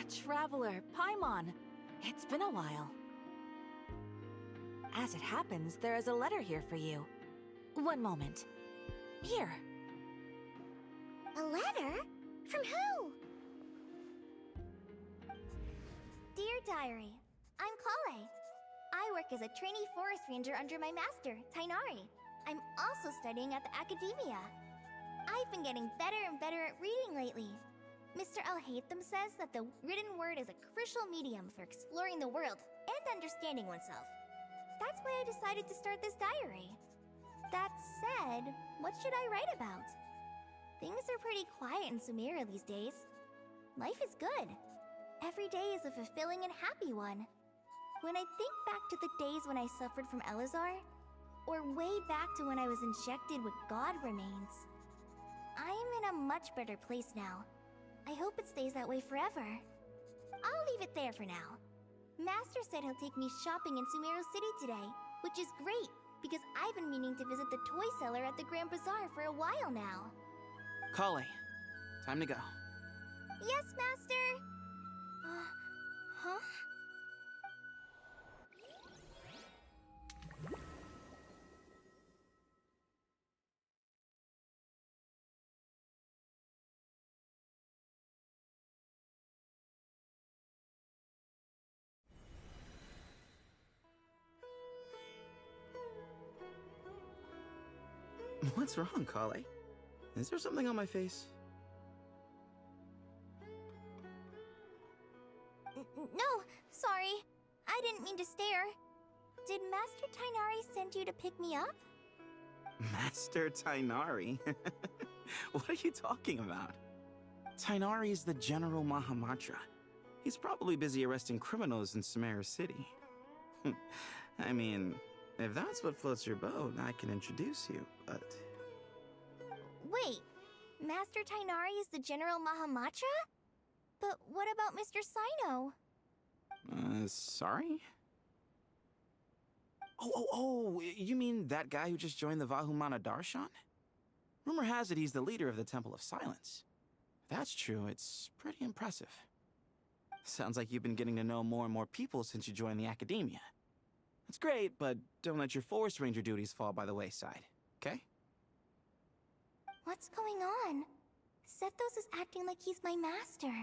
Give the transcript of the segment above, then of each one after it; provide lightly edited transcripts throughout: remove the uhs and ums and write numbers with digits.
Traveler, Paimon. It's been a while. As it happens, there is a letter here for you. One moment. Here. A letter? From who? Dear Diary, I'm Kale. I work as a trainee forest ranger under my master, Tainari. I'm also studying at the academia. I've been getting better and better at reading lately. Mr. Alhaitham says that the written word is a crucial medium for exploring the world and understanding oneself. That's why I decided to start this diary. That said, what should I write about? Things are pretty quiet in Sumeru these days. Life is good. Every day is a fulfilling and happy one. When I think back to the days when I suffered from Elazar, or way back to when I was injected with God remains, I'm in a much better place now. I hope it stays that way forever. I'll leave it there for now. Master said he'll take me shopping in Sumeru City today, which is great, because I've been meaning to visit the toy seller at the Grand Bazaar for a while now. Kale, time to go. Yes, Master! Huh? What's wrong, Kale? Is there something on my face? No, sorry. I didn't mean to stare. Did Master Tainari send you to pick me up? Master Tainari? What are you talking about? Tainari is the General Mahamatra. He's probably busy arresting criminals in Sumeru City. I mean, if that's what floats your boat, I can introduce you, but... Wait, Master Tainari is the General Mahamatra? But what about Mr. Sino? Sorry? Oh, you mean that guy who just joined the Vahumana Darshan? Rumor has it he's the leader of the Temple of Silence. If that's true, it's pretty impressive. Sounds like you've been getting to know more and more people since you joined the academia. That's great, but don't let your Forest Ranger duties fall by the wayside, okay? What's going on? Sethos is acting like he's my master,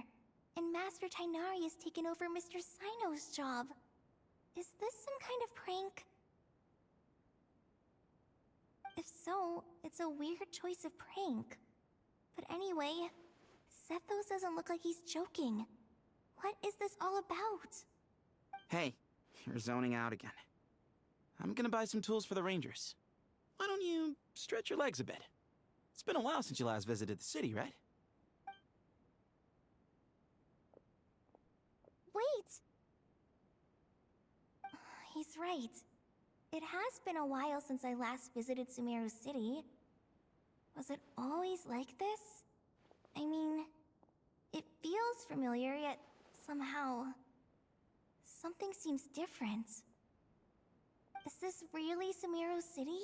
and Master Tainari has taken over Mr. Sino's job. Is this some kind of prank? If so, it's a weird choice of prank. But anyway, Sethos doesn't look like he's joking. What is this all about? Hey, you're zoning out again. I'm gonna buy some tools for the Rangers. Why don't you stretch your legs a bit? It's been a while since you last visited the city, right? Wait! He's right. It has been a while since I last visited Sumeru City. Was it always like this? I mean, it feels familiar, yet somehow... something seems different. Is this really Sumeru City?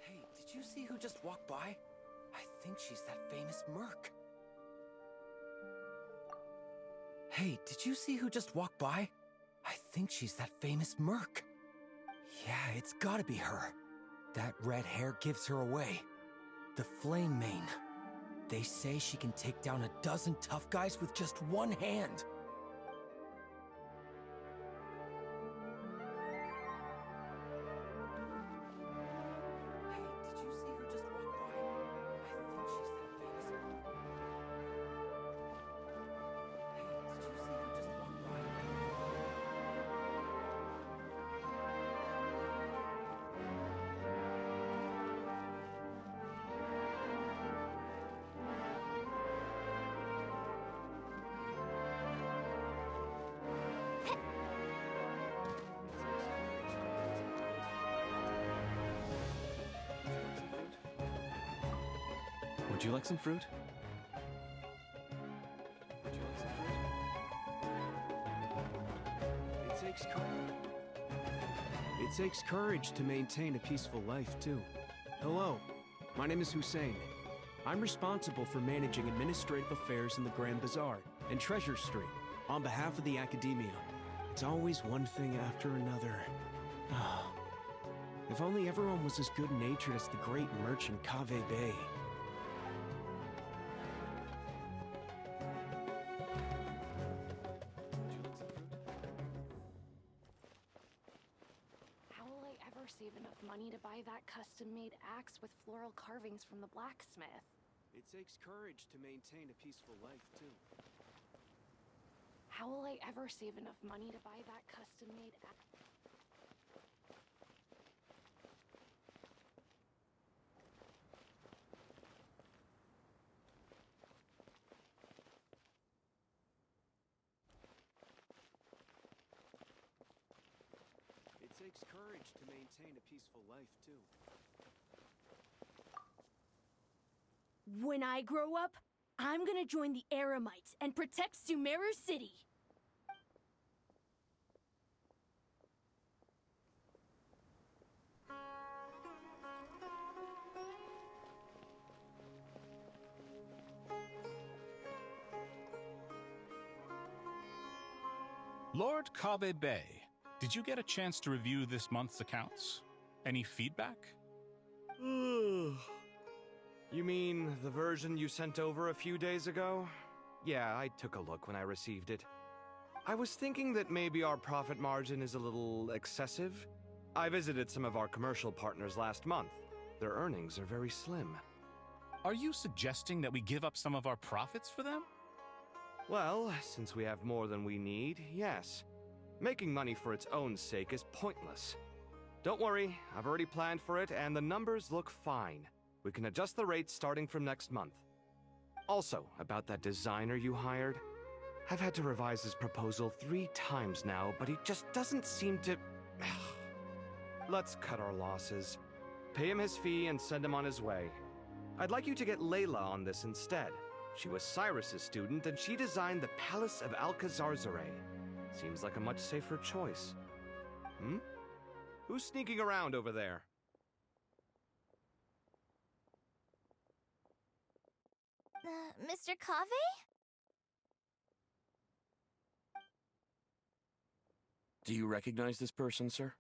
Hey, did you see who just walked by? I think she's that famous merc. Hey, did you see who just walked by? I think she's that famous merc. Yeah, it's gotta be her. That red hair gives her away. The Flame Mane. They say she can take down 12 tough guys with just one hand. Would you like some fruit? Would you like some fruit? It takes courage to maintain a peaceful life, too. Hello, my name is Hussein. I'm responsible for managing administrative affairs in the Grand Bazaar and Treasure Street on behalf of the Academia. It's always one thing after another. If only everyone was as good-natured as the great merchant Kaveh Bey. How will I ever save enough money to buy that custom-made axe with floral carvings from the blacksmith? It takes courage to maintain a peaceful life, too. How will I ever save enough money to buy that custom-made axe? It takes courage to maintain a peaceful life, too. When I grow up, I'm gonna join the Eremites and protect Sumeru City. Lord Kaveh Bey, did you get a chance to review this month's accounts? Any feedback? You mean the version you sent over a few days ago? Yeah, I took a look when I received it. I was thinking that maybe our profit margin is a little excessive. I visited some of our commercial partners last month. Their earnings are very slim. Are you suggesting that we give up some of our profits for them? Well, since we have more than we need, yes. Making money for its own sake is pointless. Don't worry, I've already planned for it, and the numbers look fine. We can adjust the rates starting from next month. Also, about that designer you hired, I've had to revise his proposal 3 times now, but he just doesn't seem to... Let's cut our losses. Pay him his fee and send him on his way. I'd like you to get Layla on this instead. She was Cyrus's student, and she designed the Palace of Alcazarzaray. Seems like a much safer choice. Who's sneaking around over there? Mr. Kaveh? Do you recognize this person, sir?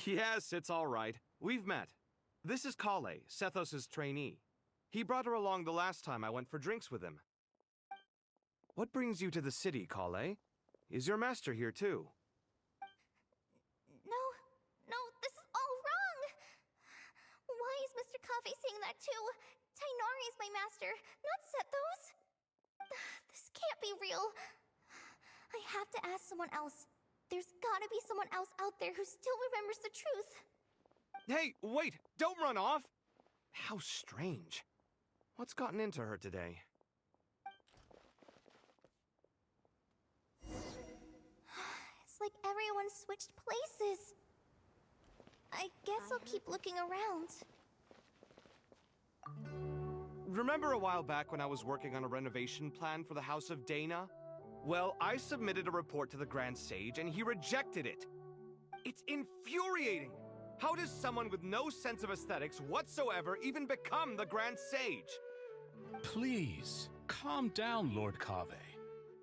Yes, it's all right. We've met. This is Kale, Sethos' trainee. He brought her along the last time I went for drinks with him. What brings you to the city, Kale? Is your master here too? No, this is all wrong! Why is Mr. Kaveh saying that too? Tainari is my master, not Sethos! This can't be real. I have to ask someone else. There's gotta be someone else out there who still remembers the truth. Hey, wait! Don't run off! How strange. What's gotten into her today? It's like everyone switched places. I guess I'll keep looking around. Remember a while back when I was working on a renovation plan for the House of Dana? Well, I submitted a report to the Grand Sage and he rejected it. It's infuriating! How does someone with no sense of aesthetics whatsoever even become the Grand Sage? Please, calm down, Lord Kaveh.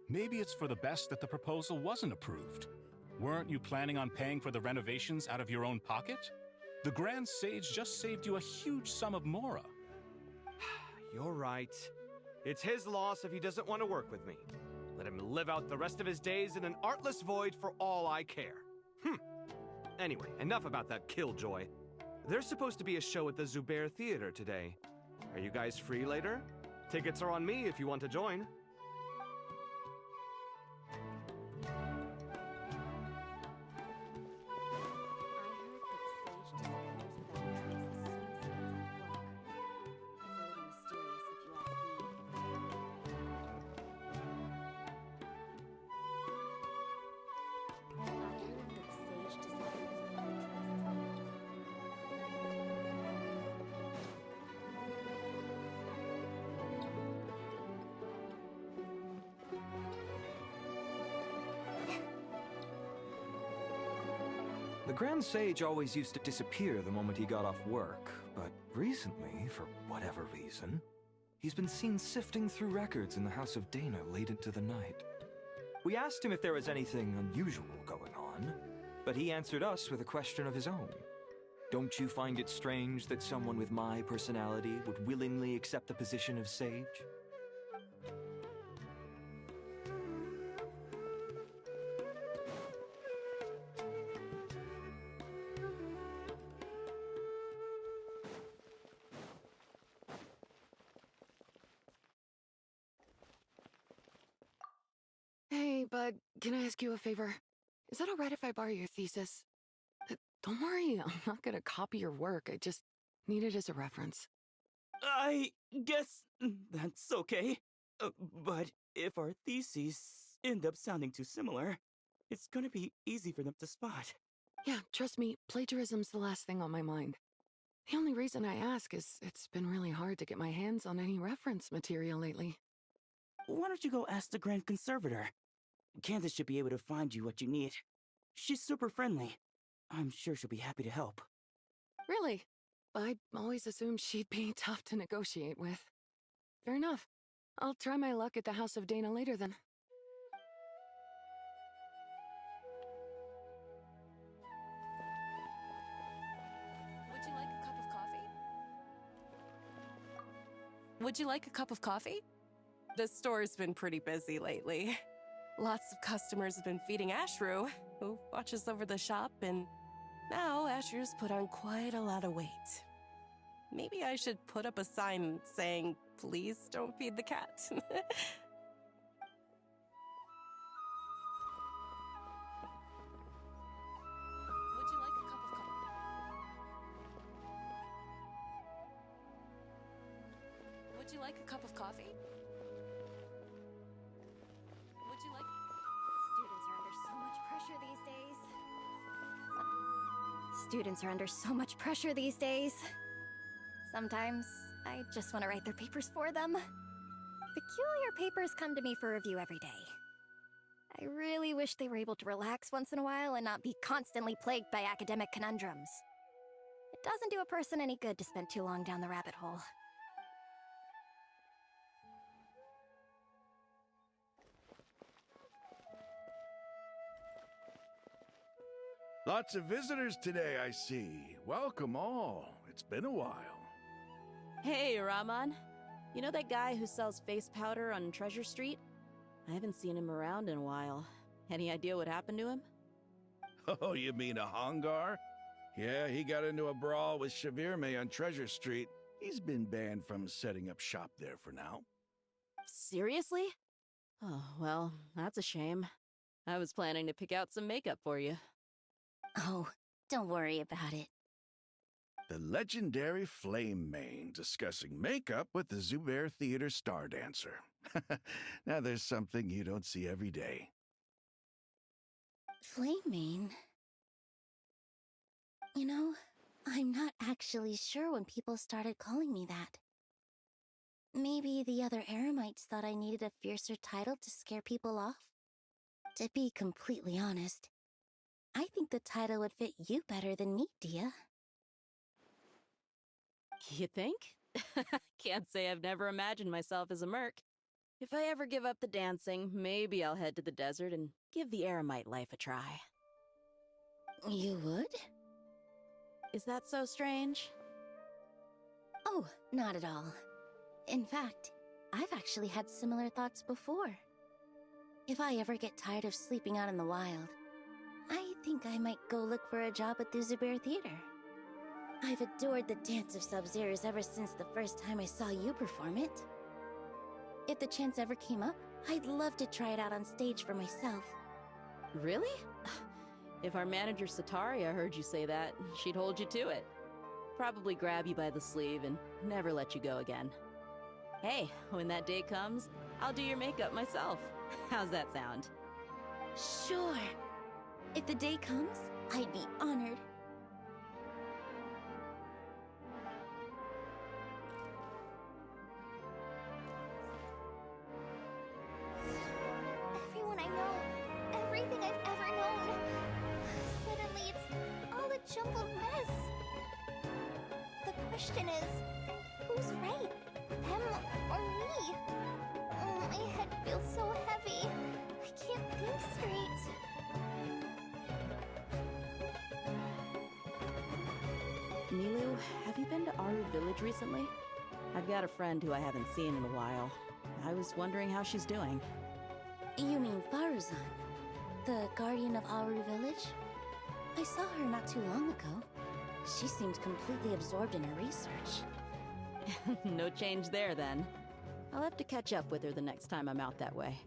Maybe it's for the best that the proposal wasn't approved. Weren't you planning on paying for the renovations out of your own pocket? The Grand Sage just saved you a huge sum of mora. You're right. It's his loss if he doesn't want to work with me. Let him live out the rest of his days in an artless void for all I care. Anyway, enough about that killjoy. There's supposed to be a show at the Zubair Theater today. Are you guys free later? Tickets are on me if you want to join. The Grand Sage always used to disappear the moment he got off work, but recently, for whatever reason, he's been seen sifting through records in the House of Dana late into the night. We asked him if there was anything unusual going on, but he answered us with a question of his own. Don't you find it strange that someone with my personality would willingly accept the position of sage? Hey, bud, can I ask you a favor? Is that alright if I borrow your thesis? Don't worry, I'm not gonna copy your work. I just need it as a reference. I guess that's okay. But if our theses end up sounding too similar, it's gonna be easy for them to spot. Yeah, trust me, plagiarism's the last thing on my mind. The only reason I ask is it's been really hard to get my hands on any reference material lately. Why don't you go ask the Grand Conservator? Candace should be able to find you what you need. She's super friendly. I'm sure she'll be happy to help. Really? I always assumed she'd be tough to negotiate with. Fair enough. I'll try my luck at the House of Dana later then. Would you like a cup of coffee? Would you like a cup of coffee? The store's been pretty busy lately. Lots of customers have been feeding Ashru, who watches over the shop, and now Ashru's put on quite a lot of weight. Maybe I should put up a sign saying, "Please don't feed the cat." Would you like a cup of coffee? Would you like a cup of coffee? Would you like... Students are under so much pressure these days. Sometimes, I just want to write their papers for them. Peculiar papers come to me for review every day. I really wish they were able to relax once in a while and not be constantly plagued by academic conundrums. It doesn't do a person any good to spend too long down the rabbit hole. Lots of visitors today, I see. Welcome all. It's been a while. Hey, Rahman. You know that guy who sells face powder on Treasure Street? I haven't seen him around in a while. Any idea what happened to him? Oh, you mean a Hongar? Yeah, he got into a brawl with Shavirme on Treasure Street. He's been banned from setting up shop there for now. Seriously? Oh, well, that's a shame. I was planning to pick out some makeup for you. Oh, don't worry about it. The legendary Flame Mane discussing makeup with the Zubair Theater star dancer. Now there's something you don't see every day. Flame Mane? You know, I'm not actually sure when people started calling me that. Maybe the other Eremites thought I needed a fiercer title to scare people off? To be completely honest, I think the title would fit you better than me, Dia. You think? Can't say I've never imagined myself as a merc. If I ever give up the dancing, maybe I'll head to the desert and give the Eremite life a try. You would? Is that so strange? Oh, not at all. In fact, I've actually had similar thoughts before. If I ever get tired of sleeping out in the wild, I think I might go look for a job at the Zubair Theater. I've adored the dance of Sub-Zeros ever since the first time I saw you perform it. If the chance ever came up, I'd love to try it out on stage for myself. Really? If our manager Sataria heard you say that, she'd hold you to it. Probably grab you by the sleeve and never let you go again. Hey, when that day comes, I'll do your makeup myself. How's that sound? Sure. If the day comes, I'd be honored. Everyone I know, everything I've ever known, suddenly it's question is, who's right? Them or me? Oh, my head feels so heavy. I can't think straight. Milu, have you been to Aru Village recently? I've got a friend who I haven't seen in a while. I was wondering how she's doing. You mean Faruzan, the guardian of Aru Village? I saw her not too long ago. She seemed completely absorbed in her research. No change there, then. I'll have to catch up with her the next time I'm out that way.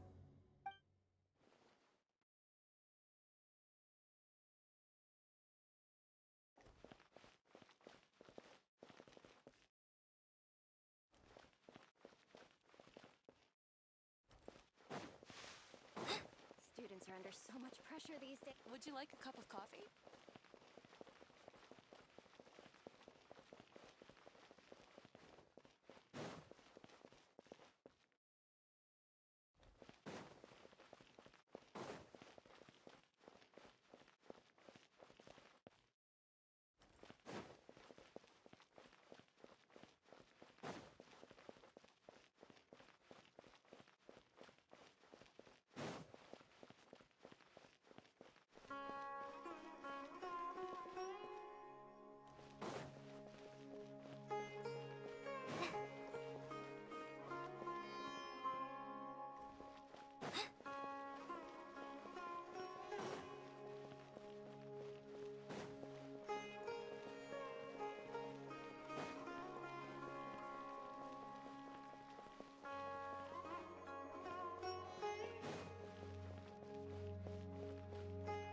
Students are under so much pressure these days. Would you like a cup of coffee?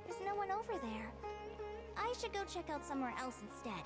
There's no one over there. I should go check out somewhere else instead.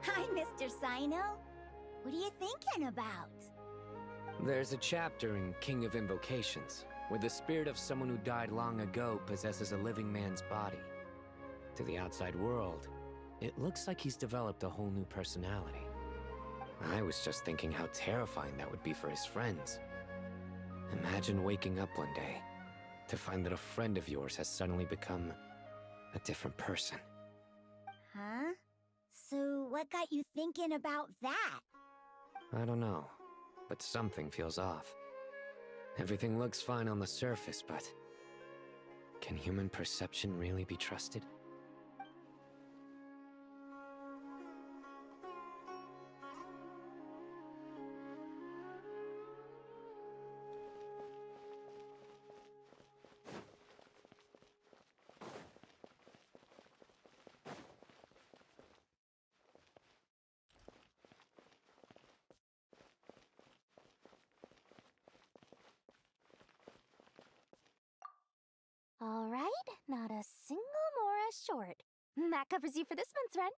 Hi, Mr. Sino. What are you thinking about? There's a chapter in King of Invocations, where the spirit of someone who died long ago possesses a living man's body. To the outside world, it looks like he's developed a whole new personality. I was just thinking how terrifying that would be for his friends. Imagine waking up one day to find that a friend of yours has suddenly become a different person. Huh? So what got you thinking about that? I don't know, but something feels off. Everything looks fine on the surface, but can human perception really be trusted? All right, not a single Mora short. That covers you for this month's rent.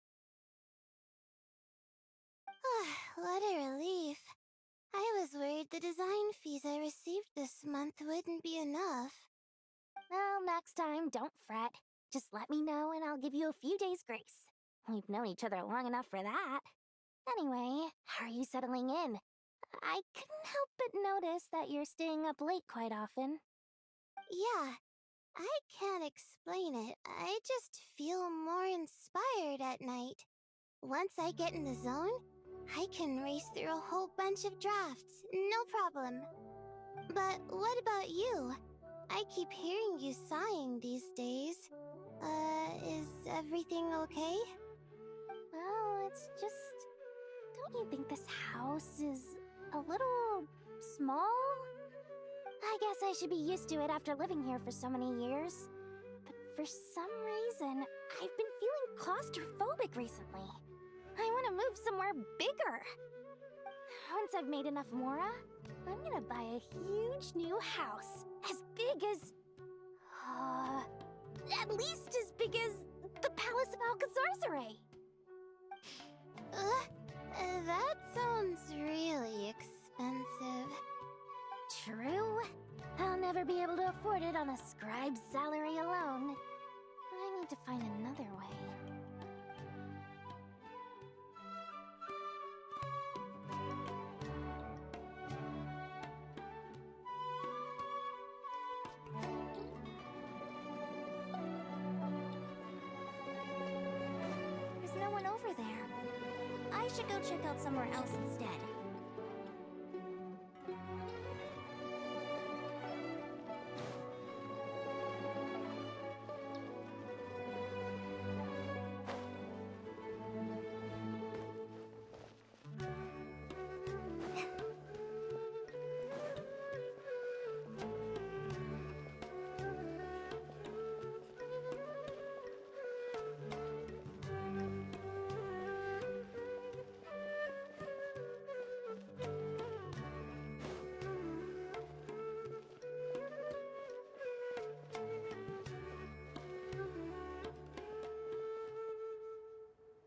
What a relief. I was worried the design fees I received this month wouldn't be enough. Well, next time, don't fret. Just let me know and I'll give you a few days' grace. We've known each other long enough for that. Anyway, how are you settling in? I couldn't help but notice that you're staying up late quite often. Yeah, I can't explain it. I just feel more inspired at night. Once I get in the zone, I can race through a whole bunch of drafts, no problem. But what about you? I keep hearing you sighing these days. Is everything okay? Well, it's just... Don't you think this house is a little small? I guess I should be used to it after living here for so many years. But for some reason, I've been feeling claustrophobic recently. I want to move somewhere bigger. Once I've made enough Mora, I'm gonna buy a huge new house. As big as... at least as big as the Palace of Alcazarzaray. That sounds really expensive. True. I'll never be able to afford it on a scribe's salary alone. I need to find another way. There's no one over there. I should go check out somewhere else instead.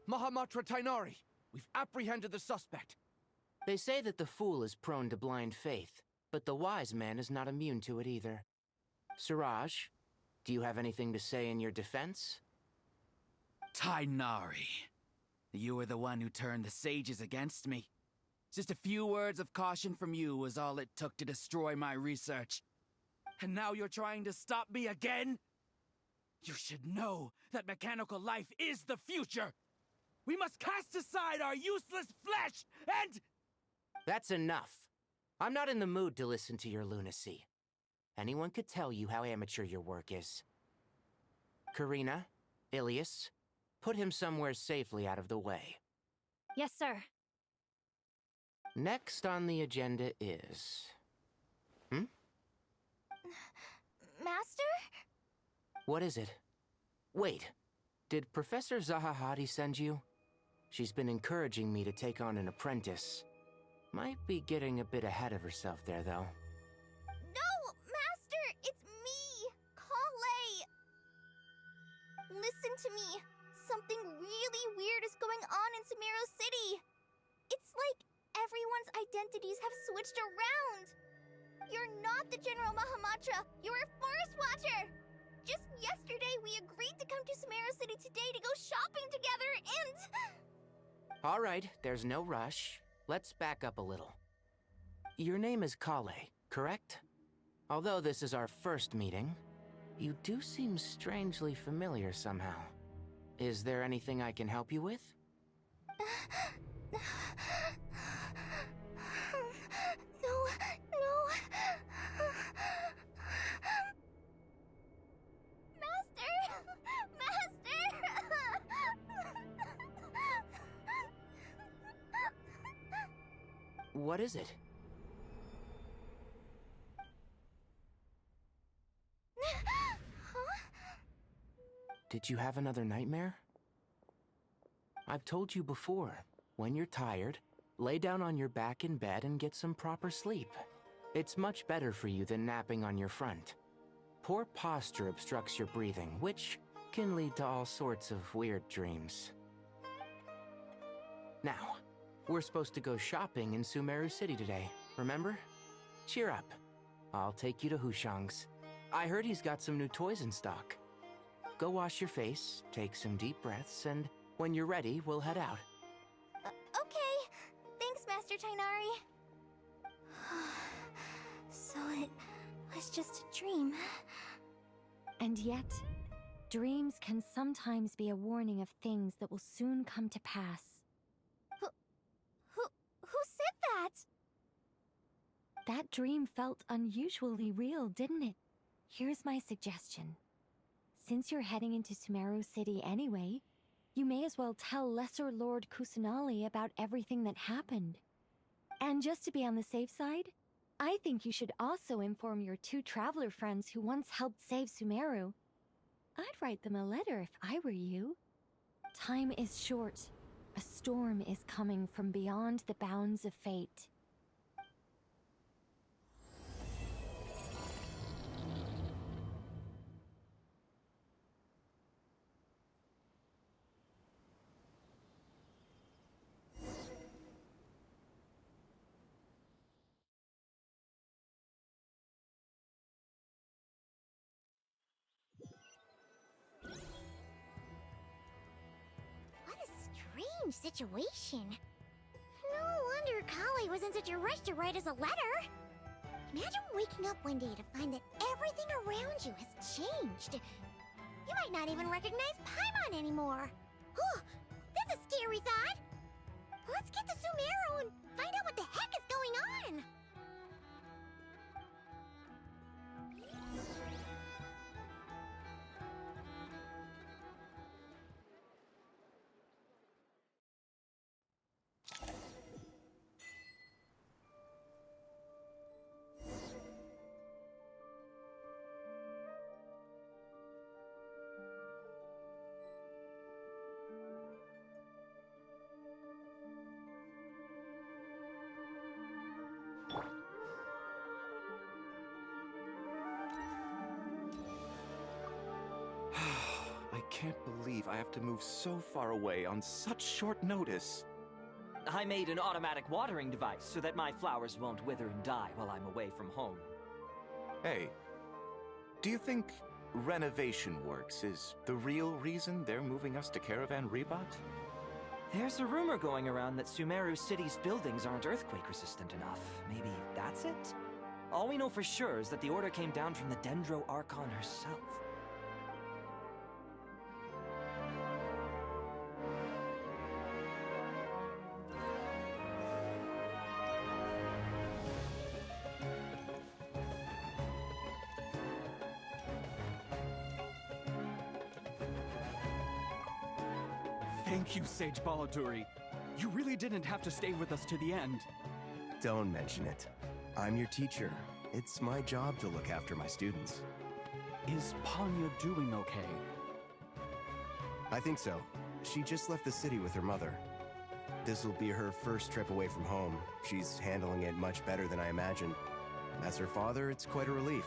Mahamatra Tainari, we've apprehended the suspect. They say that the fool is prone to blind faith, but the wise man is not immune to it either. Suraj, do you have anything to say in your defense? Tainari, you were the one who turned the sages against me. Just a few words of caution from you was all it took to destroy my research. And now you're trying to stop me again? You should know that mechanical life is the future! We must cast aside our useless flesh and... That's enough. I'm not in the mood to listen to your lunacy. Anyone could tell you how amateur your work is. Karina, Ilias, put him somewhere safely out of the way. Yes, sir. Next on the agenda is... Master? What is it? Wait, did Professor Zahahati send you? She's been encouraging me to take on an apprentice. Might be getting a bit ahead of herself there, though. No, Master! It's me, Kale! Listen to me. Something really weird is going on in Sumeru City. It's like everyone's identities have switched around. You're not the General Mahamatra. You're a Forest Watcher. Just yesterday, we agreed to come to Sumeru City today to go shopping together, and... All right, there's no rush. Let's back up a little. Your name is Kale, correct? Although this is our first meeting, you do seem strangely familiar somehow. Is there anything I can help you with? No. What is it? Did you have another nightmare? I've told you before, when you're tired, lay down on your back in bed and get some proper sleep. It's much better for you than napping on your front. Poor posture obstructs your breathing, which can lead to all sorts of weird dreams. Now, we're supposed to go shopping in Sumeru City today, remember? Cheer up. I'll take you to Hushang's. I heard he's got some new toys in stock. Go wash your face, take some deep breaths, and when you're ready, we'll head out. Okay. Thanks, Master Tainari. So it was just a dream. And yet, dreams can sometimes be a warning of things that will soon come to pass. Who said that? That dream felt unusually real, didn't it? Here's my suggestion. Since you're heading into Sumeru City anyway, you may as well tell Lesser Lord Kusanali about everything that happened. And just to be on the safe side, I think you should also inform your 2 traveler friends who once helped save Sumeru. I'd write them a letter if I were you. Time is short. A storm is coming from beyond the bounds of fate. strange situation. No wonder Kale was in such a rush to write us a letter. Imagine waking up one day to find that everything around you has changed. You might not even recognize Paimon anymore. Oh, that's a scary thought. Let's get to Sumeru and find out what the heck is going on. I can't believe I have to move so far away on such short notice. I made an automatic watering device so that my flowers won't wither and die while I'm away from home. Hey, do you think renovation works is the real reason they're moving us to Caravan Rebot? There's a rumor going around that Sumeru City's buildings aren't earthquake resistant enough. Maybe that's it? All we know for sure is that the order came down from the Dendro Archon herself. Thank you, Sage Baladuri. You really didn't have to stay with us to the end. Don't mention it. I'm your teacher. It's my job to look after my students. Is Panya doing okay? I think so. She just left the city with her mother. This will be her first trip away from home. She's handling it much better than I imagined. As her father, it's quite a relief.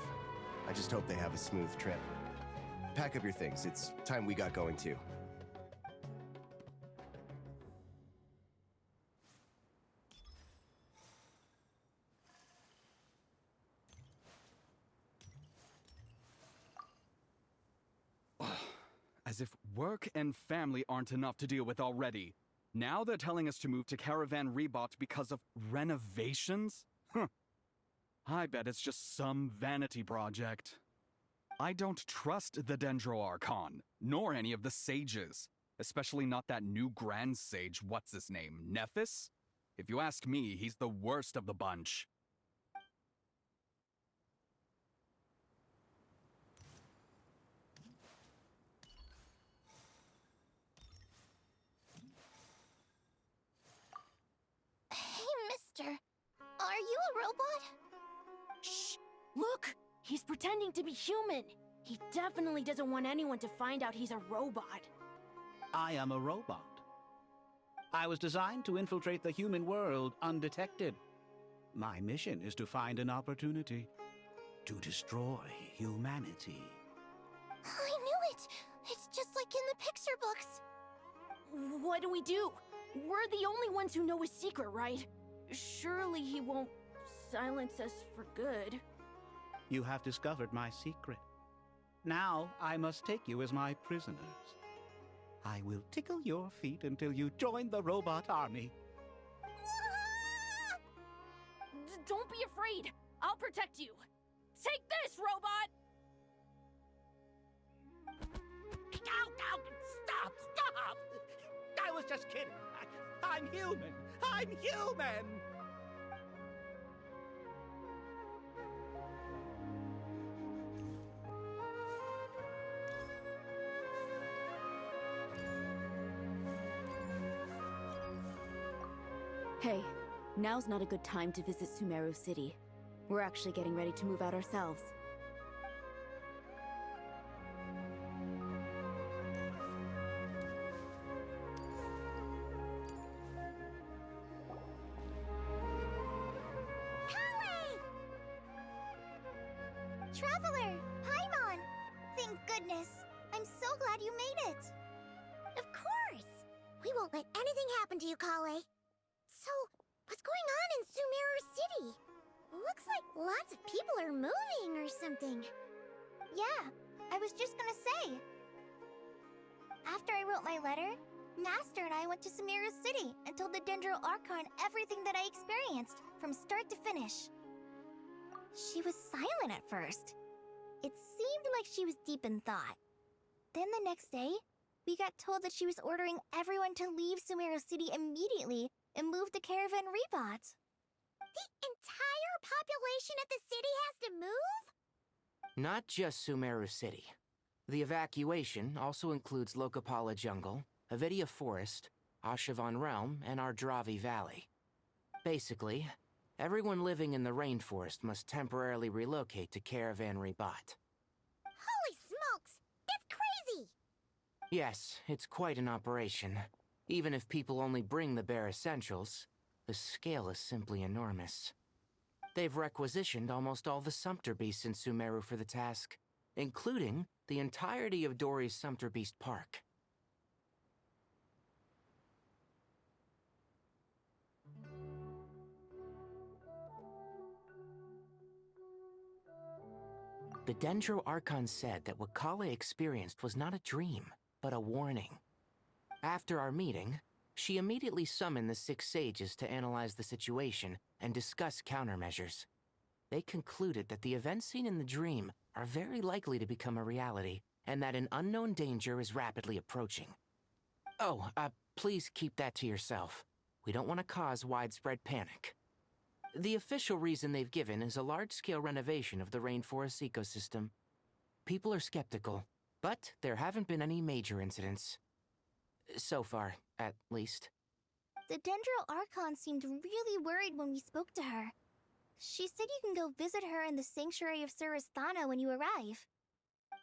I just hope they have a smooth trip. Pack up your things. It's time we got going too. As if work and family aren't enough to deal with already. Now they're telling us to move to Caravan Rebot because of renovations? Huh. I bet it's just some vanity project. I don't trust the Dendro Archon, nor any of the sages. Especially not that new Grand Sage, what's his name, Nephis? If you ask me, he's the worst of the bunch. Mister, are you a robot? Shh! Look! He's pretending to be human! He definitely doesn't want anyone to find out he's a robot. I am a robot. I was designed to infiltrate the human world undetected. My mission is to find an opportunity to destroy humanity. I knew it! It's just like in the picture books. What do we do? We're the only ones who know his secret, right? Surely he won't silence us for good. You have discovered my secret. Now I must take you as my prisoners. I will tickle your feet until you join the robot army. Don't be afraid. I'll protect you. Take this, robot! Ow, stop! I was just kidding. I'm human. I'm human! Hey, now's not a good time to visit Sumeru City. We're actually getting ready to move out ourselves. Traveler! Paimon! Thank goodness. I'm so glad you made it. Of course! We won't let anything happen to you, Kale. So, what's going on in Sumeru City? Looks like lots of people are moving or something. Yeah, I was just gonna say. After I wrote my letter, Master and I went to Sumeru City and told the Dendro Archon everything that I experienced, from start to finish. She was silent at first. It seemed like she was deep in thought. Then the next day, we got told that she was ordering everyone to leave Sumeru City immediately and move to Caravan Rebot. The entire population of the city has to move? Not just Sumeru City. The evacuation also includes Lokapala Jungle, Avidia Forest, Ashavan Realm, and Ardravi Valley. Basically, everyone living in the rainforest must temporarily relocate to Caravan Rebot. Holy smokes! That's crazy! Yes, it's quite an operation. Even if people only bring the bare essentials, the scale is simply enormous. They've requisitioned almost all the Sumpter Beasts in Sumeru for the task, including the entirety of Dori's Sumpter Beast Park. The Dendro Archon said that what Kale experienced was not a dream, but a warning. After our meeting, she immediately summoned the 6 sages to analyze the situation and discuss countermeasures. They concluded that the events seen in the dream are very likely to become a reality, and that an unknown danger is rapidly approaching. Oh, please keep that to yourself. We don't want to cause widespread panic. The official reason they've given is a large-scale renovation of the rainforest ecosystem. People are skeptical, but there haven't been any major incidents. So far, at least. The Dendro Archon seemed really worried when we spoke to her. She said you can go visit her in the Sanctuary of Surasthana when you arrive.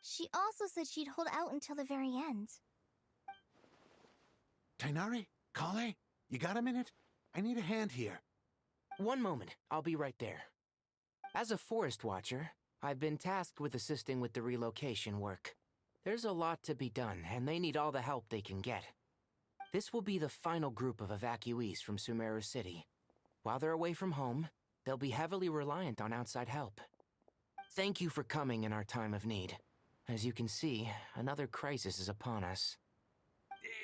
She also said she'd hold out until the very end. Tighnari? Kale? You got a minute? I need a hand here. One moment, I'll be right there. As a forest watcher, I've been tasked with assisting with the relocation work. There's a lot to be done, and they need all the help they can get. This will be the final group of evacuees from Sumeru City. While they're away from home, they'll be heavily reliant on outside help. Thank you for coming in our time of need. As you can see, another crisis is upon us.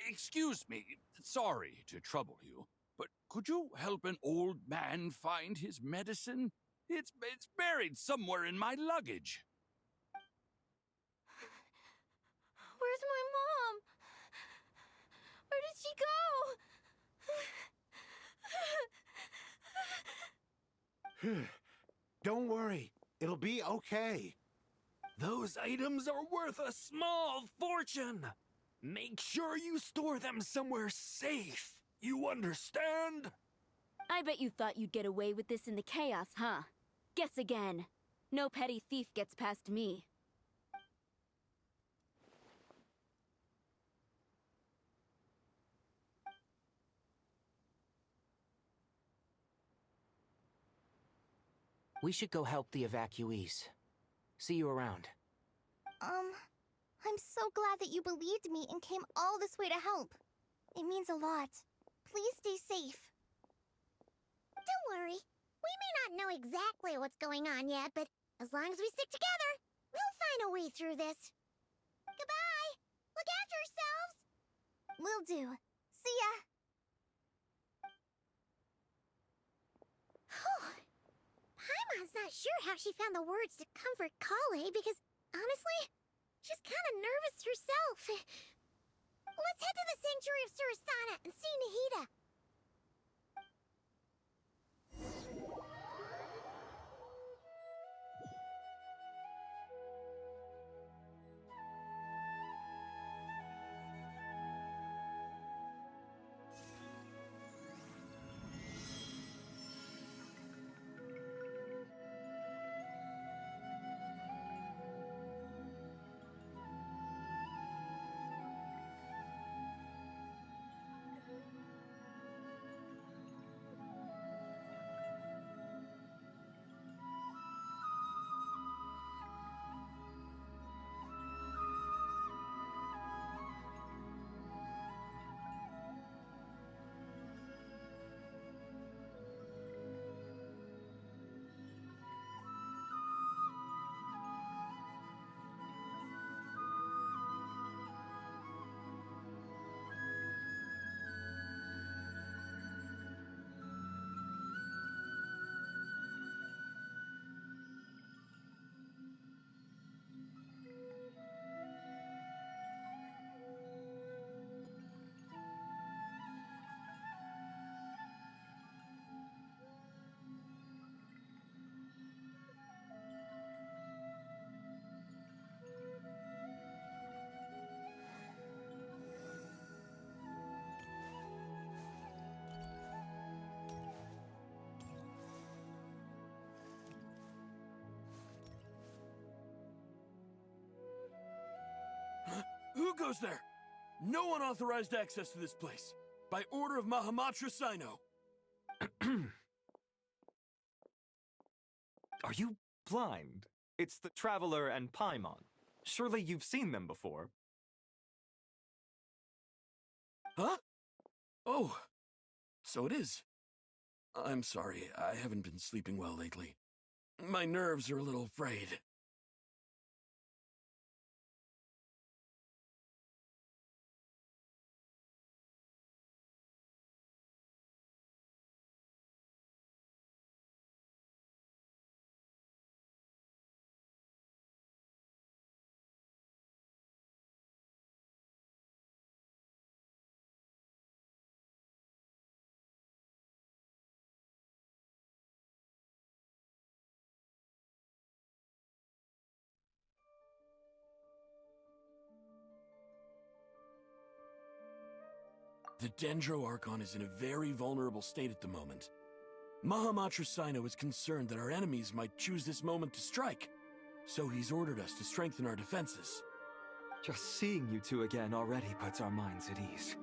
Excuse me, sorry to trouble you, but could you help an old man find his medicine? It's buried somewhere in my luggage. Where's my mom? Where did she go? Don't worry. It'll be okay. Those items are worth a small fortune. Make sure you store them somewhere safe. You understand? I bet you thought you'd get away with this in the chaos, huh? Guess again. No petty thief gets past me. We should go help the evacuees. See you around. I'm so glad that you believed me and came all this way to help. It means a lot. Please stay safe. Don't worry. We may not know exactly what's going on yet, but as long as we stick together, we'll find a way through this. Goodbye! Look after yourselves! Will do. See ya! Paimon's not sure how she found the words to comfort Kale because, honestly, she's kind of nervous herself. Let's head to the Sanctuary of Surasthana and see Nahida. Who goes there? No unauthorized access to this place. By order of Mahamatra Sino. Are you blind? It's the Traveler and Paimon. Surely you've seen them before. Huh? Oh, so it is. I'm sorry, I haven't been sleeping well lately. My nerves are a little frayed. The Dendro Archon is in a very vulnerable state at the moment. Mahamatra Sino is concerned that our enemies might choose this moment to strike, so he's ordered us to strengthen our defenses. Just seeing you two again already puts our minds at ease.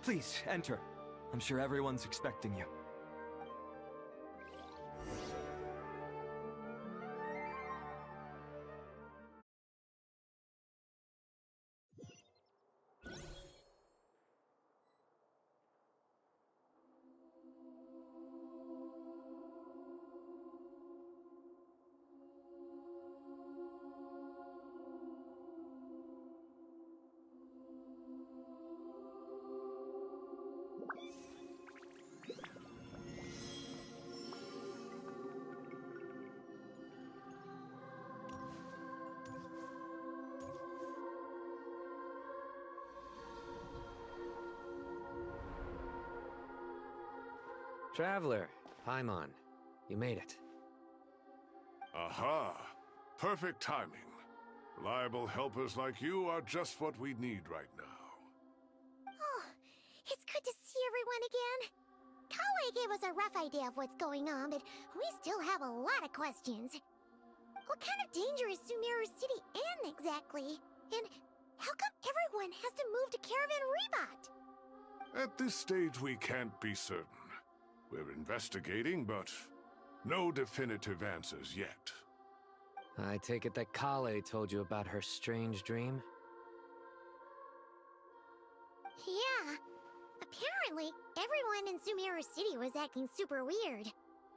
Please, enter. I'm sure everyone's expecting you. Traveler, Paimon, you made it. Aha! Perfect timing. Reliable helpers like you are just what we need right now. Oh, it's good to see everyone again. Kawaii gave us a rough idea of what's going on, but we still have a lot of questions. What kind of danger is Sumeru City in exactly? And how come everyone has to move to Caravan Rebot? At this stage, we can't be certain. We're investigating, but no definitive answers yet. I take it that Kale told you about her strange dream? Yeah. Apparently, everyone in Sumeru City was acting super weird.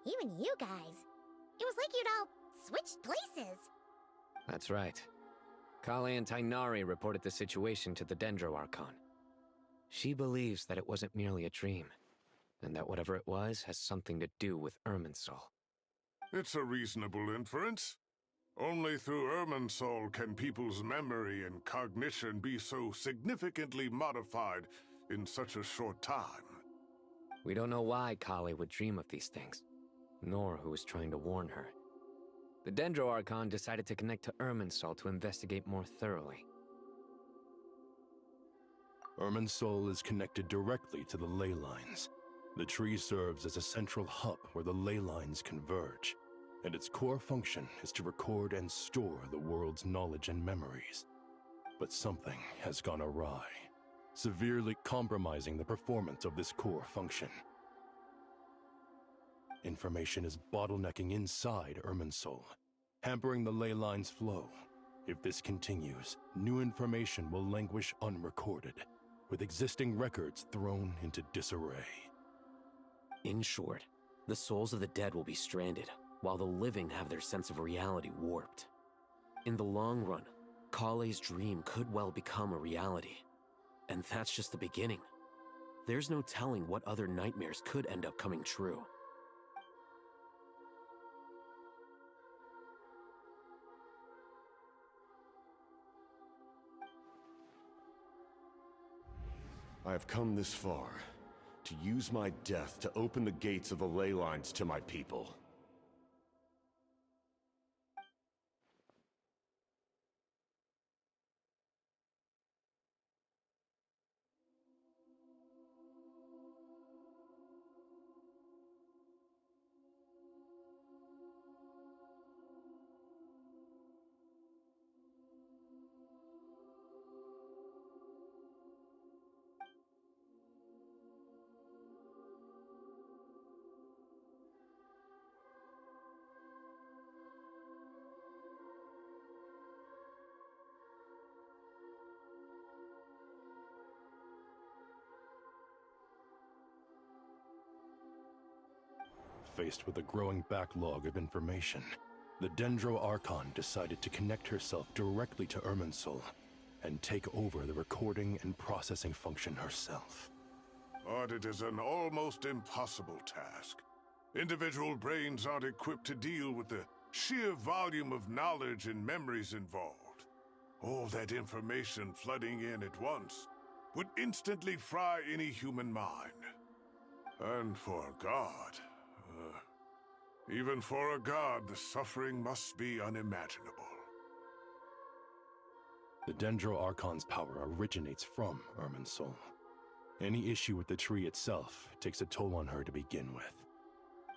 Even you guys. It was like you'd all switched places. That's right. Kale and Tainari reported the situation to the Dendro Archon. She believes that it wasn't merely a dream, and that whatever it was has something to do with Irminsul. It's a reasonable inference. Only through Irminsul can people's memory and cognition be so significantly modified in such a short time. We don't know why Kale would dream of these things, nor who was trying to warn her. The Dendro Archon decided to connect to Irminsul to investigate more thoroughly. Irminsul is connected directly to the ley lines. The tree serves as a central hub where the ley lines converge, and its core function is to record and store the world's knowledge and memories. But something has gone awry, severely compromising the performance of this core function. Information is bottlenecking inside Irminsul, hampering the ley line's flow. If this continues, new information will languish unrecorded, with existing records thrown into disarray. In short, the souls of the dead will be stranded, while the living have their sense of reality warped. In the long run, Kale's dream could well become a reality. And that's just the beginning. There's no telling what other nightmares could end up coming true. I have come this far, to use my death to open the gates of the ley lines to my people. Faced with a growing backlog of information, the Dendro Archon decided to connect herself directly to Irminsul and take over the recording and processing function herself. But it is an almost impossible task. Individual brains aren't equipped to deal with the sheer volume of knowledge and memories involved. All that information flooding in at once would instantly fry any human mind. And for a god, even for a god, the suffering must be unimaginable. The Dendro Archon's power originates from Irminsul. Any issue with the tree itself takes a toll on her to begin with.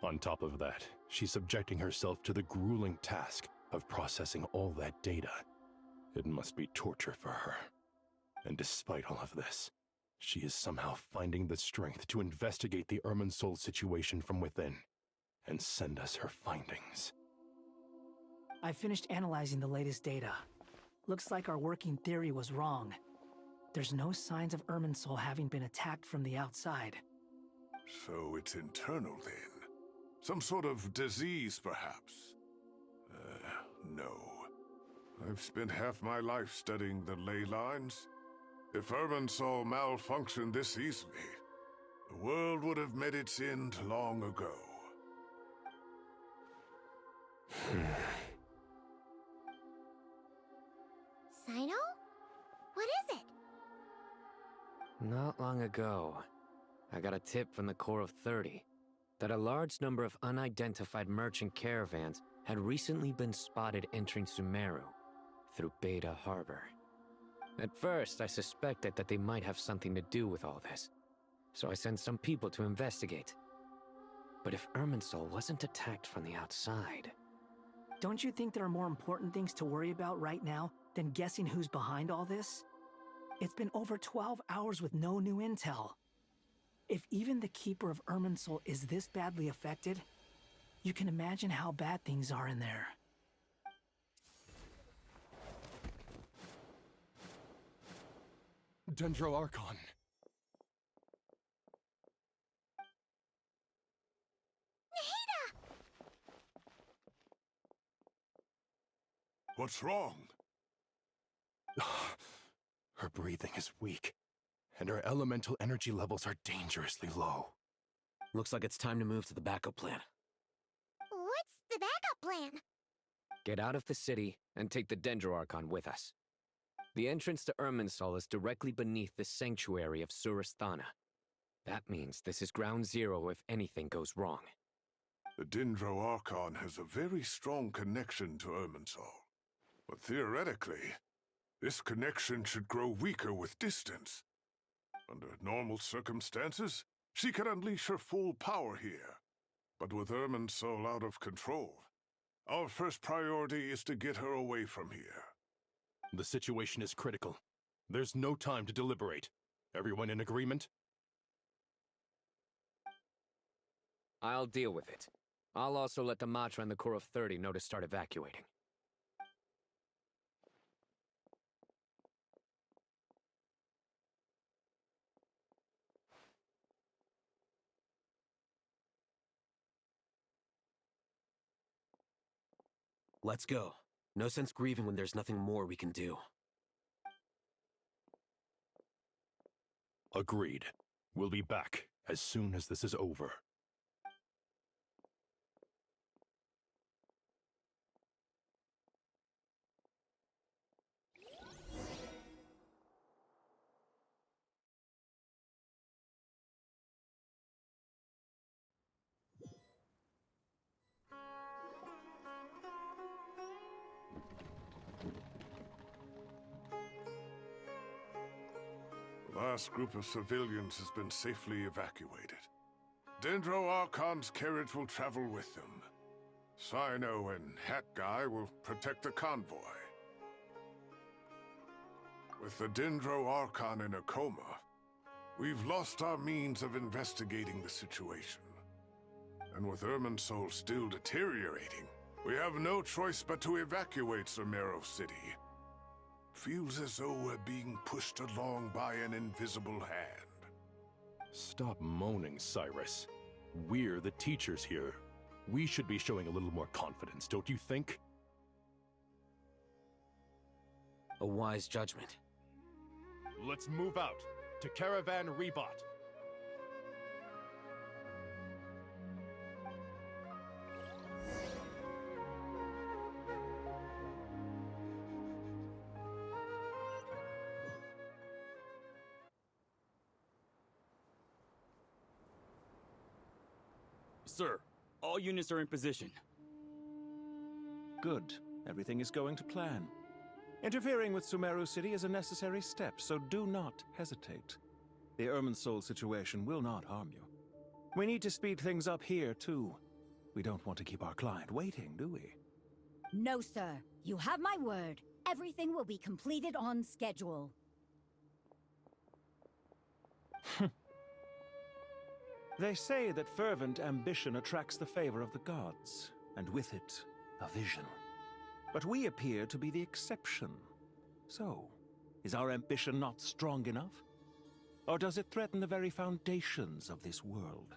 On top of that, she's subjecting herself to the grueling task of processing all that data. It must be torture for her. And despite all of this, she is somehow finding the strength to investigate the Irminsul situation from within and send us her findings. I finished analyzing the latest data. Looks like our working theory was wrong. There's no signs of Irminsul having been attacked from the outside. So it's internal then? Some sort of disease, perhaps? No. I've spent half my life studying the ley lines. If Irminsul malfunctioned this easily, the world would have met its end long ago. Sino? What is it? Not long ago, I got a tip from the Core of 30 that a large number of unidentified merchant caravans had recently been spotted entering Sumeru through Beta Harbor. At first, I suspected that they might have something to do with all this, so I sent some people to investigate. But if Irminsul wasn't attacked from the outside... Don't you think there are more important things to worry about right now than guessing who's behind all this? It's been over 12 hours with no new intel. If even the Keeper of Irminsul is this badly affected, you can imagine how bad things are in there. Dendro Archon. What's wrong? Her breathing is weak, and her elemental energy levels are dangerously low. Looks like it's time to move to the backup plan. What's the backup plan? Get out of the city and take the Dendro Archon with us. The entrance to Irminsul is directly beneath the sanctuary of Surasthana. That means this is ground zero if anything goes wrong. The Dendro Archon has a very strong connection to Irminsul. But theoretically, this connection should grow weaker with distance. Under normal circumstances, she could unleash her full power here. But with Irminsul out of control, our first priority is to get her away from here. The situation is critical. There's no time to deliberate. Everyone in agreement? I'll deal with it. I'll also let the Matra and the Core of 30 know to start evacuating. Let's go. No sense grieving when there's nothing more we can do. Agreed. We'll be back as soon as this is over. The last group of civilians has been safely evacuated. Dendro Archon's carriage will travel with them. Sino and Hat Guy will protect the convoy. With the Dendro Archon in a coma, we've lost our means of investigating the situation. And with Irminsul still deteriorating, we have no choice but to evacuate Sumeru City. Feels as though we're being pushed along by an invisible hand. Stop moaning, Cyrus. We're the teachers here. We should be showing a little more confidence, don't you think? A wise judgment. Let's move out to Caravan Rebot. Sir, all units are in position. Good. Everything is going to plan. Interfering with Sumeru City is a necessary step, so do not hesitate. The Irminsul situation will not harm you. We need to speed things up here, too. We don't want to keep our client waiting, do we? No, sir. You have my word. Everything will be completed on schedule. They say that fervent ambition attracts the favor of the gods, and with it, a vision. But we appear to be the exception. So, is our ambition not strong enough? Or does it threaten the very foundations of this world?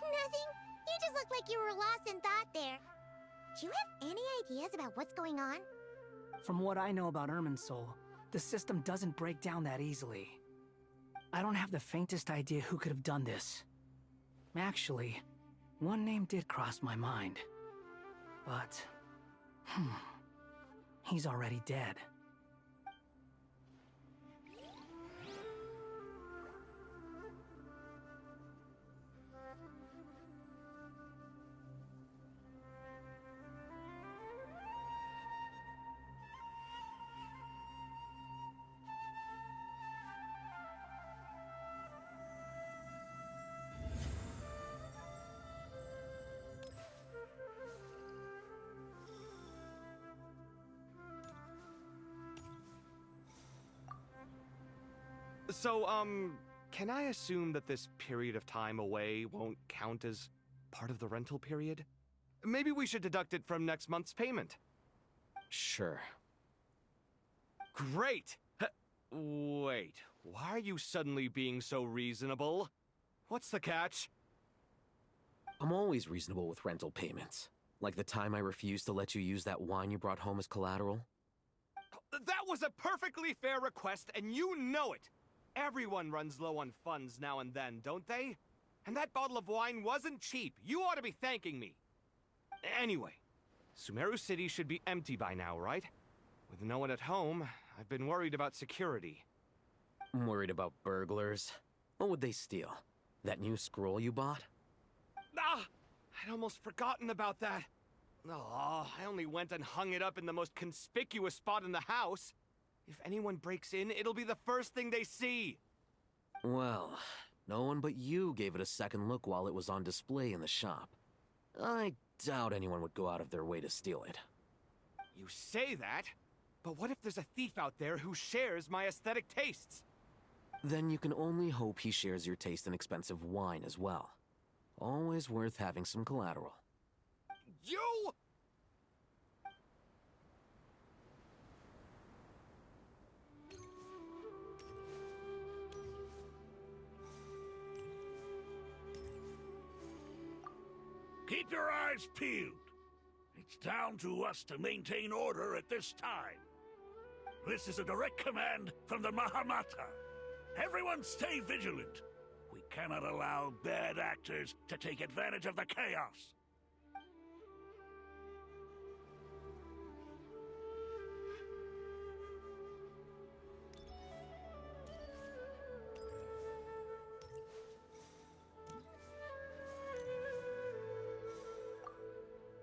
Nothing. You just look like you were lost in thought there. Do you have any ideas about what's going on? From what I know about Irminsul, the system doesn't break down that easily. I don't have the faintest idea who could have done this. Actually, one name did cross my mind. But, he's already dead. So, can I assume that this period of time away won't count as part of the rental period? Maybe we should deduct it from next month's payment. Sure. Great! Wait, why are you suddenly being so reasonable? What's the catch? I'm always reasonable with rental payments. Like the time I refused to let you use that wine you brought home as collateral. That was a perfectly fair request, and you know it! Everyone runs low on funds now and then, don't they? And that bottle of wine wasn't cheap. You ought to be thanking me. Anyway, Sumeru City should be empty by now, right? With no one at home, I've been worried about security. I'm worried about burglars. What would they steal? That new scroll you bought? Ah! I'd almost forgotten about that. Oh, I only went and hung it up in the most conspicuous spot in the house. If anyone breaks in, it'll be the first thing they see. Well, no one but you gave it a second look while it was on display in the shop. I doubt anyone would go out of their way to steal it. You say that, but what if there's a thief out there who shares my aesthetic tastes? Then you can only hope he shares your taste in expensive wine as well. Always worth having some collateral. You! Keep your eyes peeled. It's down to us to maintain order at this time. This is a direct command from the Mahamata. Everyone stay vigilant. We cannot allow bad actors to take advantage of the chaos.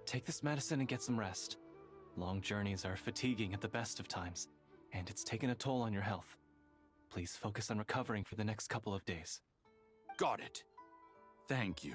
Take this medicine and get some rest. Long journeys are fatiguing at the best of times, and it's taken a toll on your health. Please focus on recovering for the next couple of days. Got it. Thank you.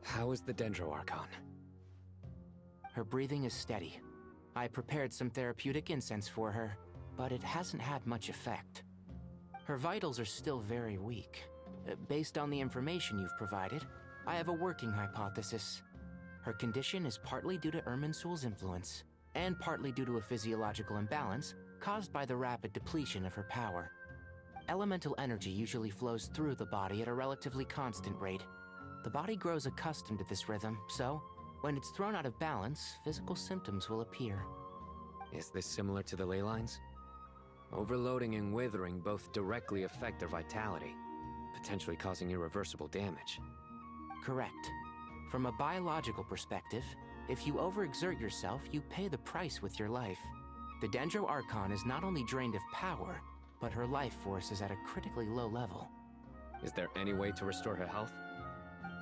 How is the Dendro Archon? Her breathing is steady. I prepared some therapeutic incense for her, but it hasn't had much effect. Her vitals are still very weak. Based on the information you've provided, I have a working hypothesis. Her condition is partly due to Irminsul's influence, and partly due to a physiological imbalance caused by the rapid depletion of her power. Elemental energy usually flows through the body at a relatively constant rate. The body grows accustomed to this rhythm, so when it's thrown out of balance, physical symptoms will appear. Is this similar to the ley lines? Overloading and withering both directly affect their vitality, potentially causing irreversible damage. Correct. From a biological perspective, if you overexert yourself, you pay the price with your life. The Dendro Archon is not only drained of power, but her life force is at a critically low level. Is there any way to restore her health?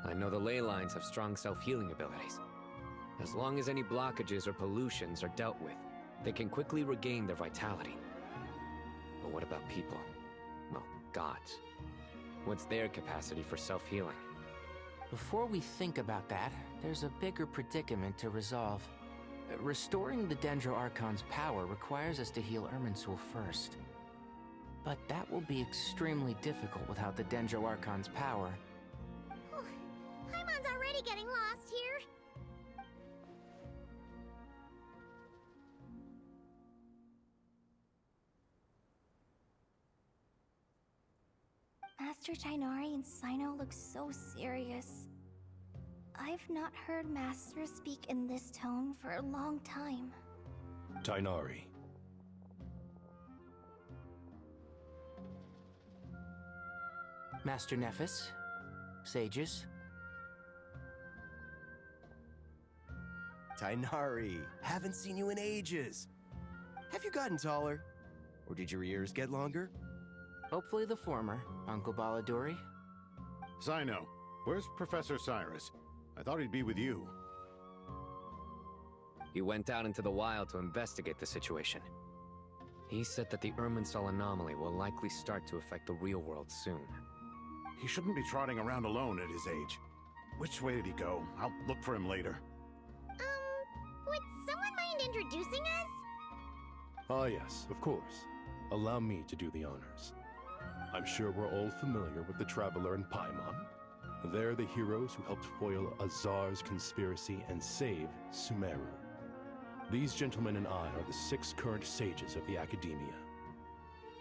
I know the ley lines have strong self-healing abilities. As long as any blockages or pollutions are dealt with, they can quickly regain their vitality. But what about people? Well, gods. What's their capacity for self-healing? Before we think about that, there's a bigger predicament to resolve. Restoring the Dendro Archon's power requires us to heal Irminsul first. But that will be extremely difficult without the Dendro Archon's power. Paimon's already getting lost here. Master Tighnari and Cyno look so serious. I've not heard Master speak in this tone for a long time. Tighnari. Master Nephis, sages. Tighnari, haven't seen you in ages. Have you gotten taller? Or did your ears get longer? Hopefully the former, Uncle Baladuri. Cyno, where's Professor Cyrus? I thought he'd be with you. He went out into the wild to investigate the situation. He said that the Irminsul anomaly will likely start to affect the real world soon. He shouldn't be trotting around alone at his age. Which way did he go? I'll look for him later. Would someone mind introducing us? Ah yes, of course. Allow me to do the honors. I'm sure we're all familiar with the Traveler and Paimon. They're the heroes who helped foil Azar's conspiracy and save Sumeru. These gentlemen and I are the 6 current sages of the Academia.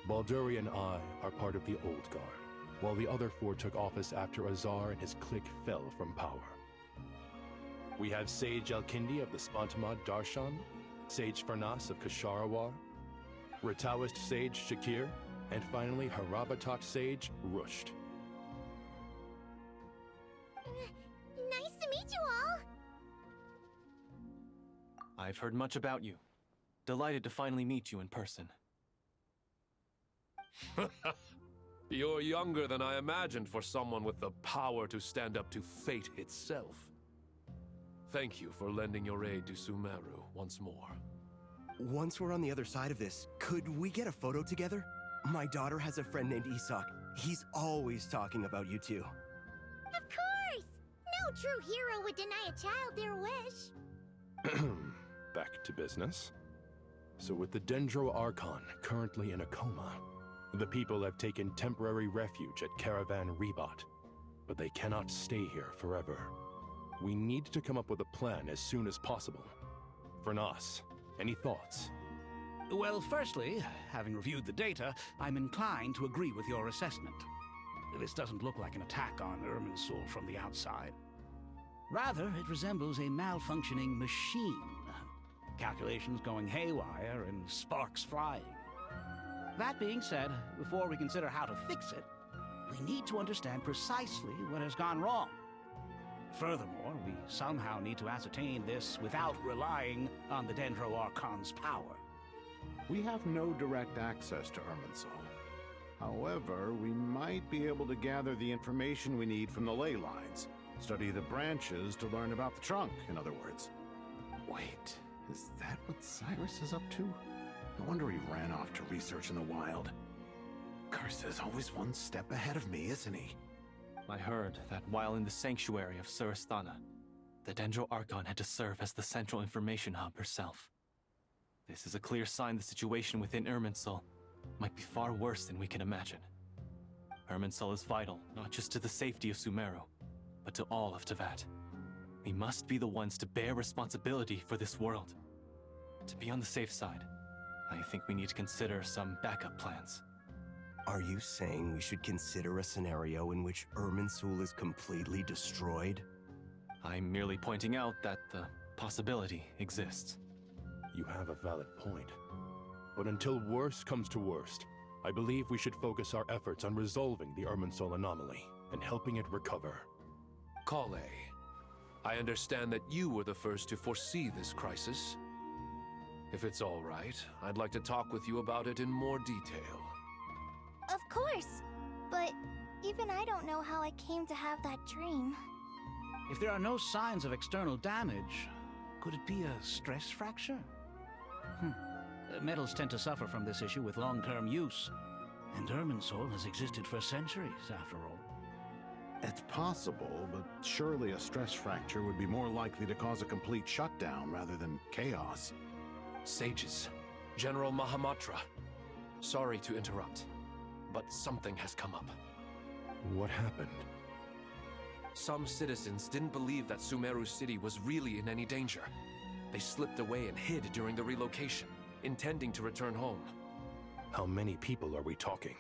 Balduri and I are part of the Old Guard, while the other 4 took office after Azar and his clique fell from power. We have Sage Elkindi of the Spontamad Darshan, Sage Farnas of Kasharawar, Rataoist Sage Shakir, and finally Harabatot Sage Rusht. Nice to meet you all! I've heard much about you. Delighted to finally meet you in person. You're younger than I imagined for someone with the power to stand up to fate itself. Thank you for lending your aid to Sumeru once more. Once we're on the other side of this, could we get a photo together? My daughter has a friend named Isak. He's always talking about you two. Of course! No true hero would deny a child their wish. Back to business. So with the Dendro Archon currently in a coma, the people have taken temporary refuge at Caravan Rebat, but they cannot stay here forever. We need to come up with a plan as soon as possible. Farnas, any thoughts? Well, firstly, having reviewed the data, I'm inclined to agree with your assessment. This doesn't look like an attack on Irminsul from the outside. Rather, it resembles a malfunctioning machine. Calculations going haywire and sparks flying. That being said, before we consider how to fix it, we need to understand precisely what has gone wrong. Furthermore, we somehow need to ascertain this without relying on the Dendro Archon's power. We have no direct access to Irminsul. However, we might be able to gather the information we need from the ley lines. Study the branches to learn about the trunk, in other words. Wait, is that what Cyrus is up to? No wonder he ran off to research in the wild. Curse, always one step ahead of me, isn't he? I heard that while in the sanctuary of Surasthana, the Dendro Archon had to serve as the central information hub herself. This is a clear sign the situation within Irminsul might be far worse than we can imagine. Irminsul is vital, not just to the safety of Sumeru, but to all of Teyvat. We must be the ones to bear responsibility for this world. To be on the safe side, I think we need to consider some backup plans. Are you saying we should consider a scenario in which Irminsul is completely destroyed? I'm merely pointing out that the possibility exists. You have a valid point. But until worst comes to worst, I believe we should focus our efforts on resolving the Irminsul anomaly and helping it recover. Kale, I understand that you were the first to foresee this crisis. If it's all right, I'd like to talk with you about it in more detail. Of course! But even I don't know how I came to have that dream. If there are no signs of external damage, could it be a stress fracture? Metals tend to suffer from this issue with long-term use. And Irminsul has existed for centuries, after all. It's possible, but surely a stress fracture would be more likely to cause a complete shutdown rather than chaos. Sages, General Mahamatra, sorry to interrupt, but something has come up. What happened? Some citizens didn't believe that Sumeru City was really in any danger. They slipped away and hid during the relocation, intending to return home. How many people are we talking?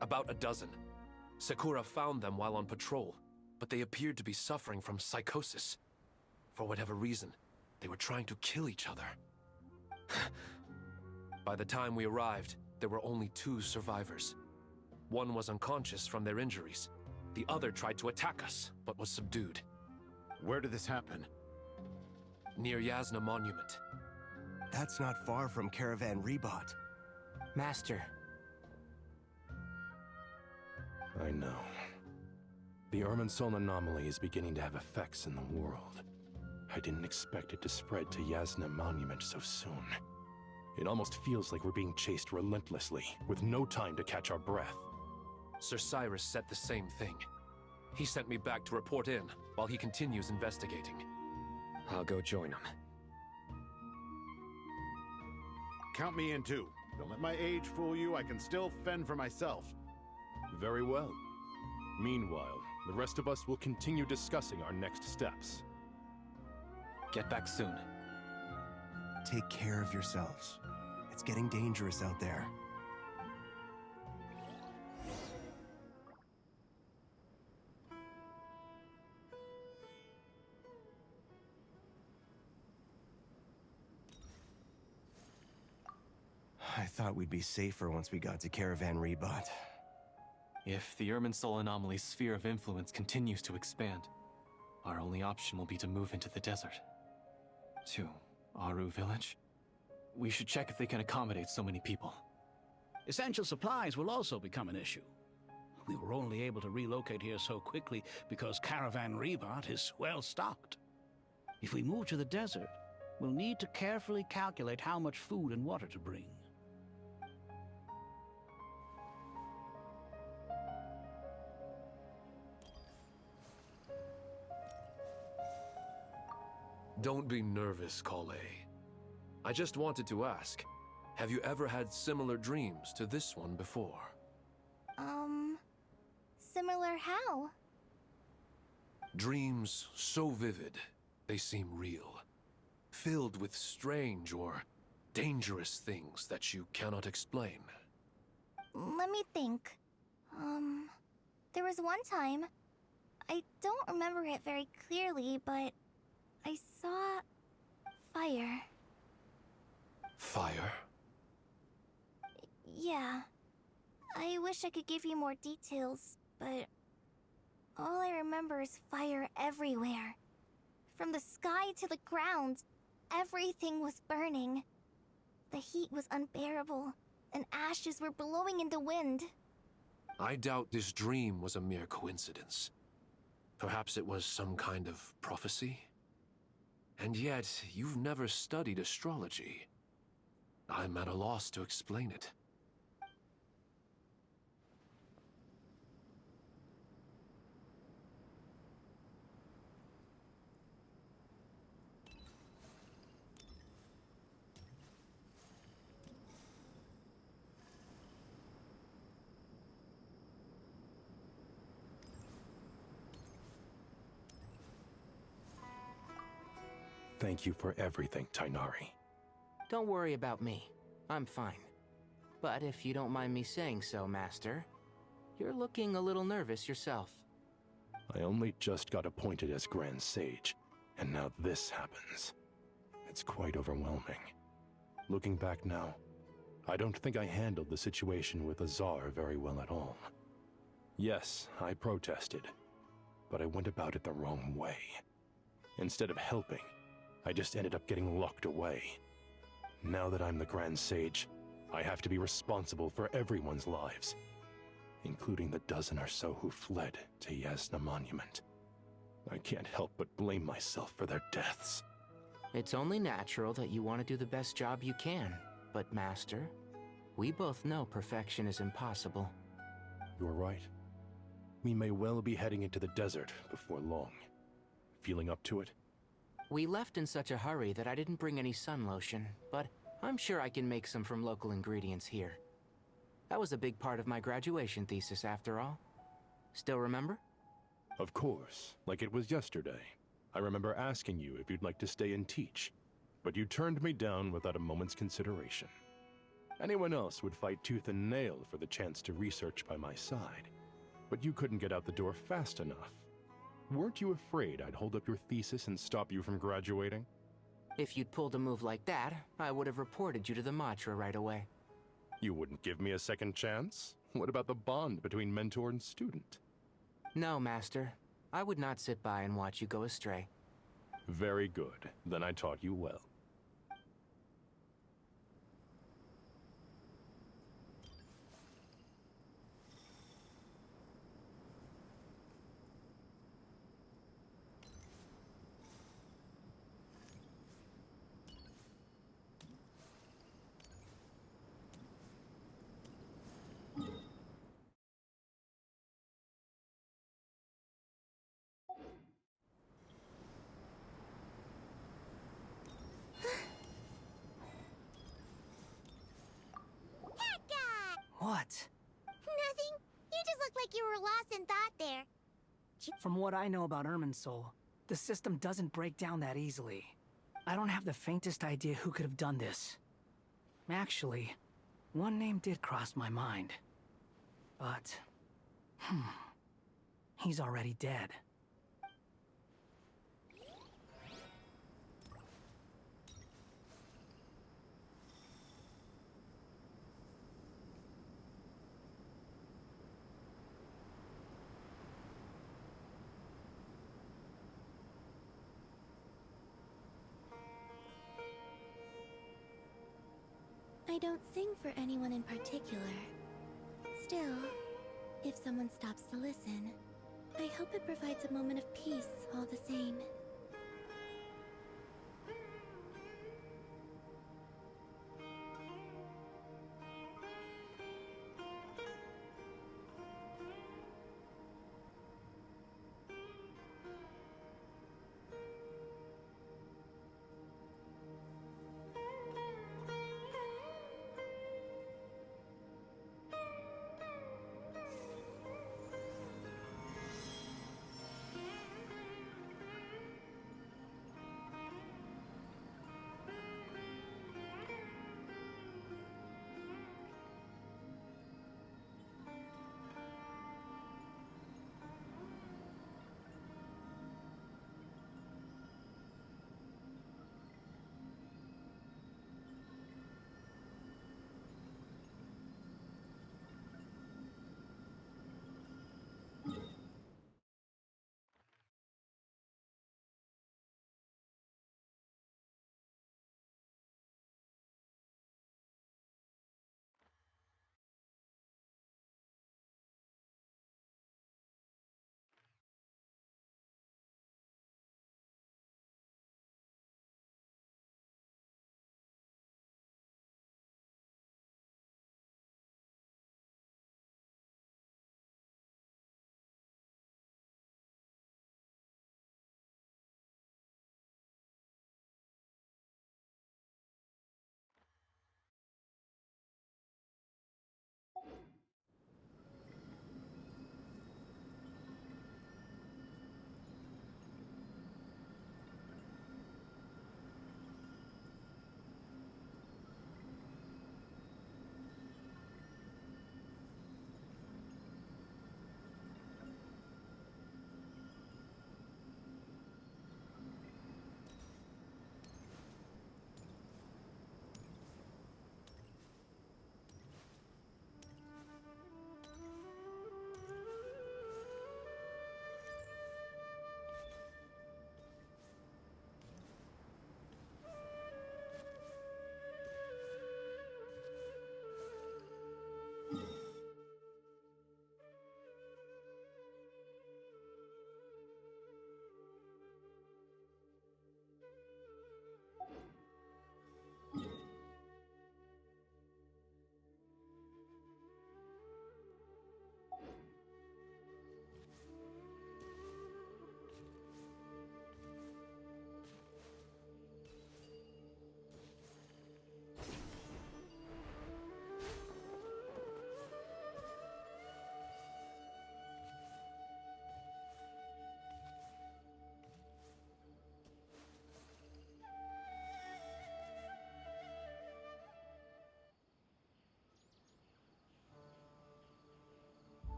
About a dozen. Sakura found them while on patrol, but they appeared to be suffering from psychosis. For whatever reason, they were trying to kill each other. By the time we arrived, there were only 2 survivors. One was unconscious from their injuries. The other tried to attack us, but was subdued. Where did this happen? Near Yasna Monument. That's not far from Caravan Rebot. Master. I know. The Irminsul anomaly is beginning to have effects in the world. I didn't expect it to spread to Yasna Monument so soon. It almost feels like we're being chased relentlessly, with no time to catch our breath. Sir Cyrus said the same thing. He sent me back to report in, while he continues investigating. I'll go join him. Count me in too. Don't let my age fool you, I can still fend for myself. Very well. Meanwhile, the rest of us will continue discussing our next steps. Get back soon. Take care of yourselves. It's getting dangerous out there. I thought we'd be safer once we got to Caravan Rebot. If the Irminsul anomaly's sphere of influence continues to expand, our only option will be to move into the desert. To Aru Village? We should check if they can accommodate so many people. Essential supplies will also become an issue. We were only able to relocate here so quickly because Caravan Rebot is well stocked. If we move to the desert, we'll need to carefully calculate how much food and water to bring. Don't be nervous, Kale. I just wanted to ask, have you ever had similar dreams to this one before? Similar how? Dreams so vivid, they seem real. Filled with strange or dangerous things that you cannot explain. Let me think. There was one time, I don't remember it very clearly, but I saw fire. Fire? Yeah. I wish I could give you more details, but all I remember is fire everywhere. From the sky to the ground, everything was burning. The heat was unbearable, and ashes were blowing in the wind. I doubt this dream was a mere coincidence. Perhaps it was some kind of prophecy? And yet, you've never studied astrology. I'm at a loss to explain it. Thank you for everything, Tainari. Don't worry about me. I'm fine. But if you don't mind me saying so, Master, you're looking a little nervous yourself. I only just got appointed as Grand Sage, and now this happens. It's quite overwhelming. Looking back now, I don't think I handled the situation with Azar very well at all. Yes, I protested, but I went about it the wrong way. Instead of helping, I just ended up getting locked away. Now that I'm the Grand Sage, I have to be responsible for everyone's lives, including the dozen or so who fled to Yasna Monument. I can't help but blame myself for their deaths. It's only natural that you want to do the best job you can, but Master, we both know perfection is impossible. You're right. We may well be heading into the desert before long. Feeling up to it? We left in such a hurry that I didn't bring any sun lotion, but I'm sure I can make some from local ingredients here. That was a big part of my graduation thesis, after all. Still remember? Of course, like it was yesterday. I remember asking you if you'd like to stay and teach, but you turned me down without a moment's consideration. Anyone else would fight tooth and nail for the chance to research by my side, but you couldn't get out the door fast enough. Weren't you afraid I'd hold up your thesis and stop you from graduating? If you'd pulled a move like that, I would have reported you to the Matra right away. You wouldn't give me a second chance? What about the bond between mentor and student? No, Master. I would not sit by and watch you go astray. Very good. Then I taught you well. What? Nothing. You just look like you were lost in thought there. From what I know about Irminsul, the system doesn't break down that easily. I don't have the faintest idea who could have done this. Actually, one name did cross my mind. But... he's already dead. I don't sing for anyone in particular. Still, if someone stops to listen, I hope it provides a moment of peace all the same.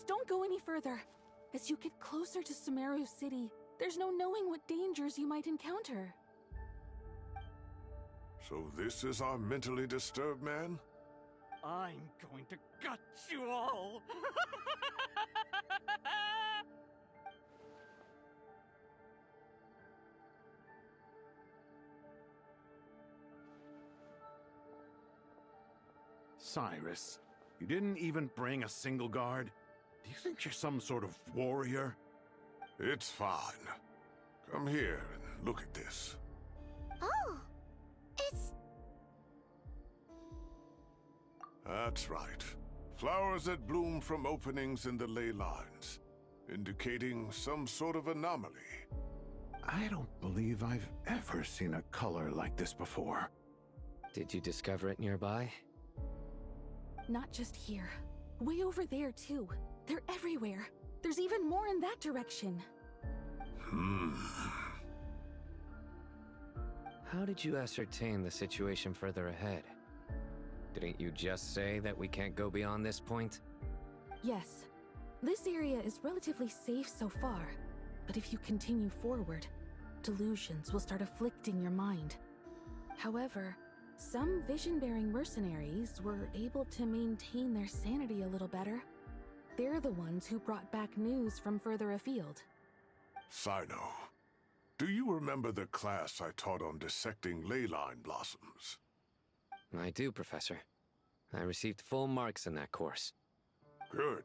don't go any further. As you get closer to Sumeru City, there's no knowing what dangers you might encounter. So this is our mentally disturbed man? I'm going to gut you all! Cyrus, you didn't even bring a single guard? Do you think you're some sort of warrior? It's fine. Come here and look at this. Oh, it's... That's right. Flowers that bloom from openings in the ley lines, indicating some sort of anomaly. I don't believe I've ever seen a color like this before. Did you discover it nearby? Not just here. Way over there, too. They're everywhere. There's even more in that direction. How did you ascertain the situation further ahead? Didn't you just say that we can't go beyond this point? Yes. This area is relatively safe so far. But if you continue forward, delusions will start afflicting your mind. However, some vision-bearing mercenaries were able to maintain their sanity a little better. They're the ones who brought back news from further afield. Sino, do you remember the class I taught on dissecting ley line blossoms? I do, Professor. I received full marks in that course. Good.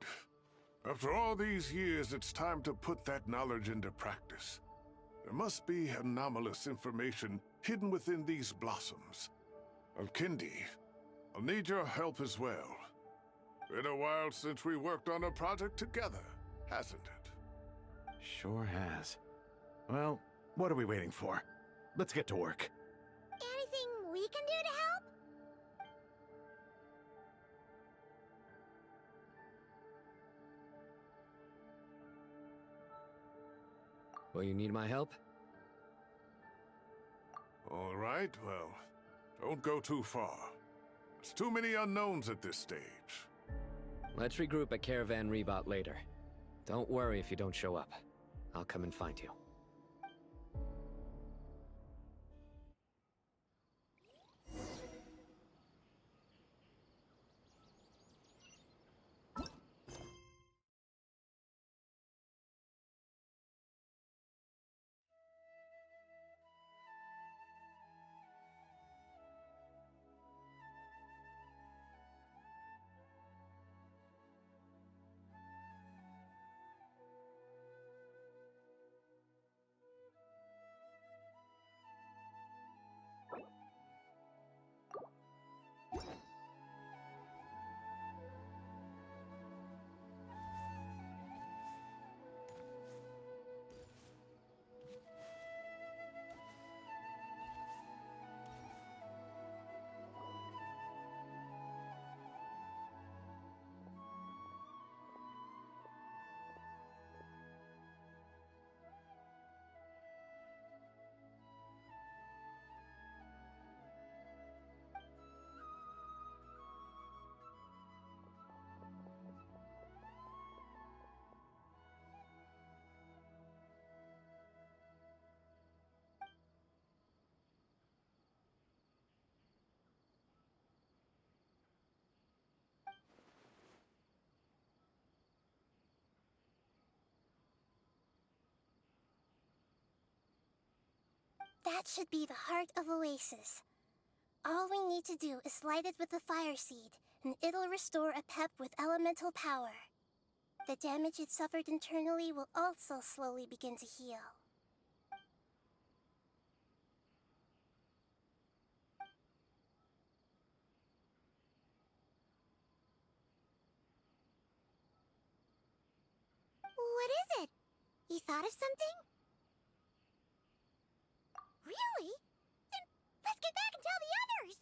After all these years, it's time to put that knowledge into practice. There must be anomalous information hidden within these blossoms. Alkindi, I'll need your help as well. Been a while since we worked on a project together, hasn't it? Sure has. Well, what are we waiting for? Let's get to work. Anything we can do to help? Will you need my help? All right, well, don't go too far. There's too many unknowns at this stage. Let's regroup at Caravan Rebot later. Don't worry if you don't show up. I'll come and find you. That should be the heart of Oasis. All we need to do is light it with the fire seed, and it'll restore a pep with elemental power. The damage it suffered internally will also slowly begin to heal. What is it? You thought of something? Really? Then let's get back and tell the others!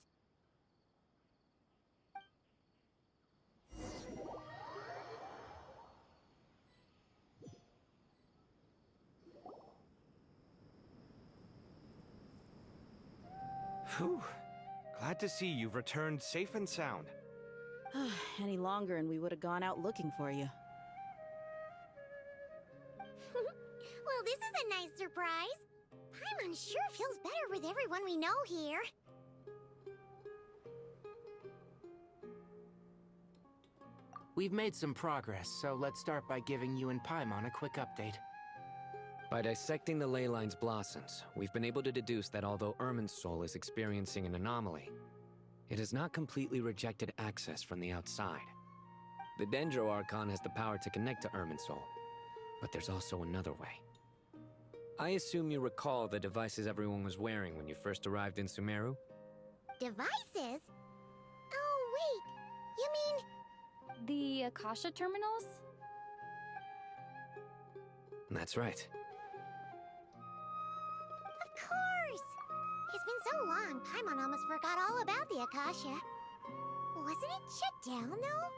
Whew. Glad to see you've returned safe and sound. Any longer and we would have gone out looking for you. surprise. Paimon sure feels better with everyone we know here. We've made some progress, so let's start by giving you and Paimon a quick update. By dissecting the ley line's blossoms, we've been able to deduce that although Irminsul is experiencing an anomaly, it has not completely rejected access from the outside. The Dendro Archon has the power to connect to Irminsul, but there's also another way. I assume you recall the devices everyone was wearing when you first arrived in Sumeru? Devices? Oh, wait. You mean... The Akasha terminals? That's right. Of course! It's been so long, Paimon almost forgot all about the Akasha. Wasn't it shut down, though?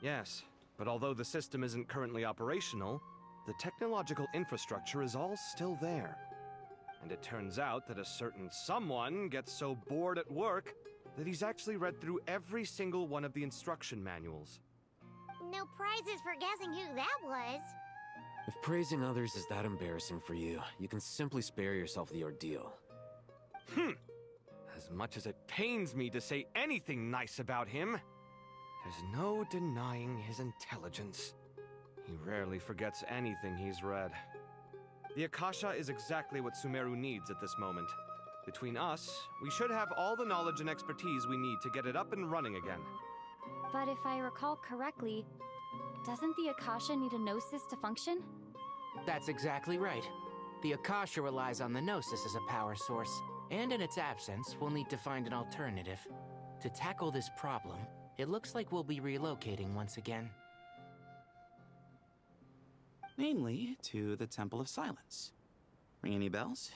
Yes, but although the system isn't currently operational, the technological infrastructure is all still there. And it turns out that a certain someone gets so bored at work that he's actually read through every single one of the instruction manuals. No prizes for guessing who that was. If praising others is that embarrassing for you, you can simply spare yourself the ordeal. As much as it pains me to say anything nice about him, there's no denying his intelligence. He rarely forgets anything he's read. The Akasha is exactly what Sumeru needs at this moment. Between us, we should have all the knowledge and expertise we need to get it up and running again. But if I recall correctly, doesn't the Akasha need a Gnosis to function? That's exactly right. The Akasha relies on the Gnosis as a power source, and in its absence, we'll need to find an alternative. To tackle this problem, it looks like we'll be relocating once again. Namely, to the Temple of Silence. Ring any bells?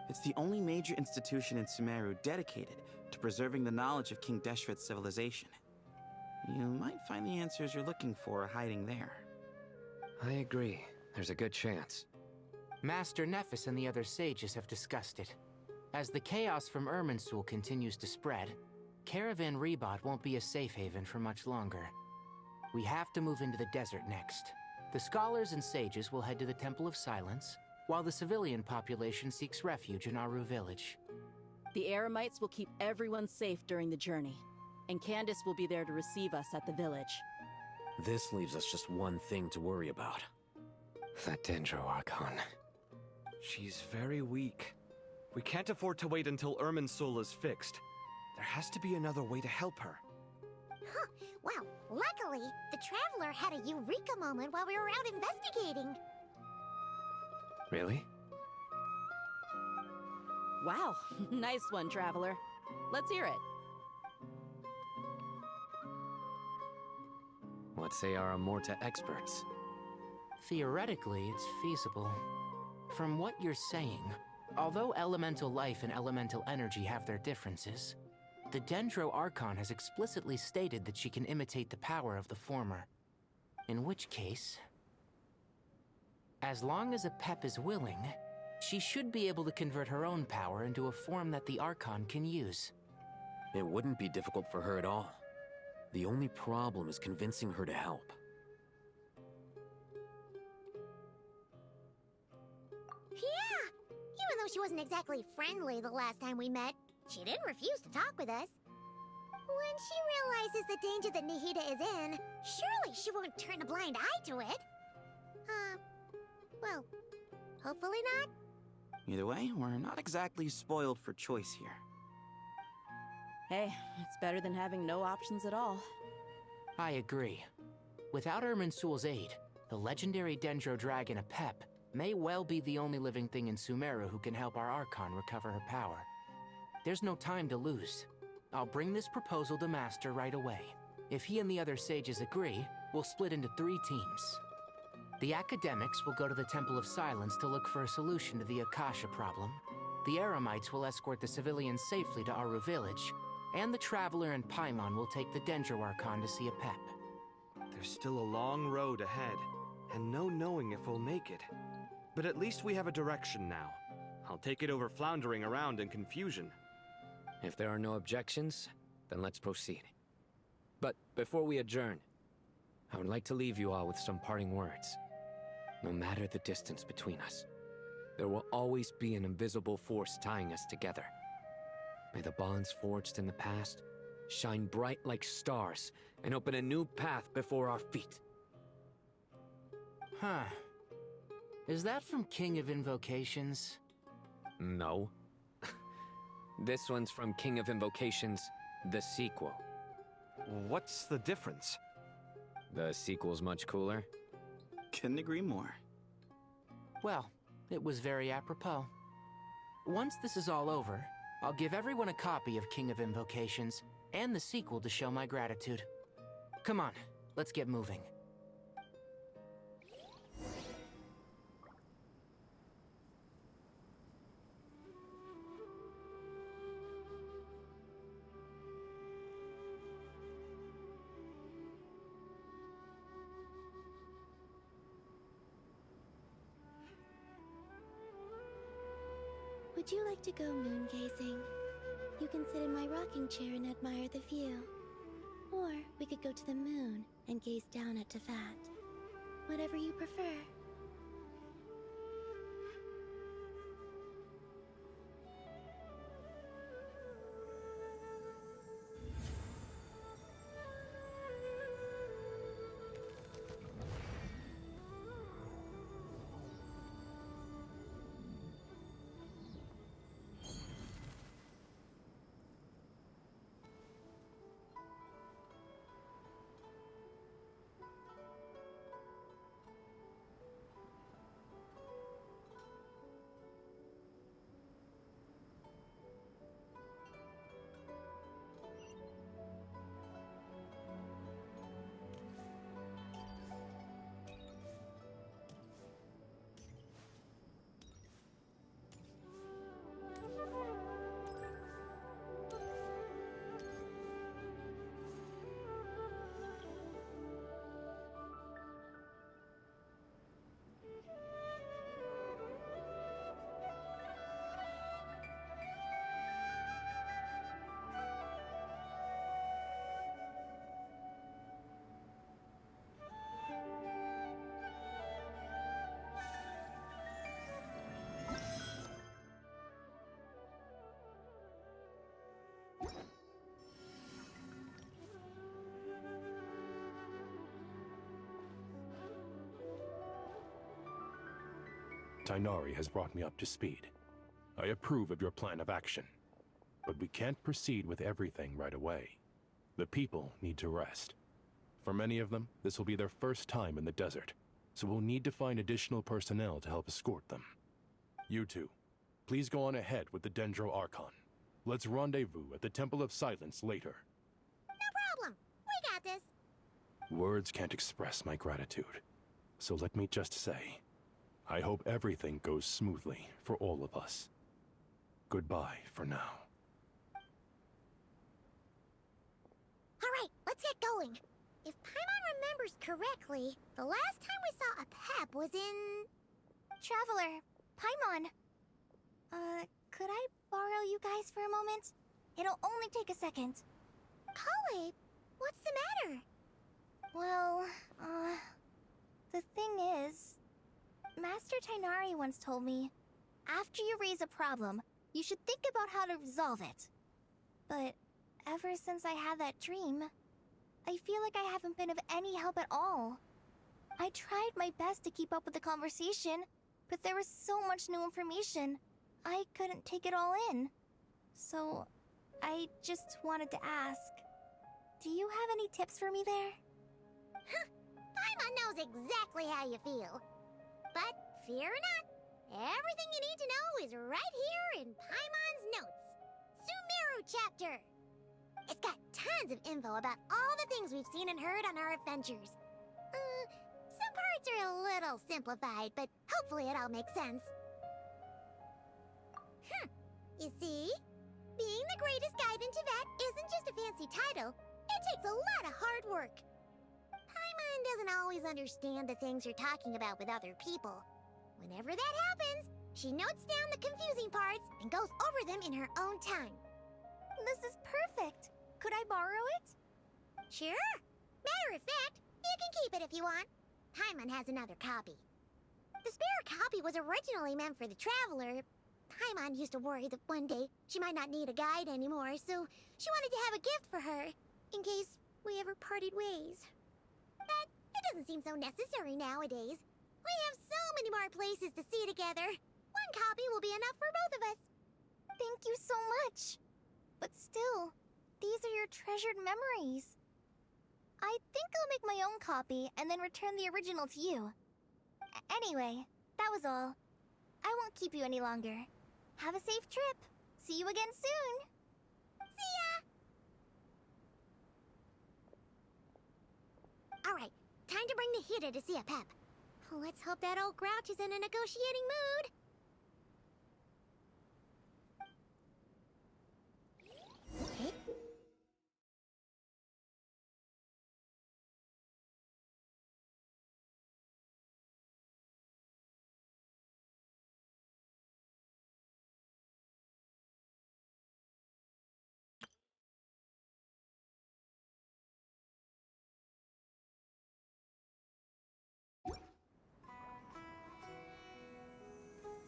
It's the only major institution in Sumeru dedicated to preserving the knowledge of King Deshret's civilization. You might find the answers you're looking for hiding there. I agree. There's a good chance. Master Nephis and the other sages have discussed it. As the chaos from Irminsul continues to spread, Caravan Rebot won't be a safe haven for much longer. We have to move into the desert next. The scholars and sages will head to the Temple of Silence, while the civilian population seeks refuge in Aru village. The Eremites will keep everyone safe during the journey, and Candace will be there to receive us at the village. This leaves us just one thing to worry about. That Dendro Archon. She's very weak. We can't afford to wait until Irminsul is fixed. There has to be another way to help her. Huh. Wow, luckily, the Traveler had a eureka moment while we were out investigating. Really? Wow, nice one, Traveler. Let's hear it. What say our Amorta experts? Theoretically, it's feasible. From what you're saying, although elemental life and elemental energy have their differences, the Dendro Archon has explicitly stated that she can imitate the power of the former. In which case, as long as Apep is willing, she should be able to convert her own power into a form that the Archon can use. It wouldn't be difficult for her at all. The only problem is convincing her to help. Yeah! Even though she wasn't exactly friendly the last time we met, she didn't refuse to talk with us. When she realizes the danger that Nahida is in, surely she won't turn a blind eye to it. Well, hopefully not. Either way, we're not exactly spoiled for choice here. Hey, it's better than having no options at all. I agree. Without Irminsul's aid, the legendary Dendro Dragon Apep may well be the only living thing in Sumeru who can help our Archon recover her power. there's no time to lose. I'll bring this proposal to Master right away. If he and the other sages agree, we'll split into 3 teams. The academics will go to the Temple of Silence to look for a solution to the Akasha problem. The Eremites will escort the civilians safely to Aru Village, and the Traveler and Paimon will take the Dendro Archon to see a pep. There's still a long road ahead, and no knowing if we'll make it. But at least we have a direction now. I'll take it over floundering around in confusion. If there are no objections, then let's proceed. But before we adjourn, I would like to leave you all with some parting words. No matter the distance between us, there will always be an invisible force tying us together. May the bonds forged in the past shine bright like stars and open a new path before our feet. Huh. Is that from King of Invocations? No. This one's from King of Invocations, the sequel. What's the difference? The sequel's much cooler. Couldn't agree more. Well, it was very apropos. Once this is all over, I'll give everyone a copy of King of Invocations and the sequel to show my gratitude. Come on, let's get moving. Would you like to go moon gazing? You can sit in my rocking chair and admire the view. Or we could go to the moon and gaze down at Tefat. Whatever you prefer. Tighnari has brought me up to speed. I approve of your plan of action. But we can't proceed with everything right away. The people need to rest. For many of them, this will be their first time in the desert, so we'll need to find additional personnel to help escort them. You two, please go on ahead with the Dendro Archon. Let's rendezvous at the Temple of Silence later. No problem. We got this. Words can't express my gratitude. So let me just say, I hope everything goes smoothly for all of us. Goodbye for now. Alright, let's get going. If Paimon remembers correctly, the last time we saw a pep was in... Traveler, Paimon. Could I borrow you guys for a moment? It'll only take a second. Kale, what's the matter? Well, the thing is... Master Tighnari once told me, after you raise a problem, you should think about how to resolve it. But ever since I had that dream, I feel like I haven't been of any help at all. I tried my best to keep up with the conversation, but there was so much new information, I couldn't take it all in. So, I just wanted to ask, do you have any tips for me there? Paimon knows exactly how you feel. But fear not, everything you need to know is right here in Paimon's notes. Soon Sumeru chapter. It's got tons of info about all the things we've seen and heard on our adventures. Some parts are a little simplified, but hopefully it all makes sense. You see? Being the greatest guide in Tibet isn't just a fancy title. It takes a lot of hard work. Paimon doesn't always understand the things you're talking about with other people. Whenever that happens, she notes down the confusing parts and goes over them in her own time. This is perfect. Could I borrow it? Sure. Matter of fact, you can keep it if you want. Paimon has another copy. The spare copy was originally meant for the Traveler. Paimon used to worry that one day she might not need a guide anymore, so she wanted to have a gift for her, in case we ever parted ways. But it doesn't seem so necessary nowadays. We have so many more places to see together. One copy will be enough for both of us. Thank you so much. But still, these are your treasured memories. I think I'll make my own copy and then return the original to you. Anyway, that was all. I won't keep you any longer. Have a safe trip. See you again soon. See ya! Alright, time to bring the Hida to see a Pep. Let's hope that old grouch is in a negotiating mood.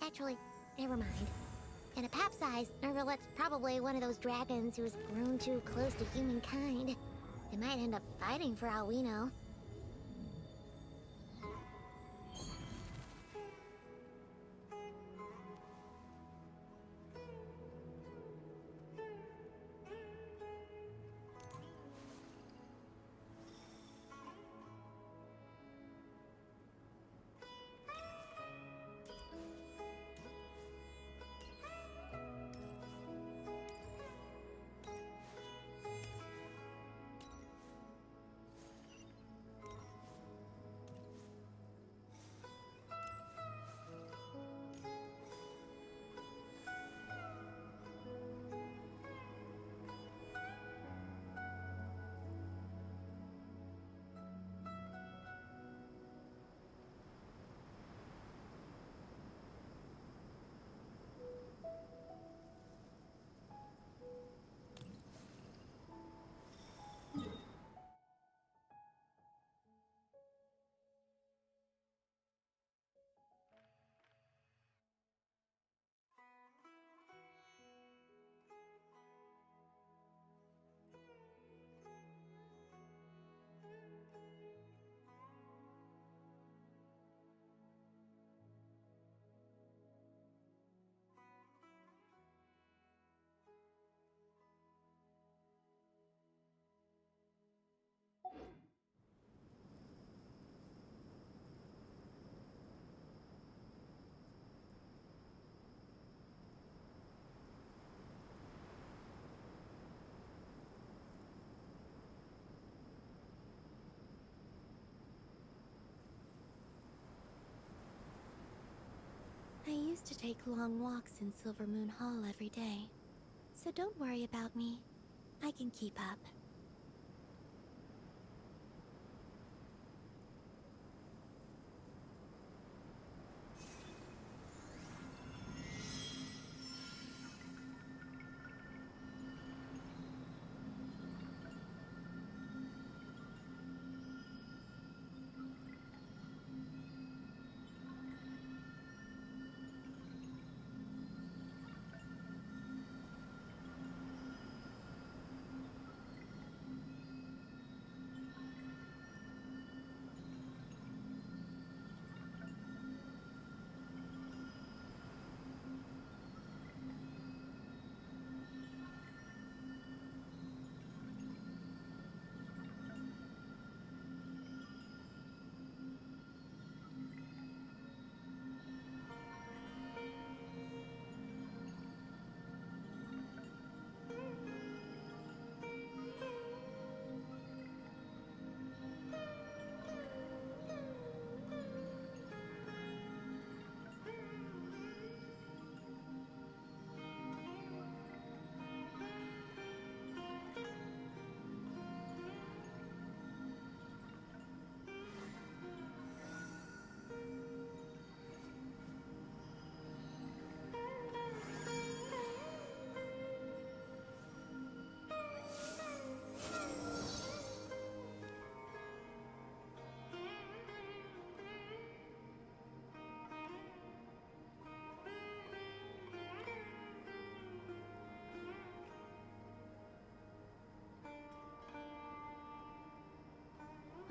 Actually, never mind. In a pap-sized Nervalet's probably one of those dragons who has grown too close to humankind. They might end up fighting for all we know. I used to take long walks in Silver Moon Hall every day. So don't worry about me. I can keep up.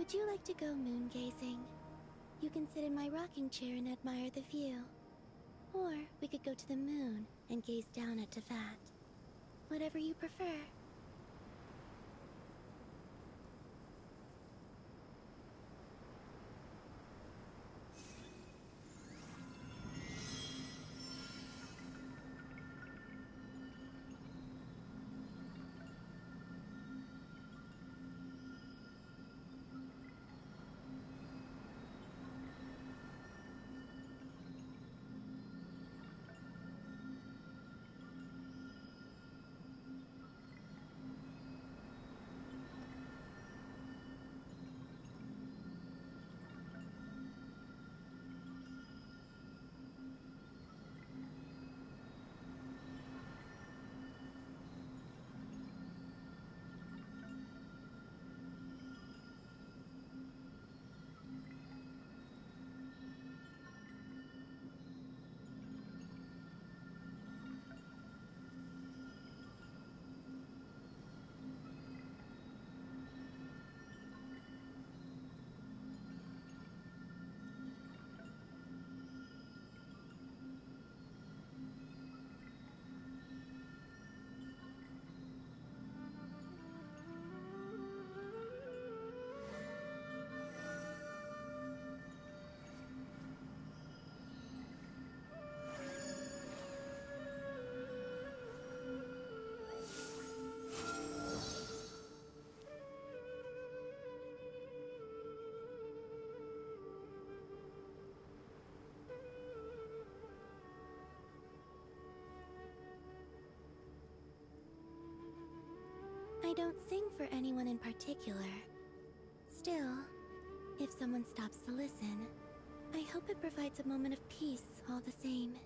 Would you like to go moon gazing? You can sit in my rocking chair and admire the view. Or we could go to the moon and gaze down at Tefat. Whatever you prefer. I don't sing for anyone in particular. Still, if someone stops to listen, I hope it provides a moment of peace all the same.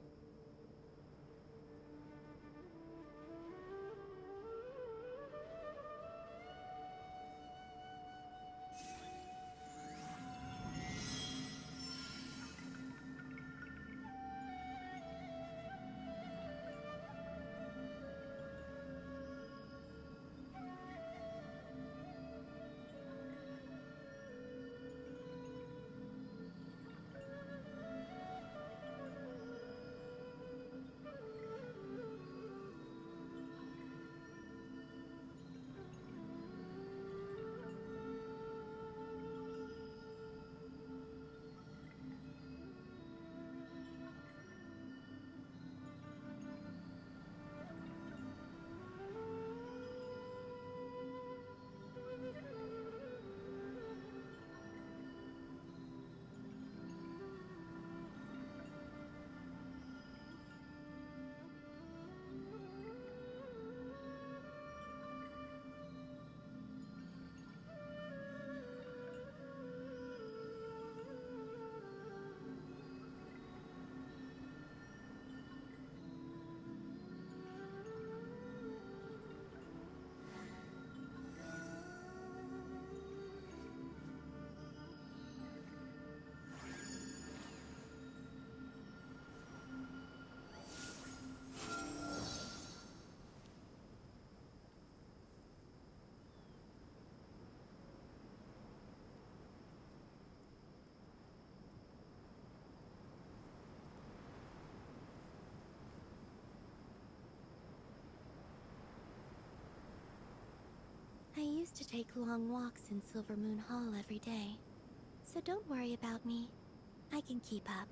I used to take long walks in Silver Moon Hall every day, so don't worry about me. I can keep up.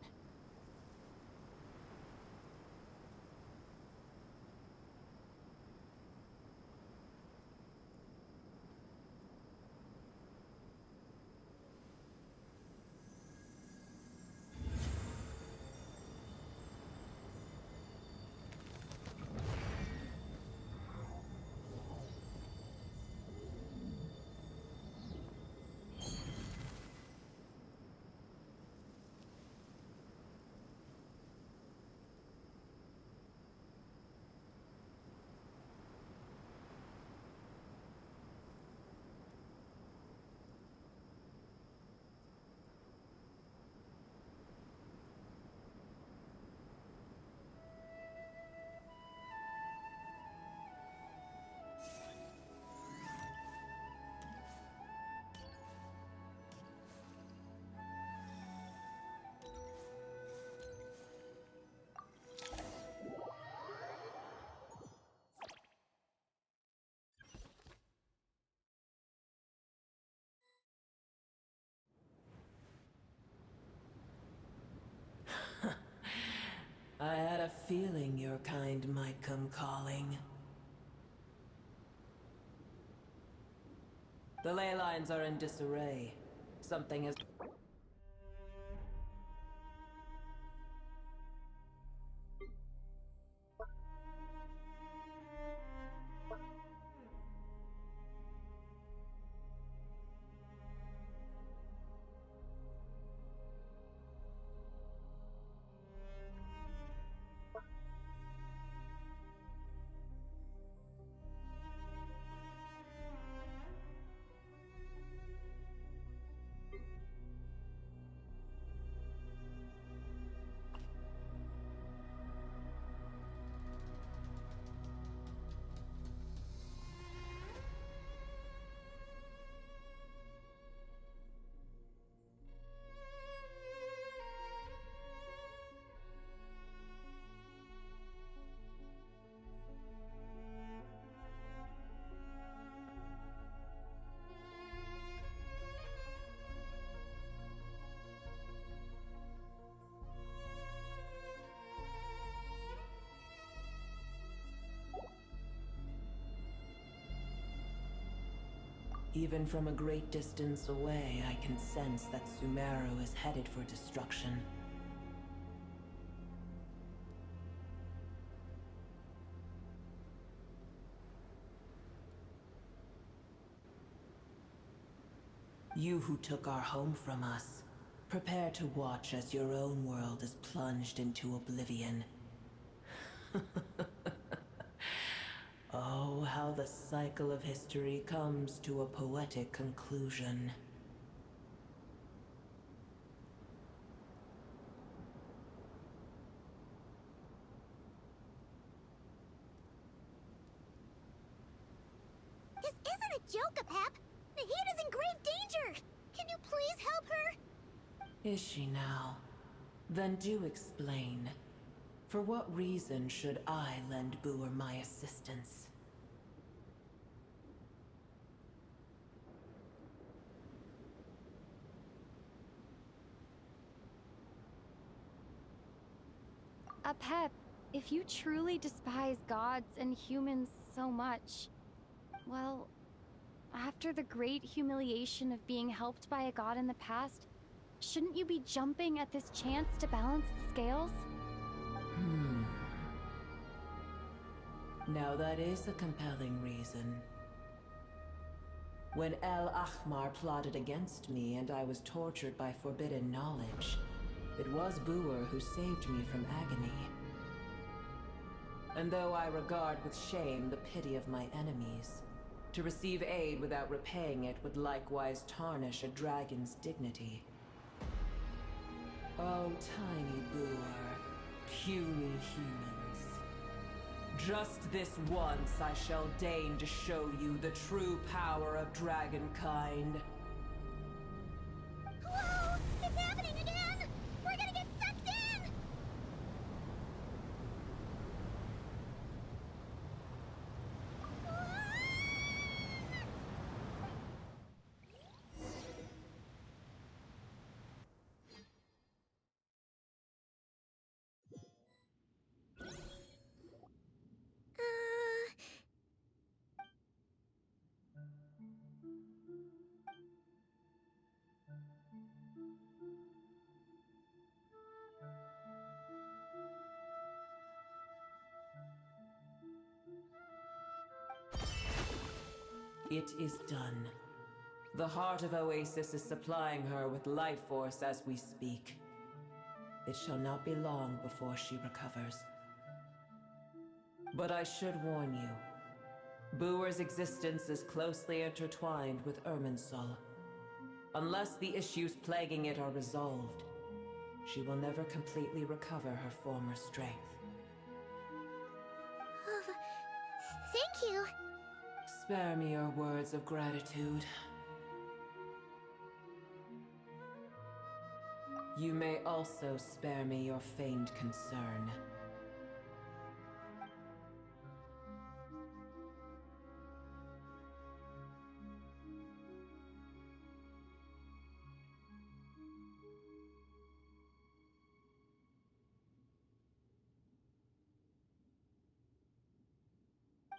I had a feeling your kind might come calling. The ley lines are in disarray. Something is... Even from a great distance away, I can sense that Sumeru is headed for destruction. You who took our home from us, prepare to watch as your own world is plunged into oblivion. Oh, how the cycle of history comes to a poetic conclusion. This isn't a joke, Apep! Nahida's in grave danger! Can you please help her? Is she now? Then do explain. For what reason should I lend Booer my assistance? Apep, if you truly despise gods and humans so much, well, after the great humiliation of being helped by a god in the past, shouldn't you be jumping at this chance to balance the scales? Now that is a compelling reason. When El Ahmar plotted against me and I was tortured by forbidden knowledge, it was Booer who saved me from agony. And though I regard with shame the pity of my enemies, to receive aid without repaying it would likewise tarnish a dragon's dignity. Oh, tiny Booer, puny humans. Just this once I shall deign to show you the true power of dragonkind. Whoa! It's happening again! We're gonna get sucked in! It is done. The heart of Oasis is supplying her with life force as we speak. It shall not be long before she recovers. But I should warn you, Booer's existence is closely intertwined with Irminsul. Unless the issues plaguing it are resolved, she will never completely recover her former strength. Thank you. Spare me your words of gratitude. You may also spare me your feigned concern.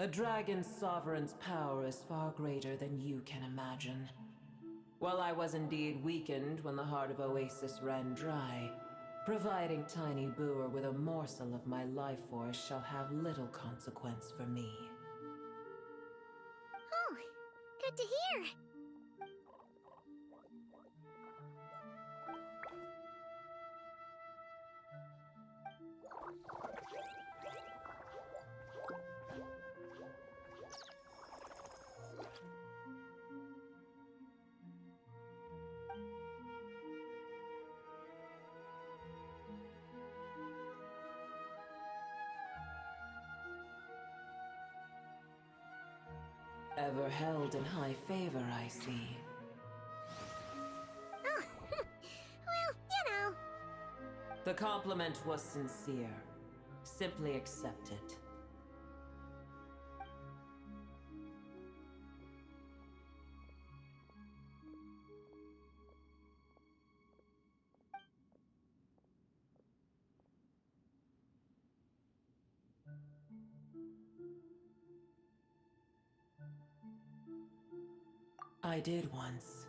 A dragon's sovereign's power is far greater than you can imagine. While I was indeed weakened when the heart of Oasis ran dry, providing Tiny Booer with a morsel of my life force shall have little consequence for me. Oh, good to hear. Ever held in high favor, I see. Oh, well, you know. The compliment was sincere. Simply accept it. I did once.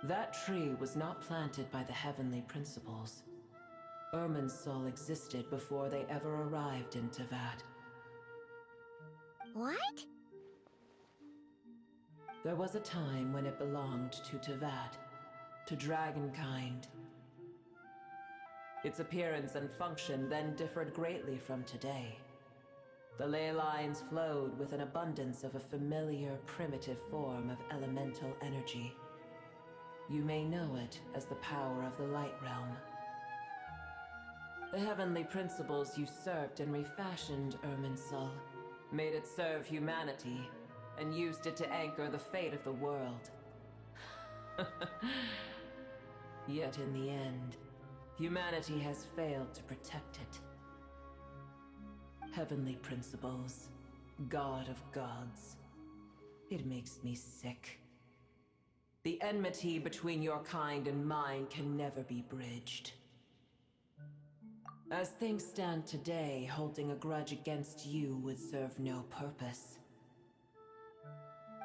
That tree was not planted by the heavenly principles. Irminsul existed before they ever arrived in Teyvat. What? There was a time when it belonged to Teyvat, to dragonkind. Its appearance and function then differed greatly from today. The ley lines flowed with an abundance of a familiar, primitive form of elemental energy. You may know it as the power of the Light Realm. The heavenly principles usurped and refashioned Irminsul, made it serve humanity, and used it to anchor the fate of the world. Yet in the end, humanity has failed to protect it. Heavenly principles, God of gods. It makes me sick. The enmity between your kind and mine can never be bridged. As things stand today, holding a grudge against you would serve no purpose.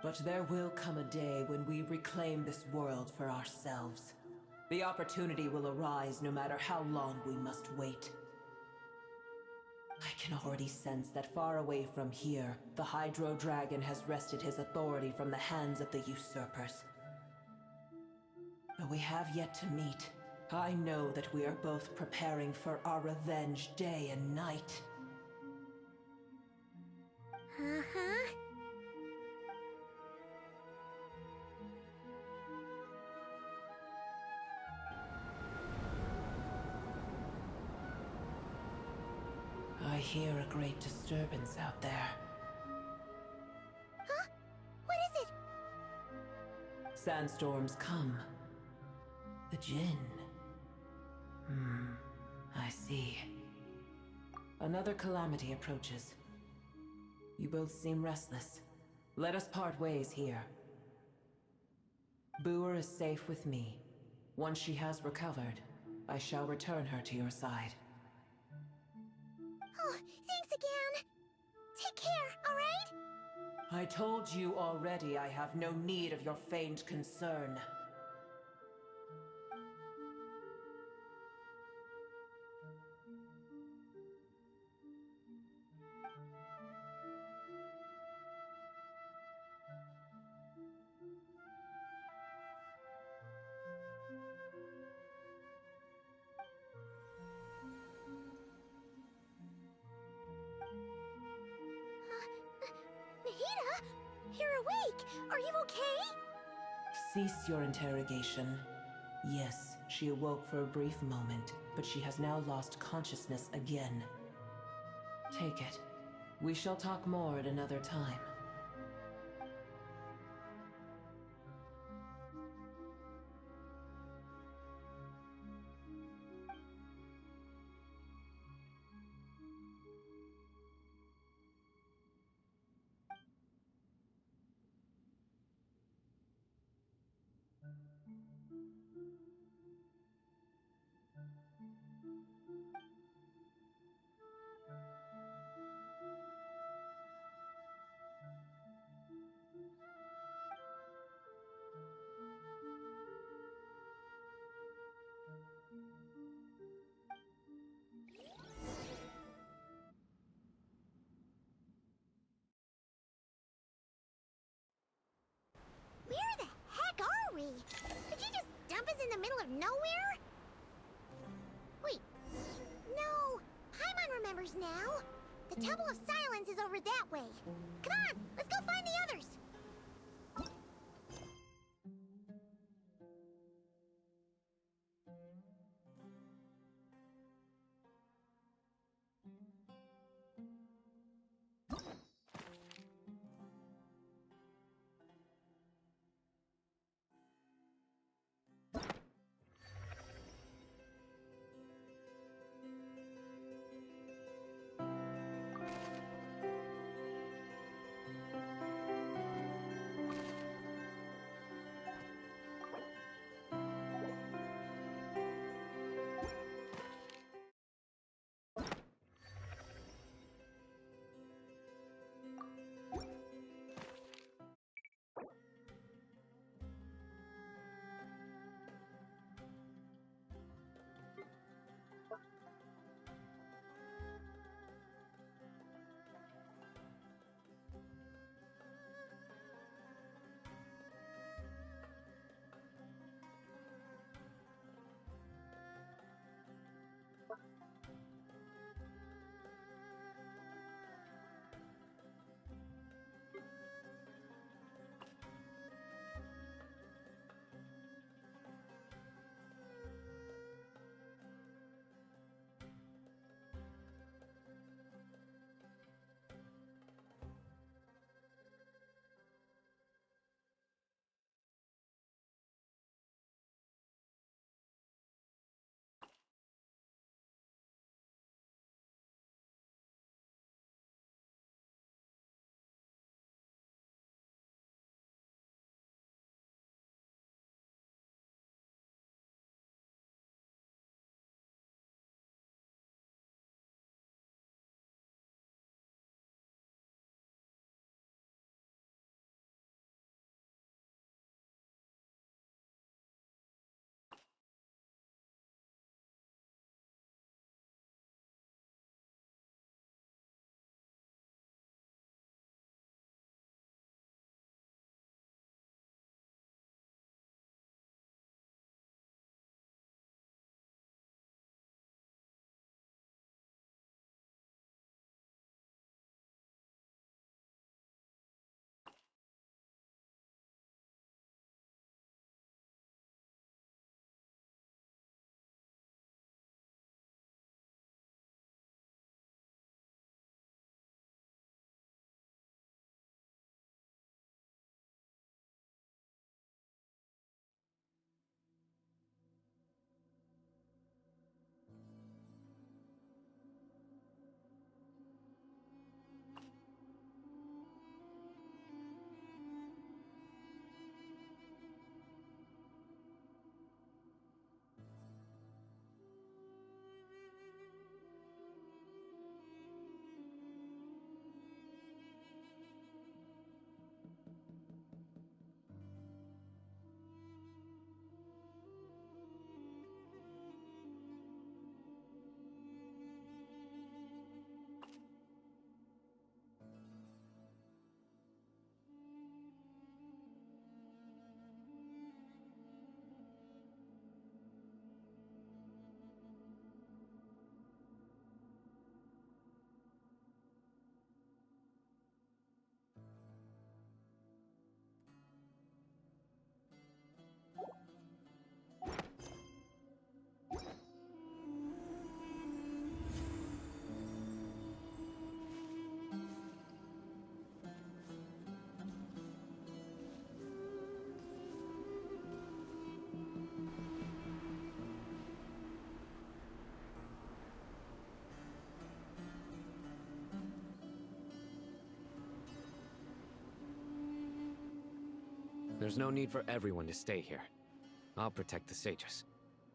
But there will come a day when we reclaim this world for ourselves. The opportunity will arise no matter how long we must wait. I can already sense that far away from here, the Hydro Dragon has wrested his authority from the hands of the usurpers. Though we have yet to meet, I know that we are both preparing for our revenge day and night. Uh-huh. I hear a great disturbance out there. Huh? What is it? Sandstorms come. The Jinn. I see. Another calamity approaches. You both seem restless. Let us part ways here. Booer is safe with me. Once she has recovered, I shall return her to your side. Oh, thanks again. Take care, alright? I told you already I have no need of your feigned concern. Mahita? You're awake! Are you okay? Cease your interrogation. Yes, she awoke for a brief moment, but she has now lost consciousness again. Take it. We shall talk more at another time. The Temple of Silence is over that way. Come on, let's go find the others! There's no need for everyone to stay here. I'll protect the sages.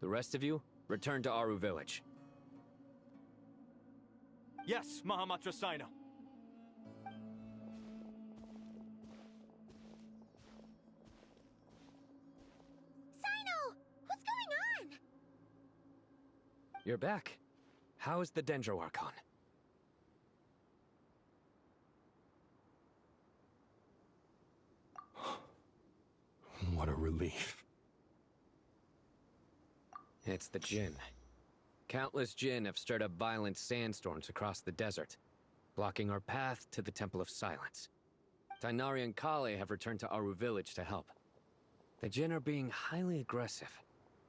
The rest of you, return to Aru village. Yes, Mahamatra Sino. Sino! What's going on? You're back. How is the Dendro Archon? What a relief. It's the Jinn. Countless Jinn have stirred up violent sandstorms across the desert. blocking our path to the Temple of Silence. Tainari and Kale have returned to Aru village to help. The Jinn are being highly aggressive,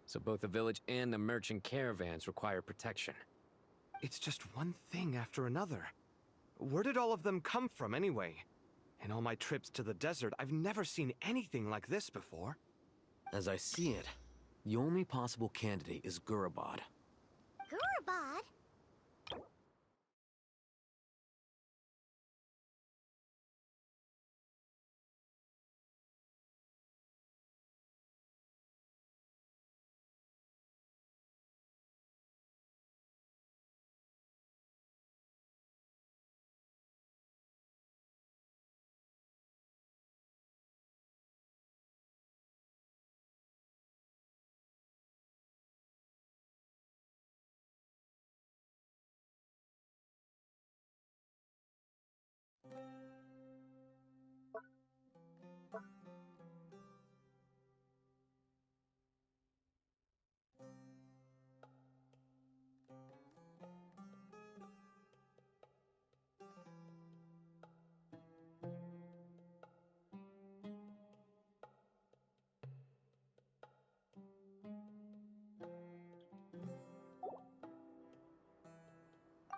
so both the village and the merchant caravans require protection. It's just one thing after another. Where did all of them come from, anyway? In all my trips to the desert, I've never seen anything like this before. As I see it, the only possible candidate is Gurabad. Gurabad?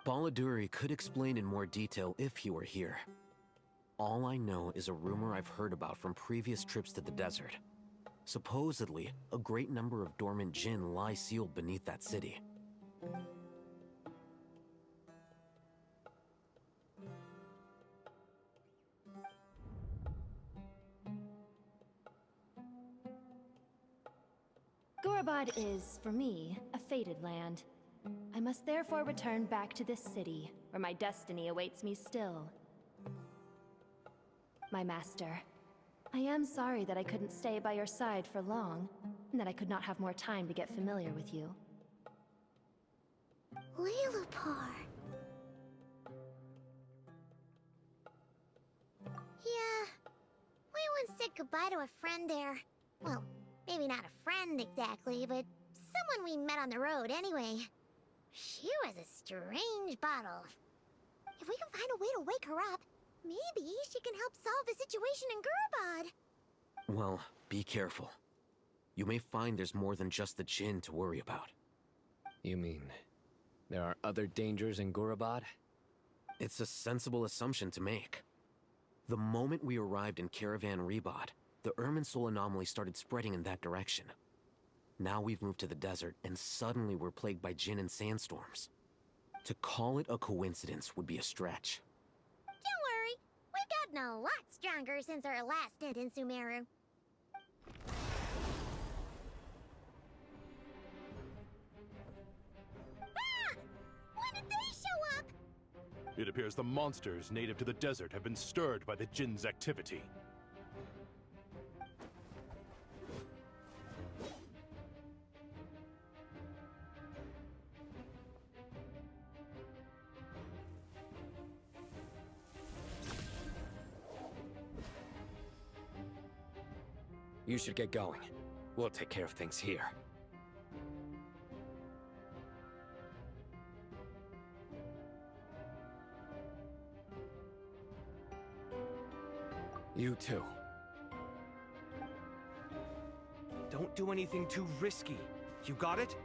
Baladuri could explain in more detail if he were here. All I know is a rumor I've heard about from previous trips to the desert. Supposedly, a great number of dormant Jinn lie sealed beneath that city. Gurabad is, for me, a fated land. I must therefore return back to this city, where my destiny awaits me still. My master, I am sorry that I couldn't stay by your side for long, and that I could not have more time to get familiar with you. Lilupar. Yeah, we once said goodbye to a friend there. Well, maybe not a friend exactly, but someone we met on the road anyway. She was a strange bottle. If we can find a way to wake her up, maybe she can help solve the situation in Gurabad. Well, be careful. You may find there's more than just the Jinn to worry about. You mean, there are other dangers in Gurabad? It's a sensible assumption to make. The moment we arrived in Caravan Rebad, the Irminsul anomaly started spreading in that direction. Now we've moved to the desert, and suddenly we're plagued by Jinn and sandstorms. To call it a coincidence would be a stretch. Don't worry, we've gotten a lot stronger since our last stint in Sumeru. Ah! When did they show up? It appears the monsters native to the desert have been stirred by the Jinn's activity. You should get going. We'll take care of things here. You too. Don't do anything too risky. You got it?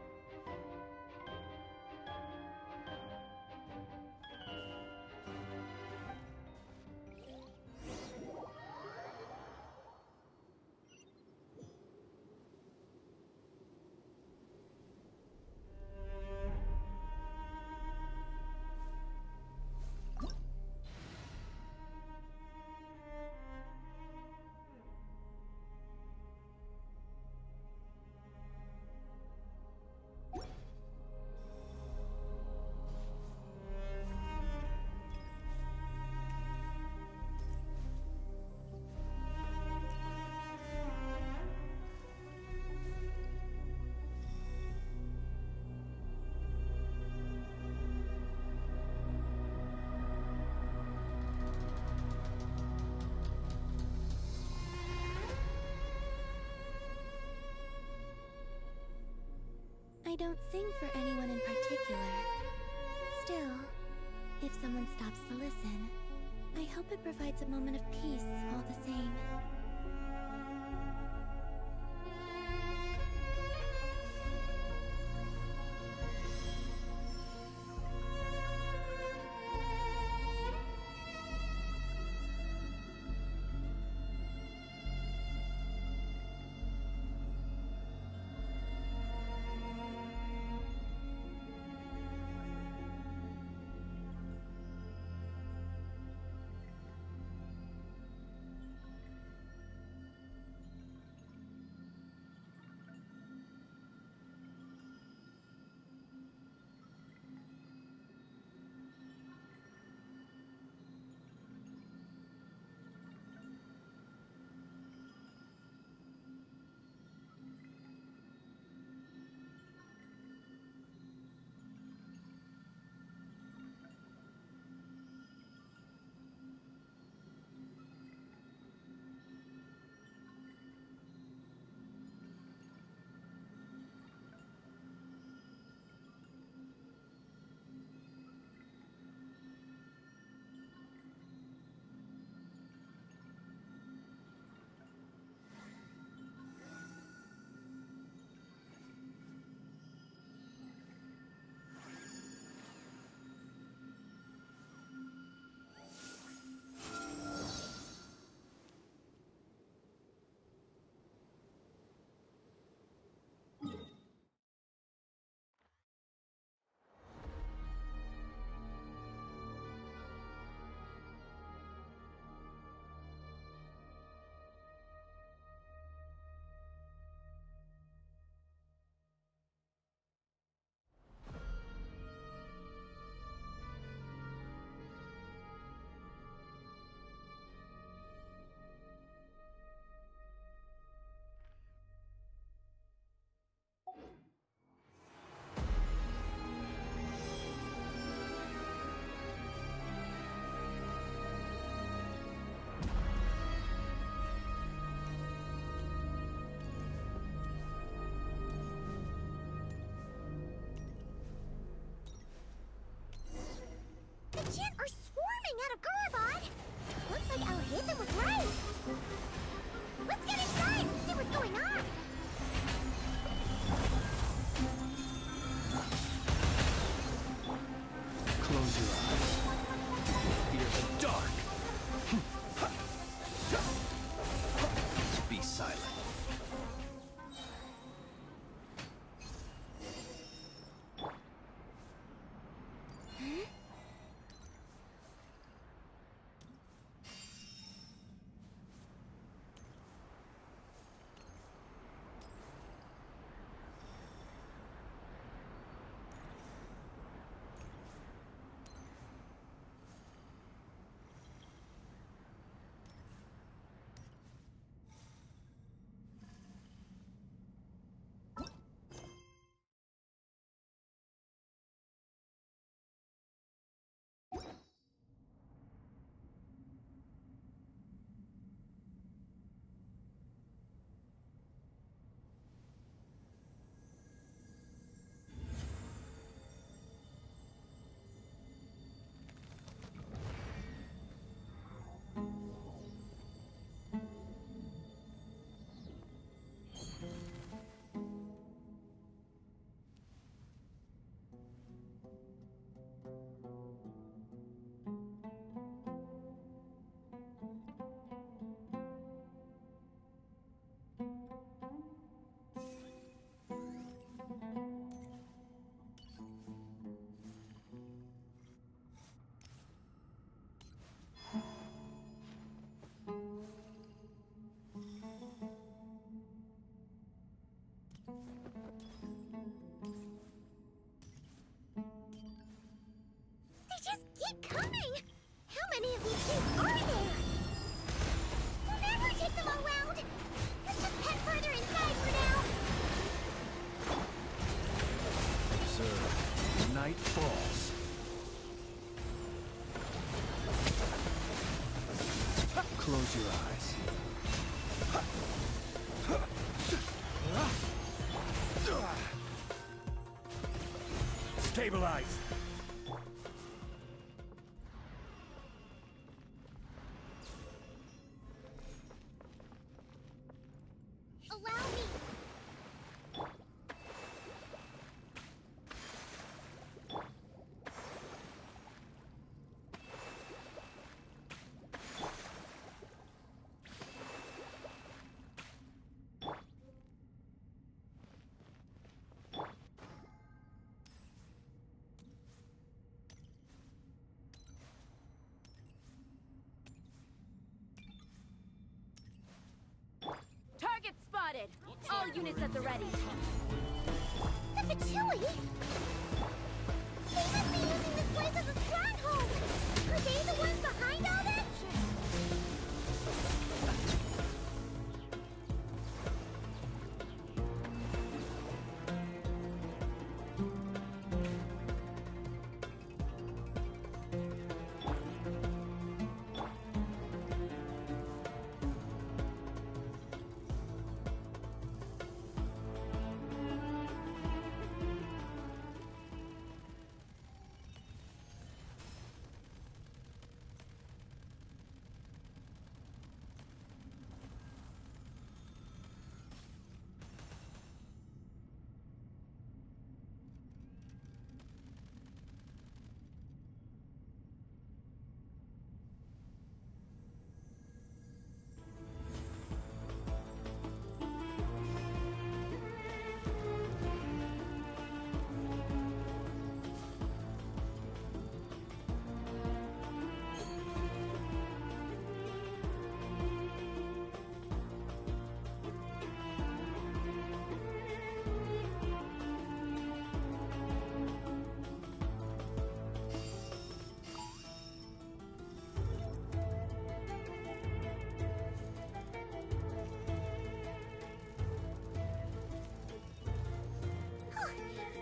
I don't sing for anyone in particular. Still, If someone stops to listen, I hope it provides a moment of peace all the same. The Jinn are swarming out of Gurabad! Looks like Al-Haytham was right! Let's get inside and see what's going on! Close your eyes. Fear the dark! Be silent. They just keep coming! How many of these things are there? We'll never take them all round! Let's just head further inside for now! Observe. Night falls. Close your eyes. Stabilize! spotted! All units at the ready. The Fatui? They must be using this place as a stronghold! Are they the ones behind all this?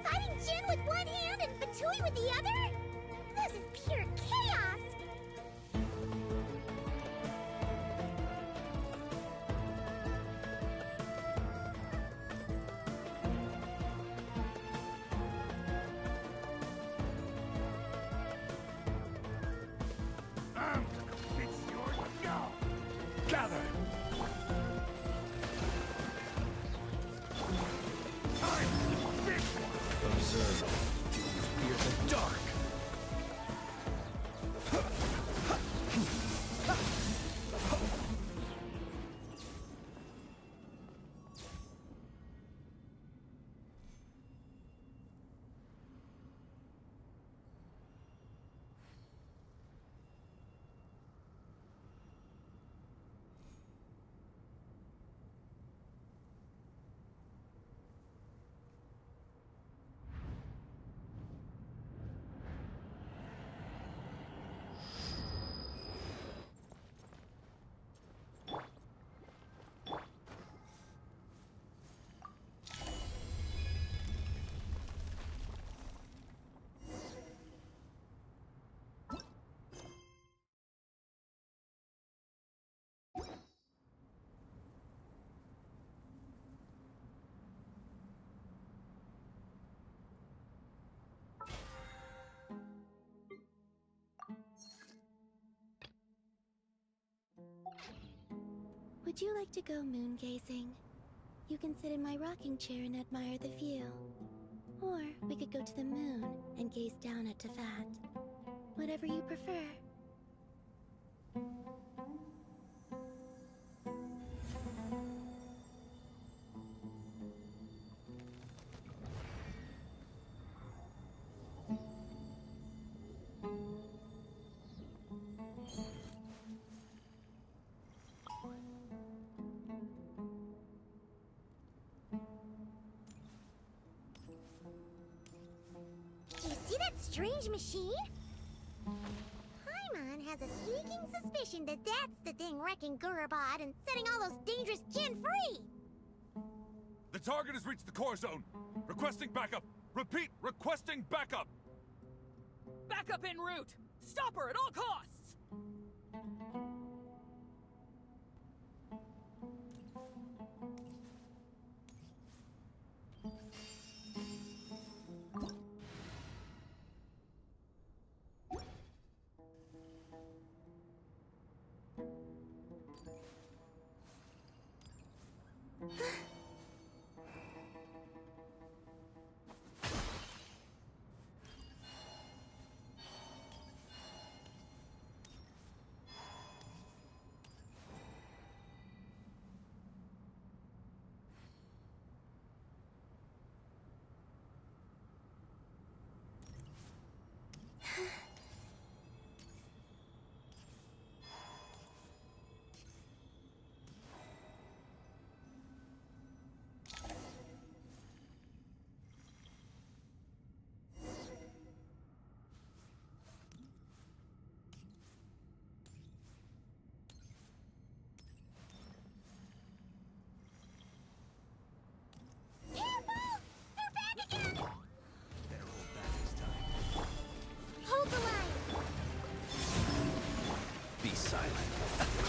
Fighting Jin with one hand and Fatui with the other? This is pure chaos! I'm gonna fix your skull! Gather! I'm the big one! Observe. Fear the dark! Would you like to go moon gazing? You can sit in my rocking chair and admire the view. Or we could go to the moon and gaze down at Tefat. Whatever you prefer. Do you see that strange machine? Paimon has a sneaking suspicion that that's the thing wrecking Gurubad and setting all those dangerous Jinn free! The target has reached the core zone. Requesting backup. Repeat, requesting backup. Backup en route! Stop her at all costs!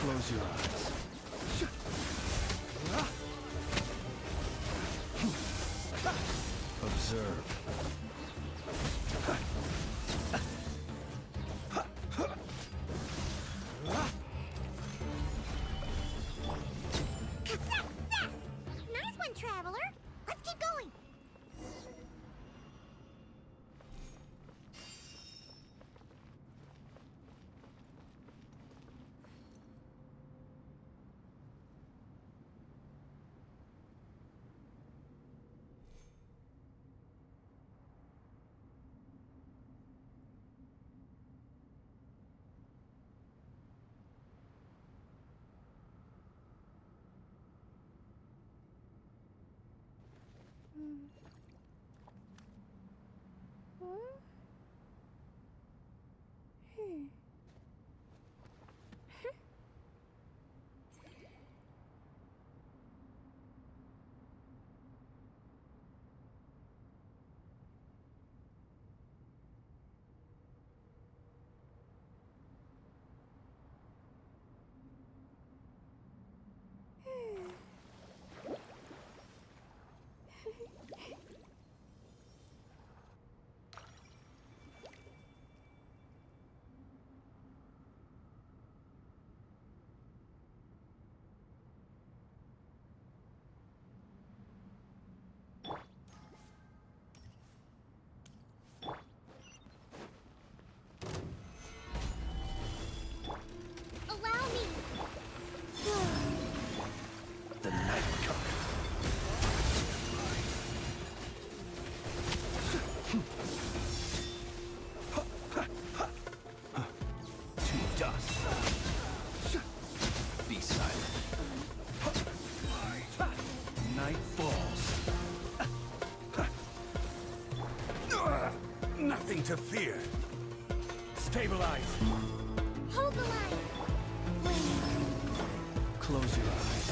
Close your eyes. Observe. Nice one, Traveler. Let's keep going. Allow me. The night comes. To dust. Be silent. Night falls. Nothing to fear. Stabilize. Hold the line. Close your eyes.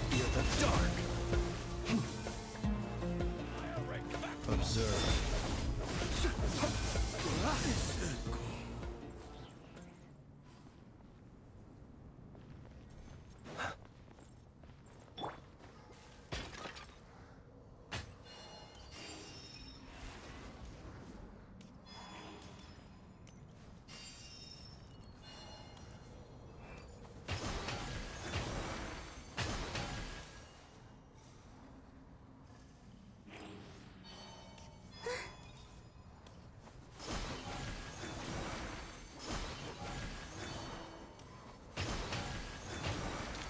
Feel the dark. Observe.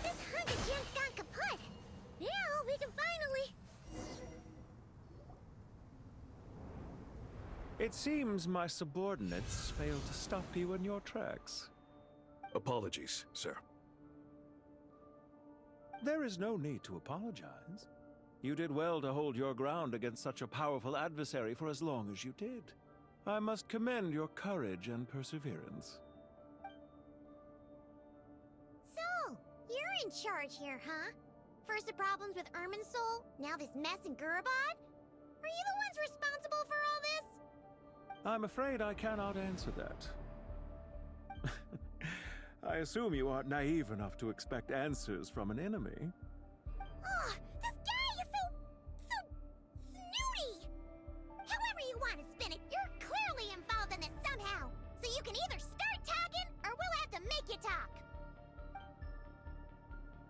This Hunger Gen's gone kaput. Now we can finally... It seems my subordinates failed to stop you in your tracks. Apologies, sir. There is no need to apologize. You did well to hold your ground against such a powerful adversary for as long as you did. I must commend your courage and perseverance. So, you're in charge here, huh? First the problems with Irminsul, now this mess in Gurabad? Are you the ones responsible for all this? I'm afraid I cannot answer that. I assume you aren't naive enough to expect answers from an enemy. Oh, this guy is so snooty! However you want to spin it, you're clearly involved in this somehow. So you can either start talking, or we'll have to make you talk.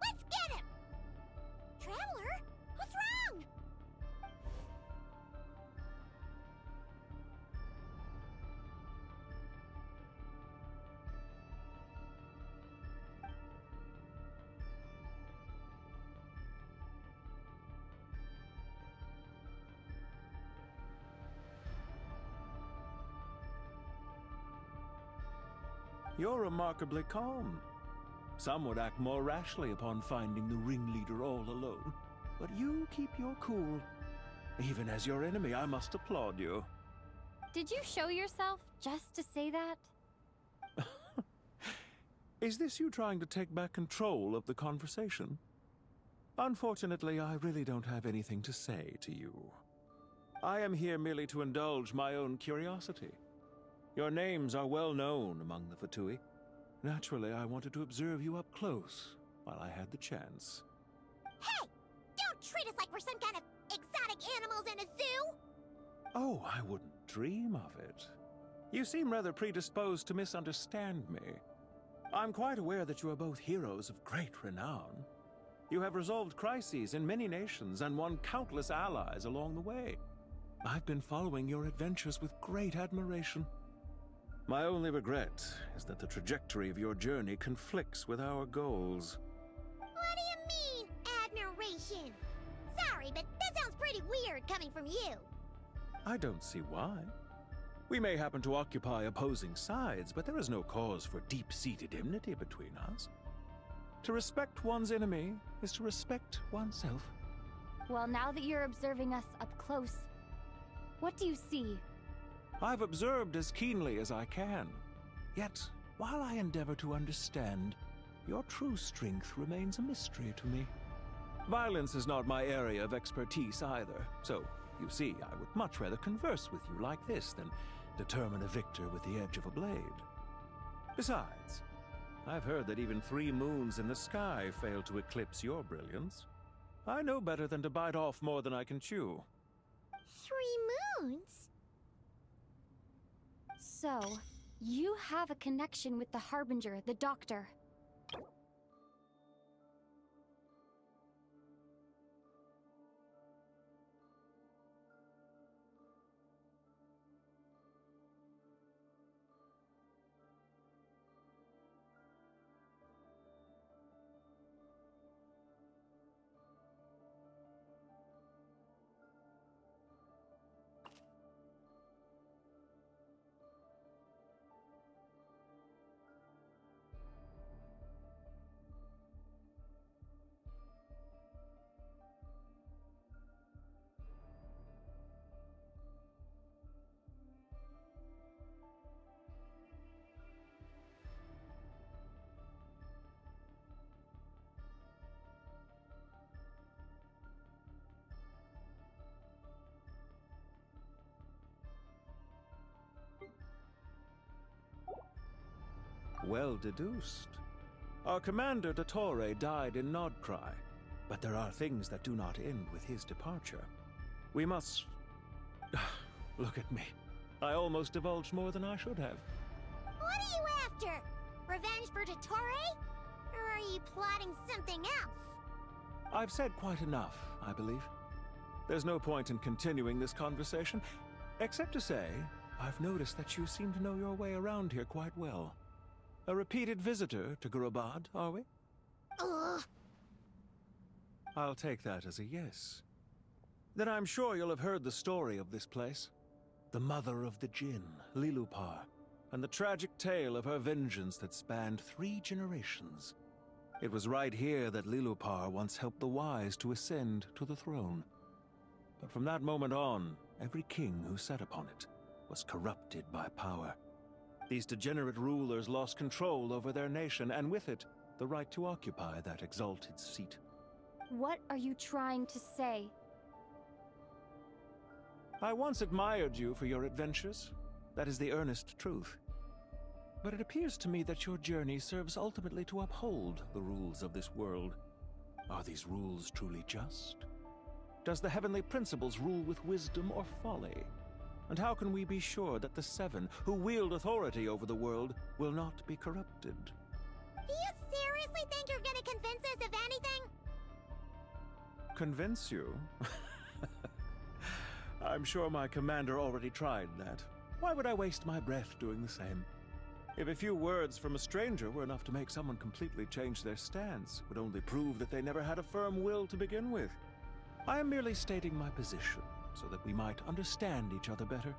Let's get him! Traveler, what's wrong? You're remarkably calm. Some would act more rashly upon finding the ringleader all alone. But you keep your cool. Even as your enemy, I must applaud you. Did you show yourself just to say that? Is this you trying to take back control of the conversation? Unfortunately, I really don't have anything to say to you. I am here merely to indulge my own curiosity. Your names are well known among the Fatui. Naturally, I wanted to observe you up close while I had the chance. Hey! Don't treat us like we're some kind of exotic animals in a zoo! Oh, I wouldn't dream of it. You seem rather predisposed to misunderstand me. I'm quite aware that you are both heroes of great renown. You have resolved crises in many nations and won countless allies along the way. I've been following your adventures with great admiration. My only regret is that the trajectory of your journey conflicts with our goals. What do you mean, admiration? Sorry, but that sounds pretty weird coming from you. I don't see why. We may happen to occupy opposing sides, but there is no cause for deep-seated enmity between us. To respect one's enemy is to respect oneself. Well, now that you're observing us up close, what do you see? I've observed as keenly as I can. Yet, while I endeavor to understand, your true strength remains a mystery to me. Violence is not my area of expertise either, so, you see, I would much rather converse with you like this than determine a victor with the edge of a blade. Besides, I've heard that even 3 moons in the sky fail to eclipse your brilliance. I know better than to bite off more than I can chew. 3 moons? So, you have a connection with the Harbinger, the Doctor. Well deduced. Our commander, Dottore, died in Nodcry, but there are things that do not end with his departure. We must... Look at me. I almost divulged more than I should have. What are you after? Revenge for Dottore? Or are you plotting something else? I've said quite enough, I believe. There's no point in continuing this conversation, except to say, I've noticed that you seem to know your way around here quite well. A repeated visitor to Gurabad, are we? Ugh. I'll take that as a yes. Then I'm sure you'll have heard the story of this place. The mother of the Jinn, Lilupar, and the tragic tale of her vengeance that spanned 3 generations. It was right here that Lilupar once helped the wise to ascend to the throne. But from that moment on, every king who sat upon it was corrupted by power. These degenerate rulers lost control over their nation, and with it, the right to occupy that exalted seat. What are you trying to say? I once admired you for your adventures. That is the earnest truth. But it appears to me that your journey serves ultimately to uphold the rules of this world. Are these rules truly just? Does the heavenly principles rule with wisdom or folly? And how can we be sure that the 7 who wield authority over the world will not be corrupted? Do you seriously think you're gonna convince us of anything? Convince you? I'm sure my commander already tried that. Why would I waste my breath doing the same? If a few words from a stranger were enough to make someone completely change their stance, it would only prove that they never had a firm will to begin with. I am merely stating my position, so that we might understand each other better.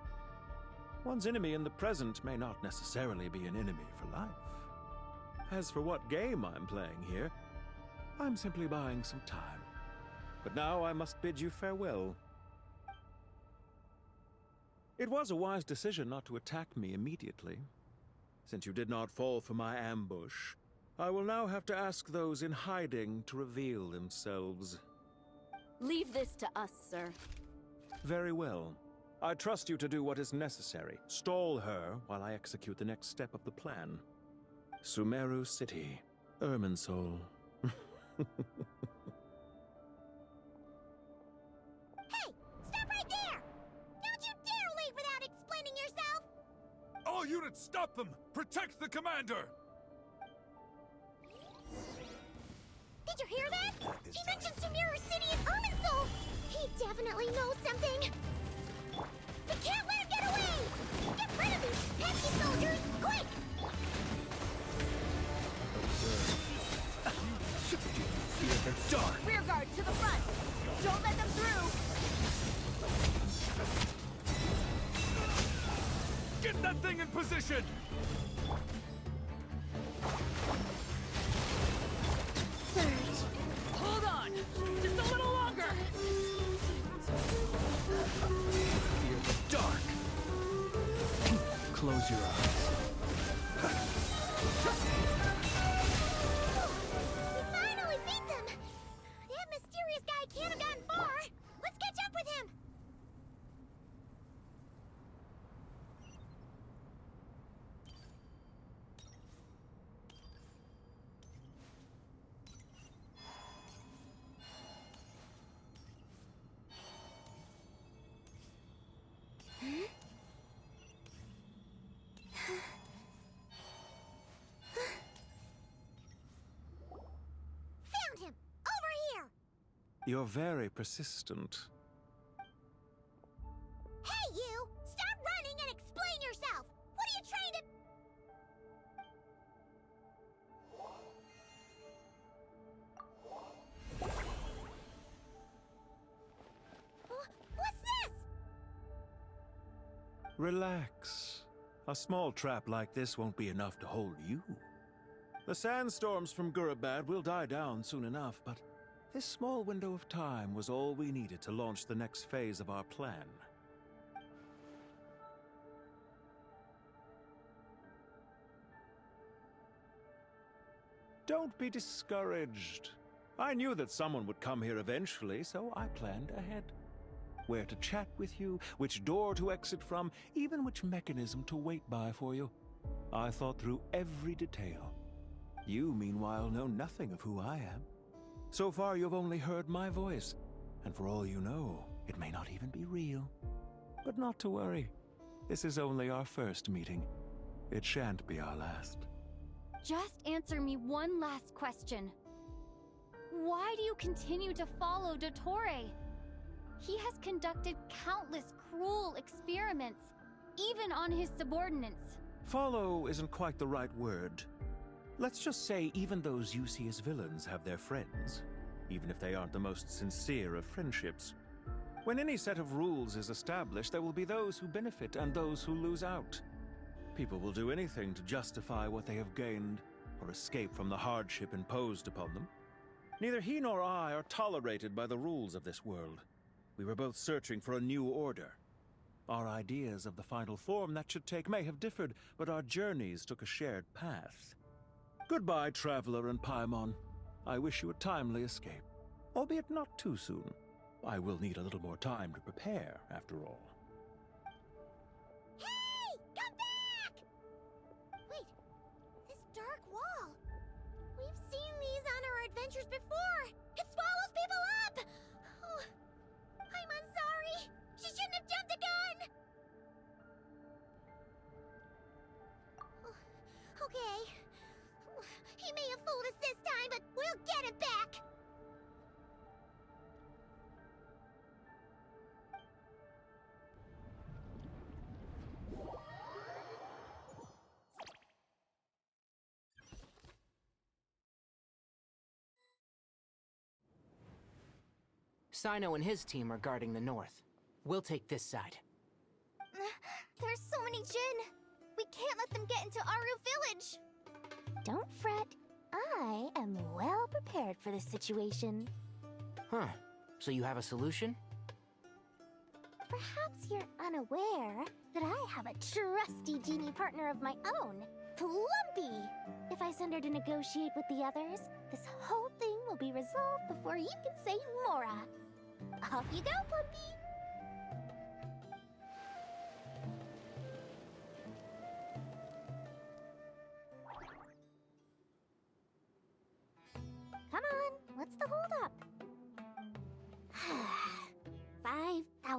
One's enemy in the present may not necessarily be an enemy for life. As for what game I'm playing here, I'm simply buying some time. But now I must bid you farewell. It was a wise decision not to attack me immediately. Since you did not fall for my ambush, I will now have to ask those in hiding to reveal themselves. Leave this to us, sir. Very well. I trust you to do what is necessary. Stall her while I execute the next step of the plan. Sumeru City, Irminsul. Hey! Stop right there! Don't you dare leave without explaining yourself! All units, stop them! Protect the commander! Did you hear that? He mentioned Sumeru City and Irminsul! He definitely knows something! We can't let him get away! Get rid of these pesky soldiers, quick! Fear the dark! Rear guard to the front! Don't let them through! Get that thing in position! Surge! Hold on! Just a little longer! Fear the dark! Close your eyes. We finally beat them! That mysterious guy can't have gotten far! Let's catch up with him! Found him! Over here! You're very persistent. Hey, you! Stop running and explain yourself! What are you trying to... What's this? Relax. A small trap like this won't be enough to hold you. The sandstorms from Gurabad will die down soon enough, but this small window of time was all we needed to launch the next phase of our plan. Don't be discouraged. I knew that someone would come here eventually, so I planned ahead. Where to chat with you, which door to exit from, even which mechanism to wait by for you. I thought through every detail. You, meanwhile, know nothing of who I am. So far, you've only heard my voice, and for all you know, it may not even be real. But not to worry. This is only our first meeting. It shan't be our last. Just answer me one last question. Why do you continue to follow Dottore? He has conducted countless cruel experiments, even on his subordinates. Follow isn't quite the right word. Let's just say even those you see as villains have their friends, even if they aren't the most sincere of friendships. When any set of rules is established, there will be those who benefit and those who lose out. People will do anything to justify what they have gained or escape from the hardship imposed upon them. Neither he nor I are tolerated by the rules of this world. We were both searching for a new order. Our ideas of the final form that should take may have differed, but our journeys took a shared path. Goodbye, Traveler and Paimon. I wish you a timely escape, albeit not too soon. I will need a little more time to prepare, after all. Hey! Come back! Wait, this dark wall. We've seen these on our adventures before. It swallows people up! Oh, I'm sorry. She shouldn't have jumped the gun! Oh, okay. He may have fooled us this time, but we'll get him back! Sino and his team are guarding the north. We'll take this side. There's so many Jin. We can't let them get into Aru village. Don't fret. I am well prepared for this situation. Huh. So you have a solution? Perhaps you're unaware that I have a trusty genie partner of my own, Plumpy. If I send her to negotiate with the others, this whole thing will be resolved before you can say Mora. Off you go, Plumpy!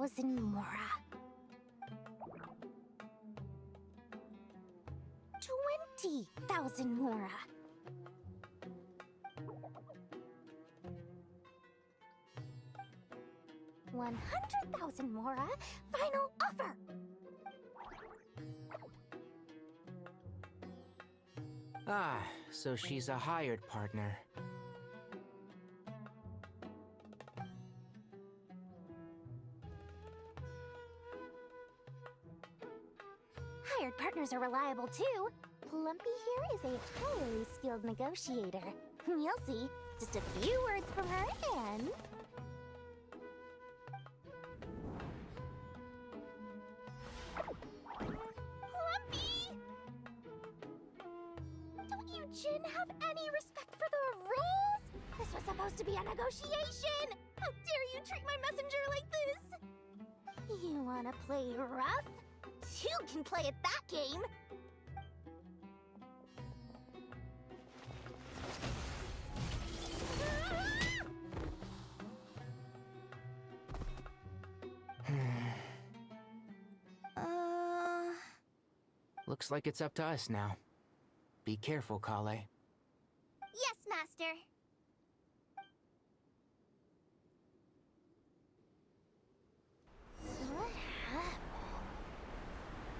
20,000 mora. 20,000 mora. 100,000 mora. Final offer. Ah, so she's a hired partner. Hired partners are reliable too. Plumpy here is a highly skilled negotiator. You'll see. Just a few words from her and... Plumpy! Don't you, Jin, have any respect for the rules? This was supposed to be a negotiation! How dare you treat my messenger like this? You wanna play rough? Two can play at that game! Looks like it's up to us now. Be careful, Kale. Yes, Master. What happened?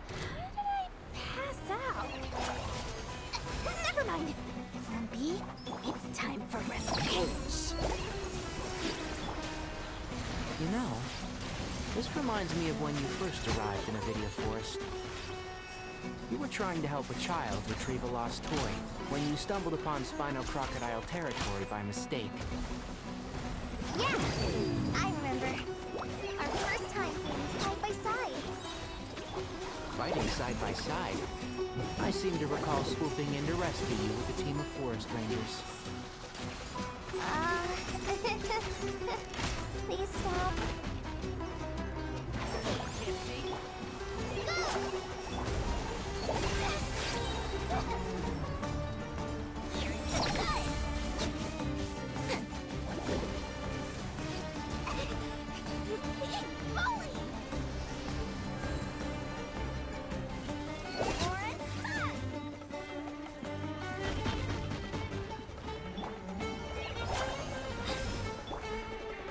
How did I pass out? Never mind. Lumpy, it's time for revenge. You know, this reminds me of when you first arrived in Avidia Forest. You were trying to help a child retrieve a lost toy when you stumbled upon Spino Crocodile territory by mistake. Yeah, I remember. Our first time fighting side by side. Fighting side by side? I seem to recall swooping in to rescue you with a team of forest rangers. Please stop.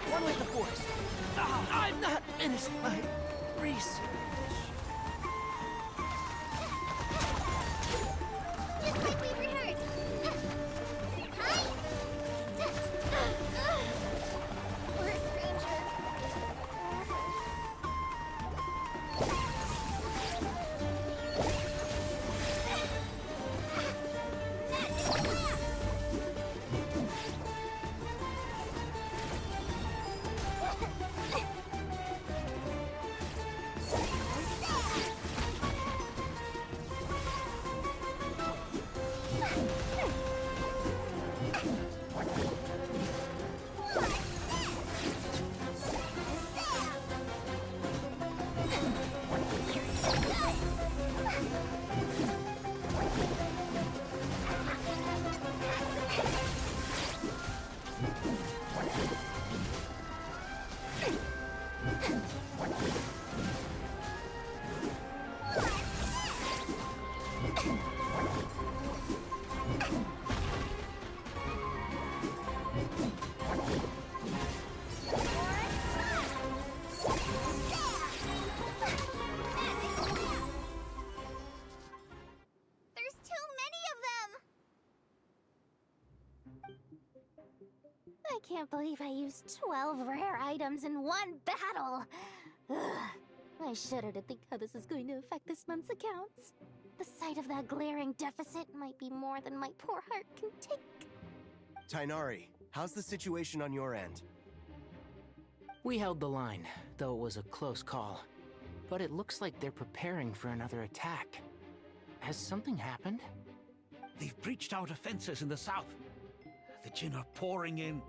One with the force. I've not finished my research. Just like we rehearsed. Hi. Forest Ranger. There's too many of them! I can't believe I used 12 rare items in one battle! Ugh. I shudder to think how this is going to affect this month's accounts. The sight of that glaring deficit might be more than my poor heart can take. Tainari, how's the situation on your end? We held the line, though it was a close call. But it looks like they're preparing for another attack. Has something happened? They've breached our defenses in the south. The Jinn are pouring in.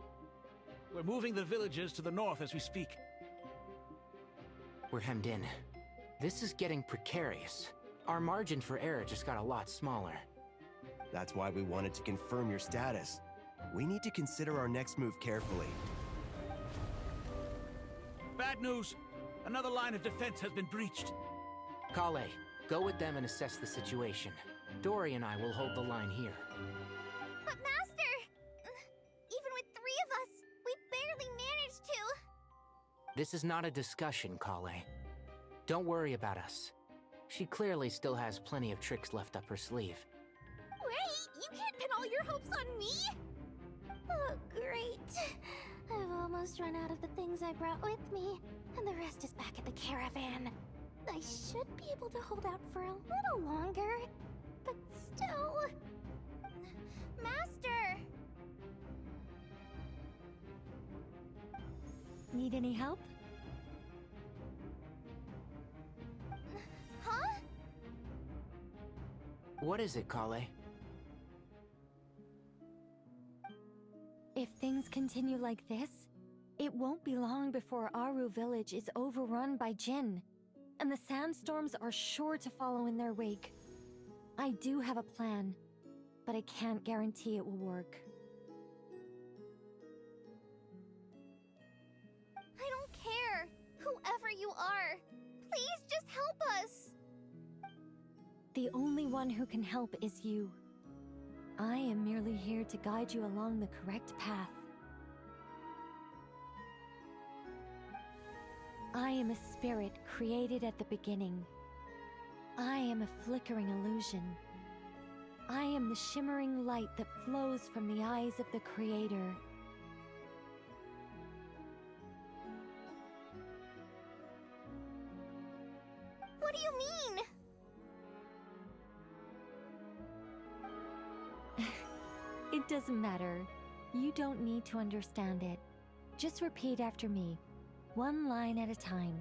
We're moving the villagers to the north as we speak. We're hemmed in. This is getting precarious. Our margin for error just got a lot smaller. That's why we wanted to confirm your status. We need to consider our next move carefully. Bad news! Another line of defense has been breached. Kale, go with them and assess the situation. Dory and I will hold the line here. But Master! Even with 3 of us, we barely managed to. This is not a discussion, Kale. Don't worry about us. She clearly still has plenty of tricks left up her sleeve. Wait, you can't pin all your hopes on me? Oh, great. I've almost run out of the things I brought with me, and the rest is back at the caravan. I should be able to hold out for a little longer, but still... Master! Need any help? Huh? What is it, Kale? If things continue like this, it won't be long before Aru village is overrun by Jinn, and the sandstorms are sure to follow in their wake. I do have a plan, but I can't guarantee it will work. I don't care. Whoever you are, please just help us. The only one who can help is you. I am merely here to guide you along the correct path. I am a spirit created at the beginning. I am a flickering illusion. I am the shimmering light that flows from the eyes of the Creator. What do you mean? It doesn't matter. You don't need to understand it. Just repeat after me, one line at a time.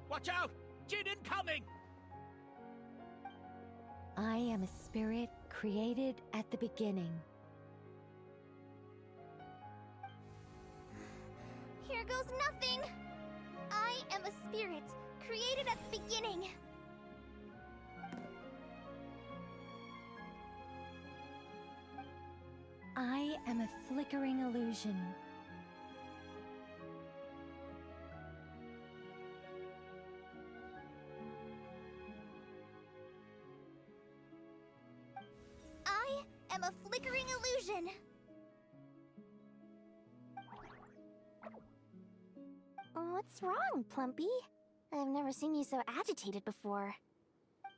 Watch out! Jinn incoming! I am a spirit created at the beginning. Here goes nothing. I am a spirit created at the beginning. I am a flickering illusion. I am a flickering illusion. What's wrong, Plumpy? I've never seen you so agitated before.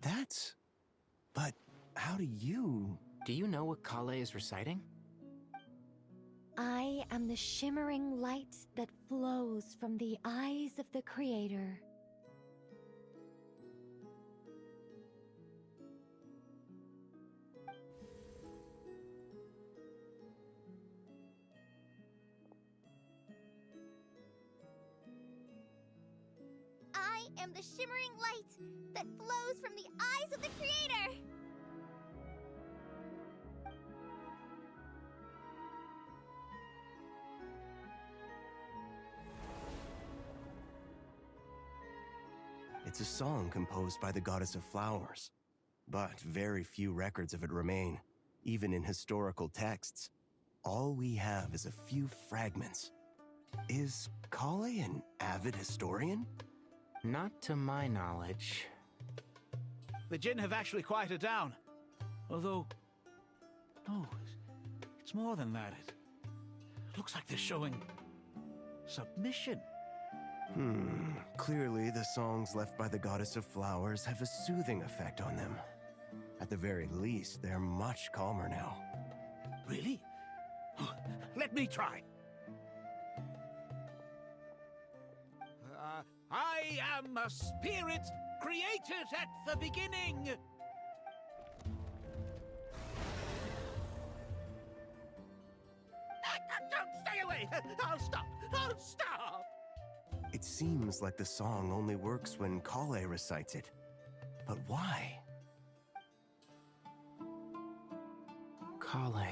But how do you... Do you know what Kale is reciting? I am the shimmering light that flows from the eyes of the Creator. I am the shimmering light that flows from the eyes of the Creator. It's a song composed by the goddess of flowers. But very few records of it remain, even in historical texts. All we have is a few fragments. Is Kale an avid historian? Not to my knowledge. The Jinn have actually quieted down. Although... Oh, it's more than that. It looks like they're showing... submission. Clearly the songs left by the goddess of flowers have a soothing effect on them. At the very least, they're much calmer now. Really? Let me try. I am a spirit created at the beginning. Don't stay away! I'll stop! I'll stop! It seems like the song only works when Kale recites it. But why? Kale.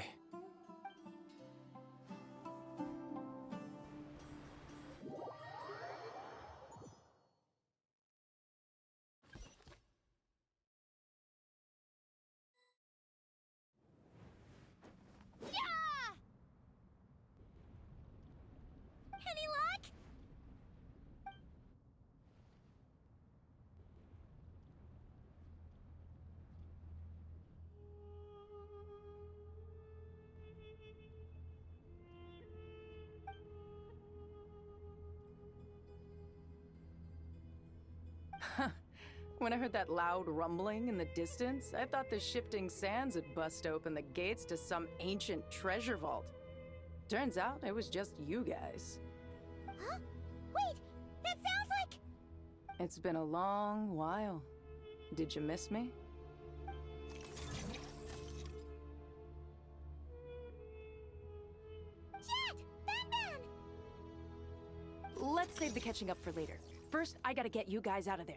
Yeah! Any luck? When I heard that loud rumbling in the distance, I thought the shifting sands had bust open the gates to some ancient treasure vault. Turns out it was just you guys. Huh? Wait, that sounds like... It's been a long while. Did you miss me? Jet! Ben! Let's save the catching up for later. First, I gotta get you guys out of there.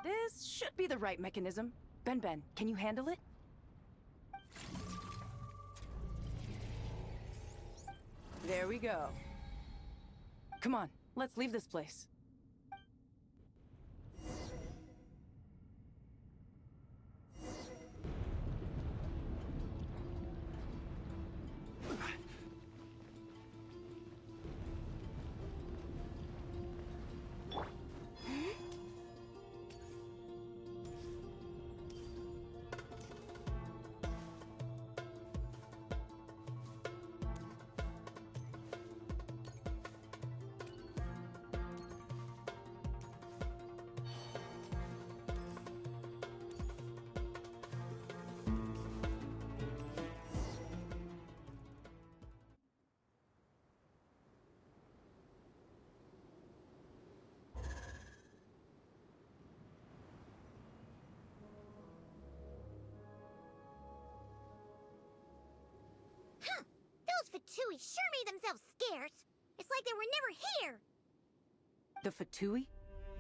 This should be the right mechanism. Ben, can you handle it? There we go. Come on, let's leave this place. Those Fatui sure made themselves scarce. It's like they were never here. The Fatui?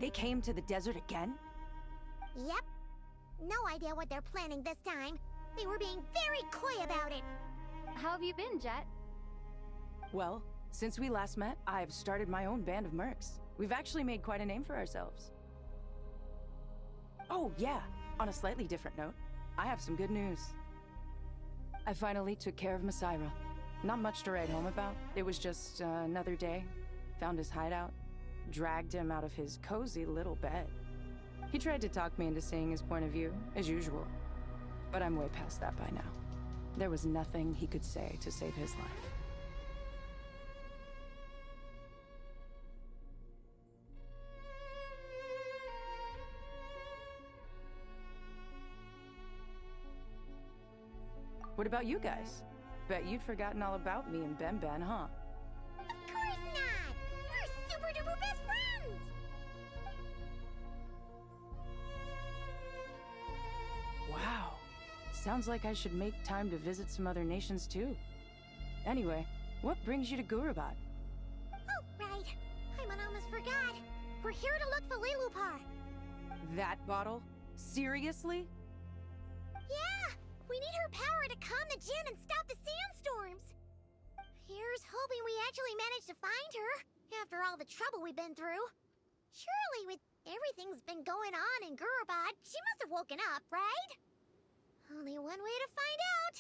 They came to the desert again? Yep. No idea what they're planning this time. They were being very coy about it. How have you been, Jet? Well, since we last met, I've started my own band of mercs. We've actually made quite a name for ourselves. Oh, yeah. On a slightly different note, I have some good news. I finally took care of Masaira. Not much to write home about. It was just another day. Found his hideout. Dragged him out of his cozy little bed. He tried to talk me into seeing his point of view, as usual. But I'm way past that by now. There was nothing he could say to save his life. What about you guys? Bet you'd forgotten all about me and Ben, huh? Of course not! We're super duper best friends! Wow. Sounds like I should make time to visit some other nations too. Anyway, what brings you to Gurabat? Oh, right. I almost forgot. We're here to look for Lilupar. That bottle? Seriously? Yeah! We need her power to calm the Jinn and stop the sandstorms. Here's hoping we actually manage to find her, after all the trouble we've been through. Surely with everything's been going on in Gurubad, she must have woken up, right? Only one way to find out.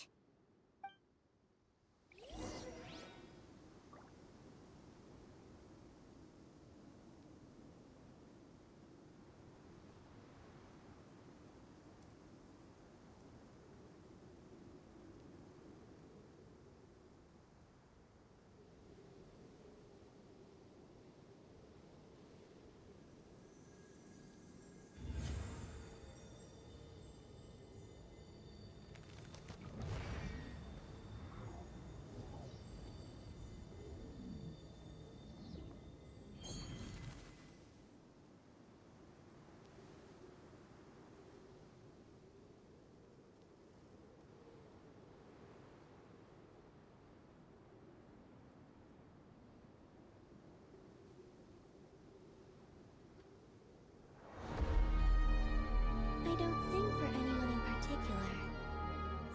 I don't sing for anyone in particular.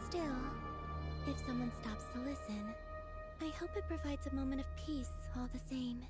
Still, if someone stops to listen, I hope it provides a moment of peace all the same.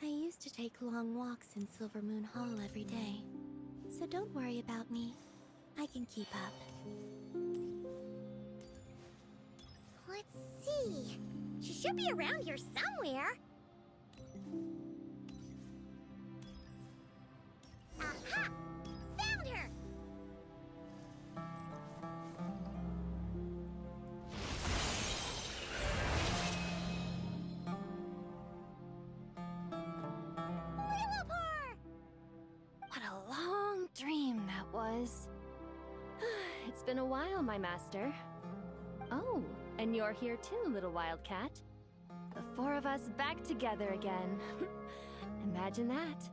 I used to take long walks in Silver Moon Hall every day, so don't worry about me. I can keep up. Let's see. She should be around here somewhere. Aha! Found her! What a long dream that was. It's been a while, my master. Oh, and you're here too, little wildcat. The four of us back together again. Imagine that.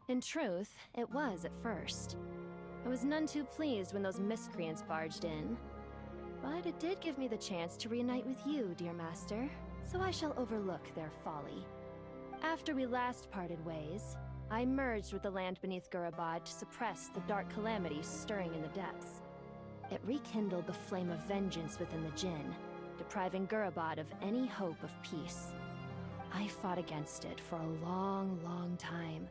In truth, it was at first. I was none too pleased when those miscreants barged in. But it did give me the chance to reunite with you, dear master, so I shall overlook their folly. After we last parted ways, I merged with the land beneath Gurabad to suppress the dark calamity stirring in the depths. It rekindled the flame of vengeance within the Jinn, depriving Gurabad of any hope of peace. I fought against it for a long, long time,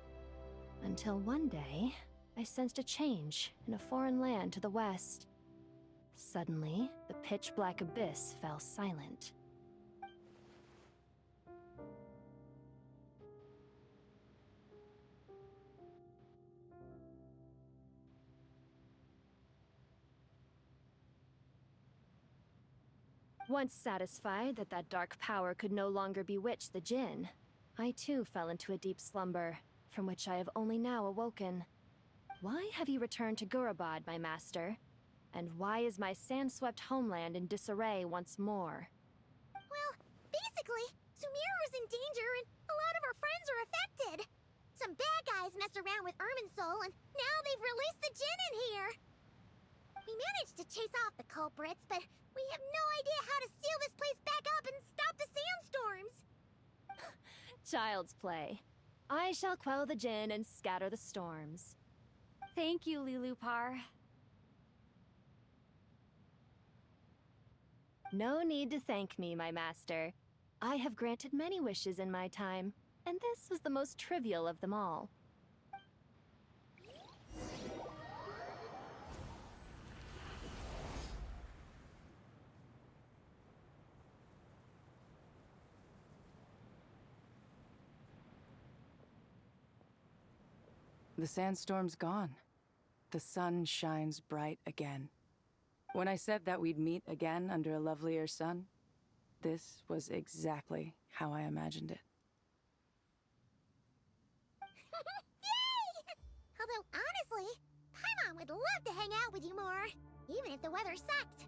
until one day, I sensed a change in a foreign land to the west. Suddenly, the pitch-black abyss fell silent. Once satisfied that that dark power could no longer bewitch the Jinn, I too fell into a deep slumber, from which I have only now awoken. Why have you returned to Gurabad, my master? And why is my sand-swept homeland in disarray once more? Well, basically, Sumeru's in danger and a lot of our friends are affected. Some bad guys messed around with Irminsul and now they've released the Jinn in here. We managed to chase off the culprits, but we have no idea how to seal this place back up and stop the sandstorms. Child's play. I shall quell the Jinn and scatter the storms. Thank you, Lilupar. No need to thank me, my master. I have granted many wishes in my time, and this was the most trivial of them all. The sandstorm's gone. The sun shines bright again. When I said that we'd meet again under a lovelier sun, this was exactly how I imagined it. Yay! Although, honestly, Paimon would love to hang out with you more, even if the weather sucked.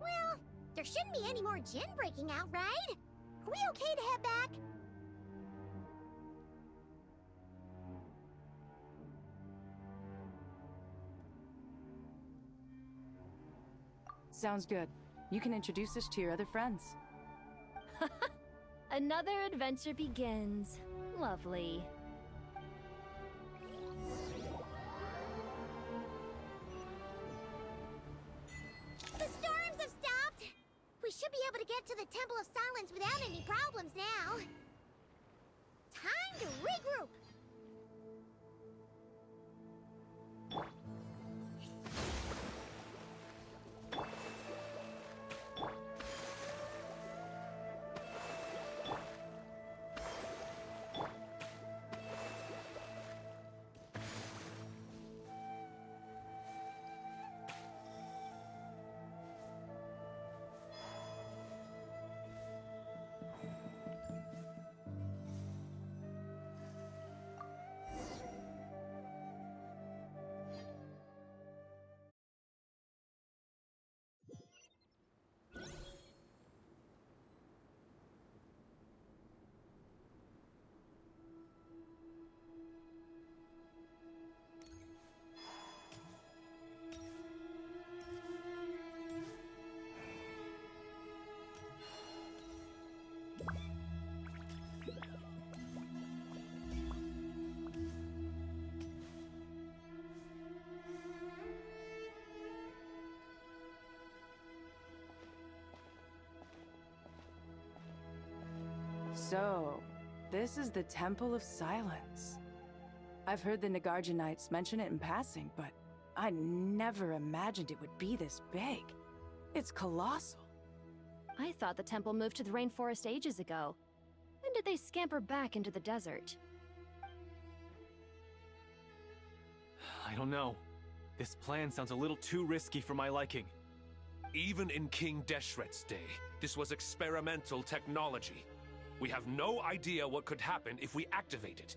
Well, there shouldn't be any more Jinn breaking out, right? Are we okay to head back? Sounds good. You can introduce us to your other friends. Another adventure begins. Lovely. The storms have stopped! We should be able to get to the Temple of Silence without any problems now. Time to regroup! So, this is the Temple of Silence. I've heard the Nagarjanites mention it in passing, but I never imagined it would be this big. It's colossal. I thought the temple moved to the rainforest ages ago. When did they scamper back into the desert? I don't know. This plan sounds a little too risky for my liking. Even in King Deshret's day, this was experimental technology. We have no idea what could happen if we activate it.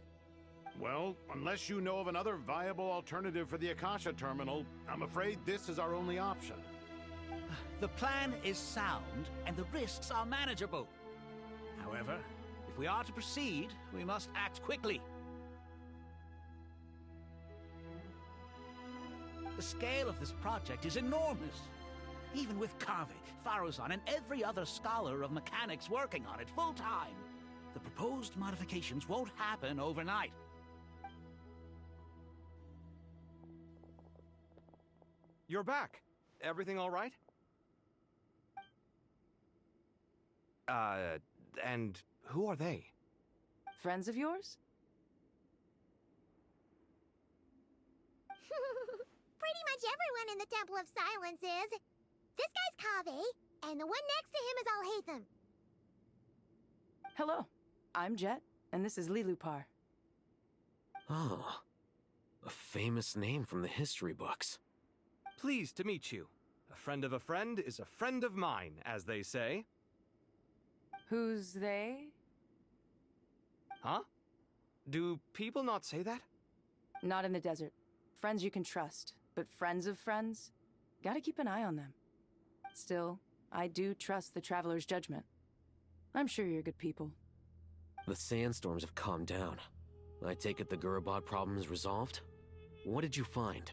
Well, unless you know of another viable alternative for the Akasha terminal, I'm afraid this is our only option. The plan is sound, and the risks are manageable. However, if we are to proceed, we must act quickly. The scale of this project is enormous. Even with Kaveh, Faruzan, and every other scholar of mechanics working on it full-time, the proposed modifications won't happen overnight. You're back. Everything all right? And who are they? Friends of yours? Pretty much everyone in the Temple of Silence is. This guy's Kaveh, and the one next to him is Alhaitham. Hello, I'm Jet, and this is Lilupar. Oh, a famous name from the history books. Pleased to meet you. A friend of a friend is a friend of mine, as they say. Who's they? Huh? Do people not say that? Not in the desert. Friends you can trust, but friends of friends? Gotta keep an eye on them. Still, I do trust the Traveler's judgment. I'm sure you're good people. The sandstorms have calmed down. I take it the Gurubad problem is resolved? What did you find?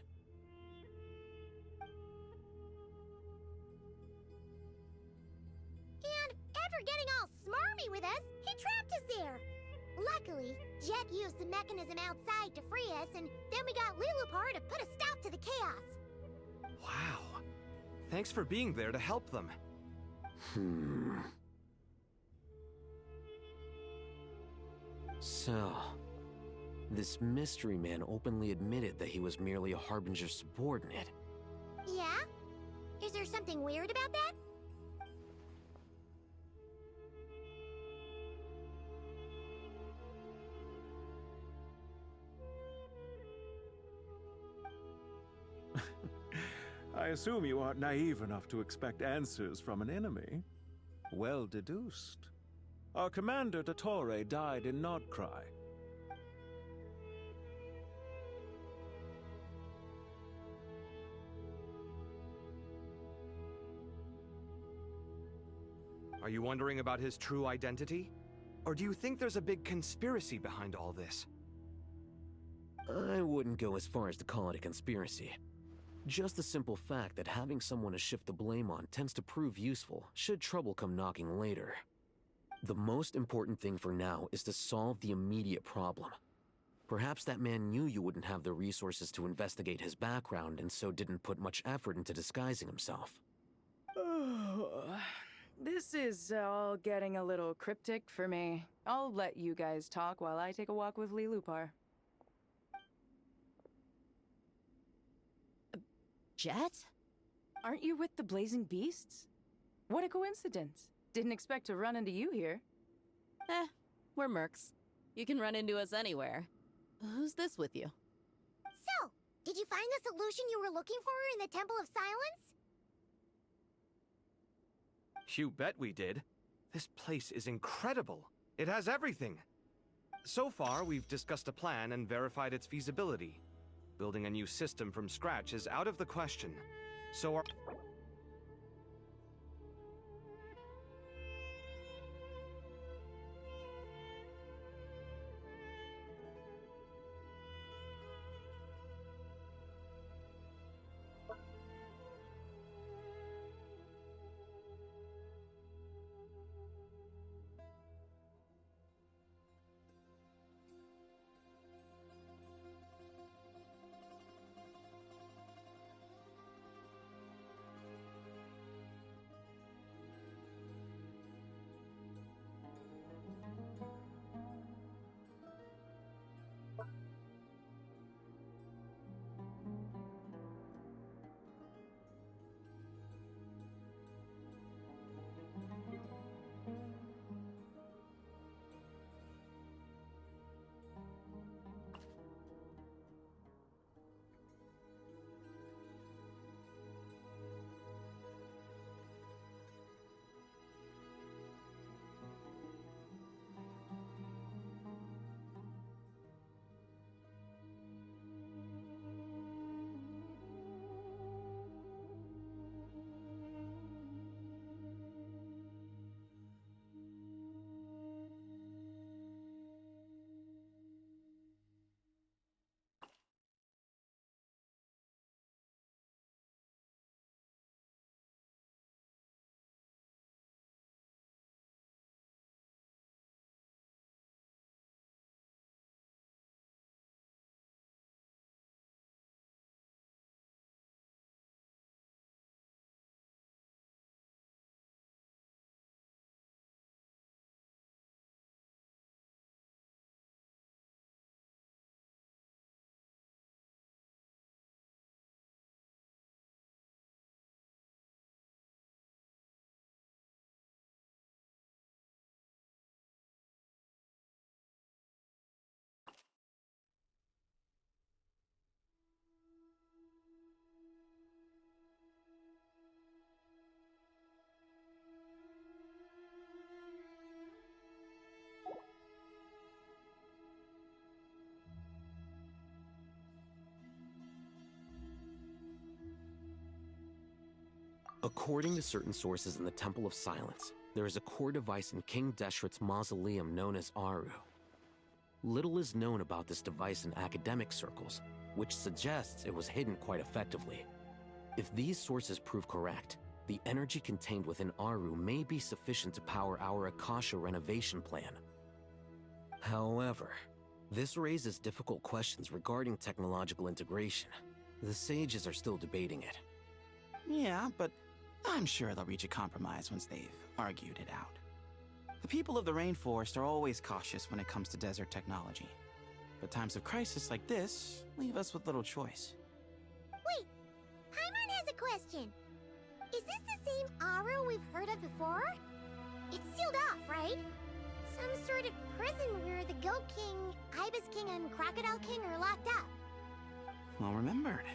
And after getting all smarmy with us, he trapped us there. Luckily, Jet used the mechanism outside to free us, and then we got Lilupar to put a stop to the chaos. Wow. Thanks for being there to help them. So, this mystery man openly admitted that he was merely a Harbinger subordinate. Yeah? Is there something weird about that? I assume you aren't naive enough to expect answers from an enemy. Well deduced. Our commander, Dottore, died in Nodcry. Are you wondering about his true identity? Or do you think there's a big conspiracy behind all this? I wouldn't go as far as to call it a conspiracy. Just the simple fact that having someone to shift the blame on tends to prove useful should trouble come knocking later. The most important thing for now is to solve the immediate problem. Perhaps that man knew you wouldn't have the resources to investigate his background and so didn't put much effort into disguising himself. This is all getting a little cryptic for me. I'll let you guys talk while I take a walk with Lilupar. Jet? Aren't you with the Blazing Beasts? What a coincidence. Didn't expect to run into you here. We're mercs. You can run into us anywhere. Who's this with you? So, did you find the solution you were looking for in the Temple of Silence? You bet we did. This place is incredible. It has everything. So far, we've discussed a plan and verified its feasibility. Building a new system from scratch is out of the question. So our... According to certain sources in the Temple of Silence, there is a core device in King Deshret's mausoleum known as Aru. Little is known about this device in academic circles, which suggests it was hidden quite effectively. If these sources prove correct, the energy contained within Aru may be sufficient to power our Akasha renovation plan. However, this raises difficult questions regarding technological integration. The sages are still debating it. Yeah, but I'm sure they'll reach a compromise once they've argued it out. The people of the rainforest are always cautious when it comes to desert technology. But times of crisis like this leave us with little choice. Wait, Paimon has a question. Is this the same Aru we've heard of before? It's sealed off, right? Some sort of prison where the Goat King, Ibis King, and Crocodile King are locked up. Well remembered.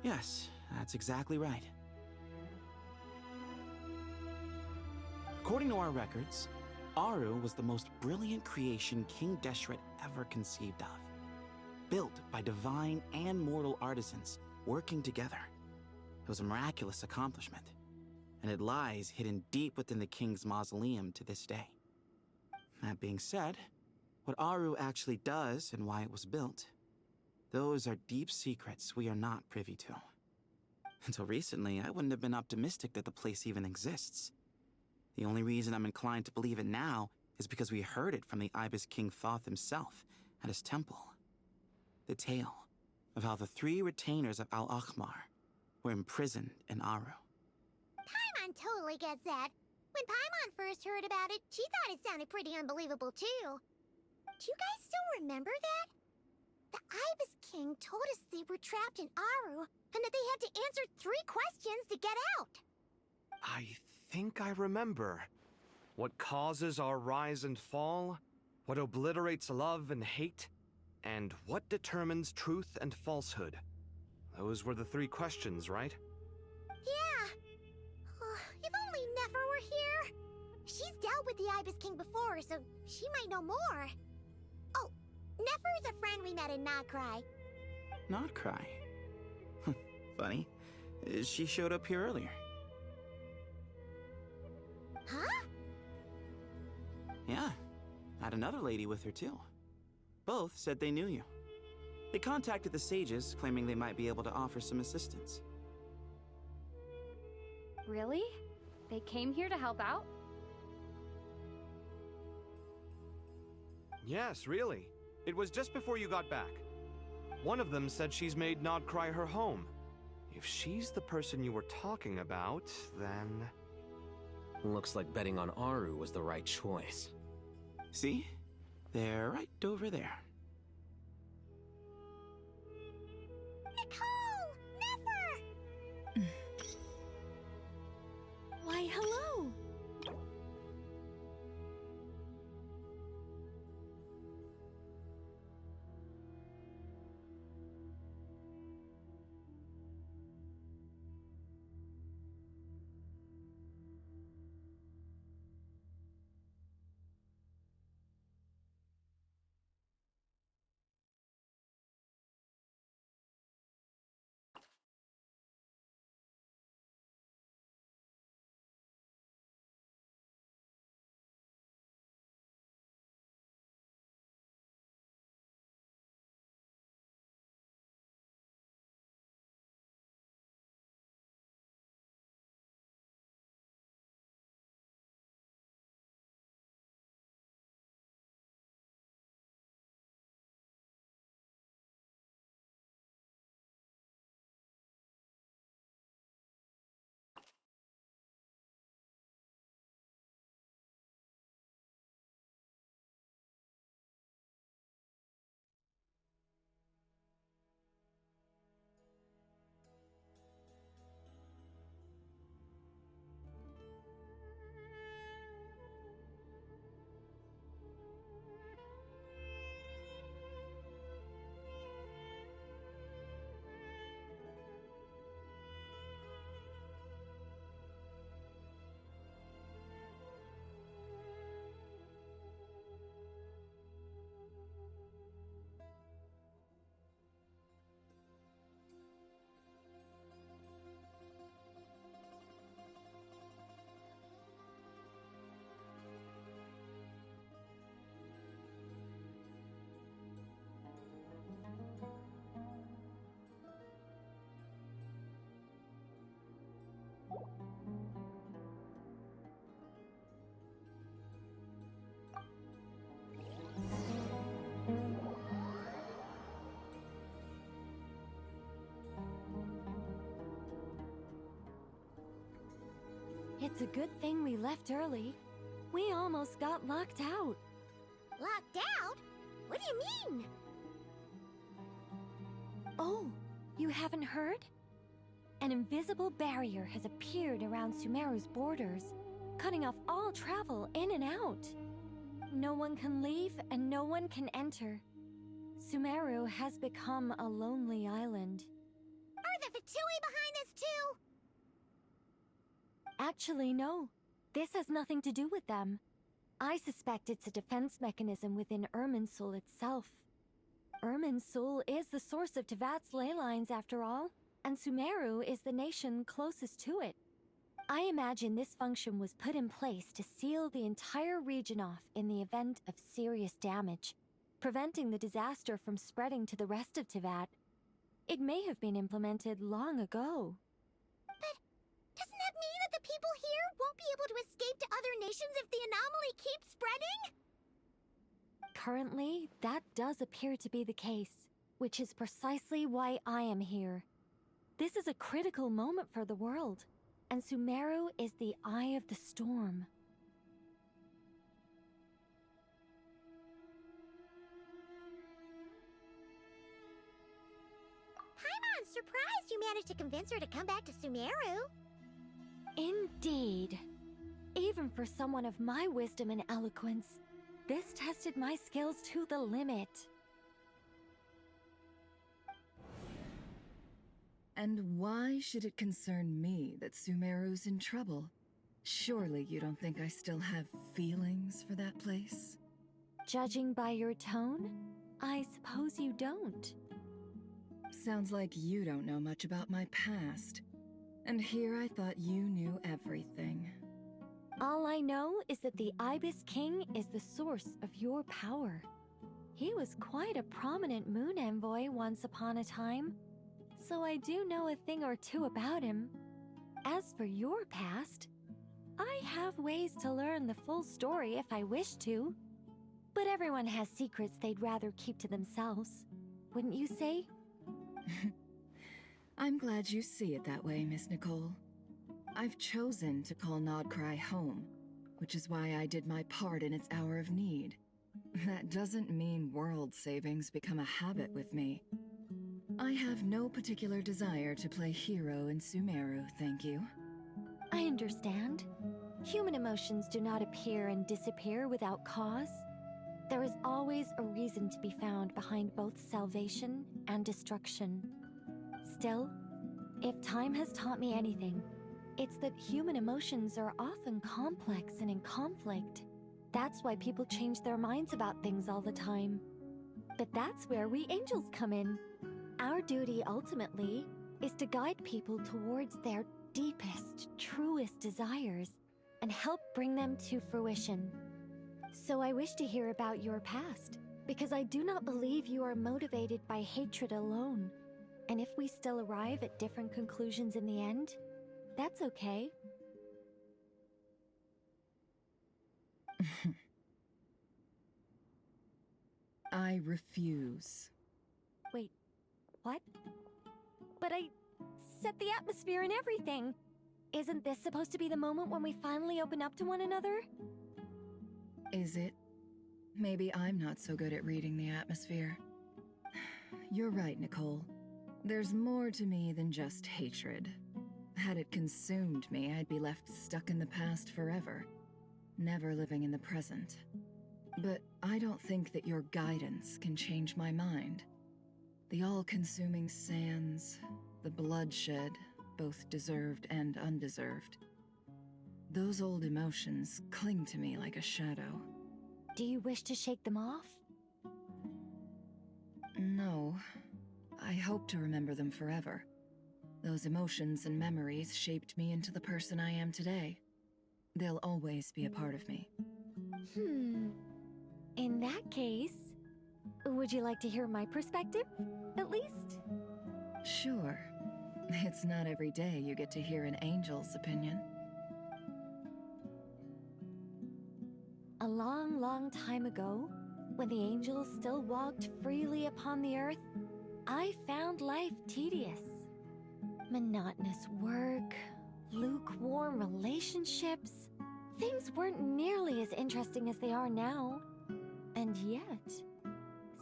Yes, that's exactly right. According to our records, Aru was the most brilliant creation King Deshret ever conceived of. Built by divine and mortal artisans working together. It was a miraculous accomplishment, and it lies hidden deep within the king's mausoleum to this day. That being said, what Aru actually does and why it was built, those are deep secrets we are not privy to. Until recently, I wouldn't have been optimistic that the place even exists. The only reason I'm inclined to believe it now is because we heard it from the Ibis King Thoth himself at his temple. The tale of how the 3 retainers of Al-Akhmar were imprisoned in Aru. Paimon totally gets that. When Paimon first heard about it, she thought it sounded pretty unbelievable too. Do you guys still remember that? The Ibis King told us they were trapped in Aru, and that they had to answer 3 questions to get out. I think I remember. What causes our rise and fall? What obliterates love and hate? And what determines truth and falsehood? Those were the 3 questions, right? Yeah. If only Nefer were here. She's dealt with the Ibis King before, so she might know more. Oh, Nefer is a friend we met in Notcry. Notcry? Funny. She showed up here earlier. Huh? Yeah. Had another lady with her too. Both said they knew you. They contacted the sages, claiming they might be able to offer some assistance. Really? They came here to help out? Yes, really. It was just before you got back. One of them said she's made Nodcry her home. If she's the person you were talking about, then... Looks like betting on Aru was the right choice. See? They're right over there. Nicole! Nefer! Why, hello! It's a good thing we left early. We almost got locked out. Locked out? What do you mean? Oh, you haven't heard? An invisible barrier has appeared around Sumeru's borders, cutting off all travel in and out. No one can leave and no one can enter. Sumeru has become a lonely island. Are the Fatui behind this too? Actually, no. This has nothing to do with them. I suspect it's a defense mechanism within Irminsul itself. Irminsul is the source of Tevat's ley lines, after all, and Sumeru is the nation closest to it. I imagine this function was put in place to seal the entire region off in the event of serious damage, preventing the disaster from spreading to the rest of Tevat. It may have been implemented long ago. people here won't be able to escape to other nations if the anomaly keeps spreading? Currently, that does appear to be the case, which is precisely why I am here. This is a critical moment for the world, and Sumeru is the eye of the storm. Paimon's surprised you managed to convince her to come back to Sumeru. Indeed. Even for someone of my wisdom and eloquence, this tested my skills to the limit. And why should it concern me that Sumeru's in trouble? Surely you don't think I still have feelings for that place? Judging by your tone, I suppose you don't. Sounds like you don't know much about my past. And here I thought you knew everything. All I know is that the Ibis King is the source of your power. He was quite a prominent moon envoy once upon a time, so I do know a thing or two about him. As for your past, I have ways to learn the full story if I wish to. But everyone has secrets they'd rather keep to themselves, wouldn't you say? I'm glad you see it that way, Miss Nicole. I've chosen to call Nodcry home, which is why I did my part in its hour of need. That doesn't mean world savings become a habit with me. I have no particular desire to play hero in Sumeru, thank you. I understand. Human emotions do not appear and disappear without cause. There is always a reason to be found behind both salvation and destruction. Still, if time has taught me anything, it's that human emotions are often complex and in conflict. That's why people change their minds about things all the time. But that's where we angels come in. Our duty, ultimately, is to guide people towards their deepest, truest desires and help bring them to fruition. So I wish to hear about your past, because I do not believe you are motivated by hatred alone. And if we still arrive at different conclusions in the end, that's okay. I refuse. Wait, what? But I set the atmosphere and everything. Isn't this supposed to be the moment when we finally open up to one another? Is it? Maybe I'm not so good at reading the atmosphere. You're right, Nicole. There's more to me than just hatred. Had it consumed me, I'd be left stuck in the past forever, never living in the present. But I don't think that your guidance can change my mind. The all-consuming sands, the bloodshed, both deserved and undeserved. Those old emotions cling to me like a shadow. Do you wish to shake them off? No. I hope to remember them forever. Those emotions and memories shaped me into the person I am today. They'll always be a part of me. In that case, would you like to hear my perspective, at least? Sure. It's not every day you get to hear an angel's opinion. A long, long time ago, when the angels still walked freely upon the earth, I found life tedious. Monotonous work, lukewarm relationships. Things weren't nearly as interesting as they are now. And yet,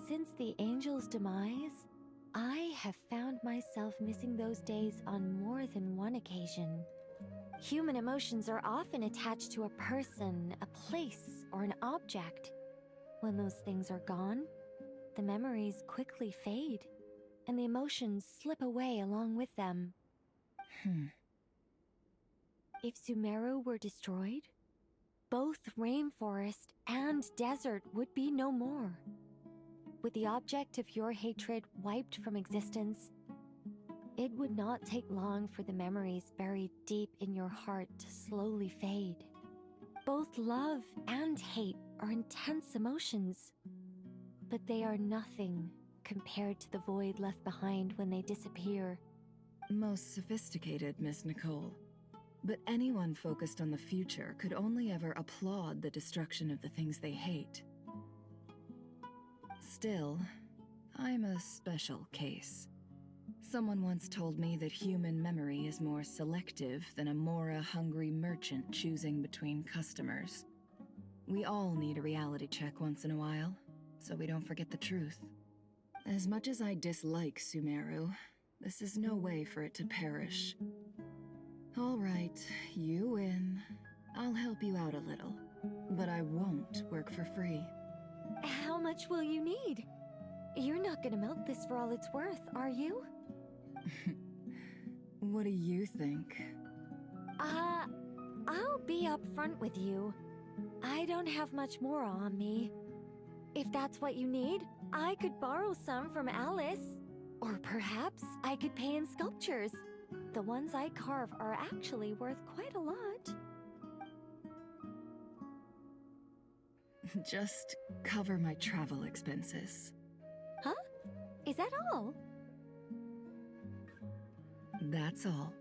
since the angel's demise, I have found myself missing those days on more than one occasion. Human emotions are often attached to a person, a place, or an object. When those things are gone, the memories quickly fade, and the emotions slip away along with them. If Sumeru were destroyed, both rainforest and desert would be no more. With the object of your hatred wiped from existence, it would not take long for the memories buried deep in your heart to slowly fade. Both love and hate are intense emotions, but they are nothing compared to the void left behind when they disappear. Most sophisticated, Miss Nicole. But anyone focused on the future could only ever applaud the destruction of the things they hate. Still, I'm a special case. Someone once told me that human memory is more selective than a Mora-hungry merchant choosing between customers. We all need a reality check once in a while, so we don't forget the truth. As much as I dislike Sumeru, this is no way for it to perish. All right, you win. I'll help you out a little, but I won't work for free. How much will you need? You're not gonna milk this for all it's worth, are you? What do you think? I'll be upfront with you. I don't have much more on me. If that's what you need, I could borrow some from Alice. Or perhaps I could pay in sculptures. The ones I carve are actually worth quite a lot. Just cover my travel expenses. Huh? Is that all? That's all.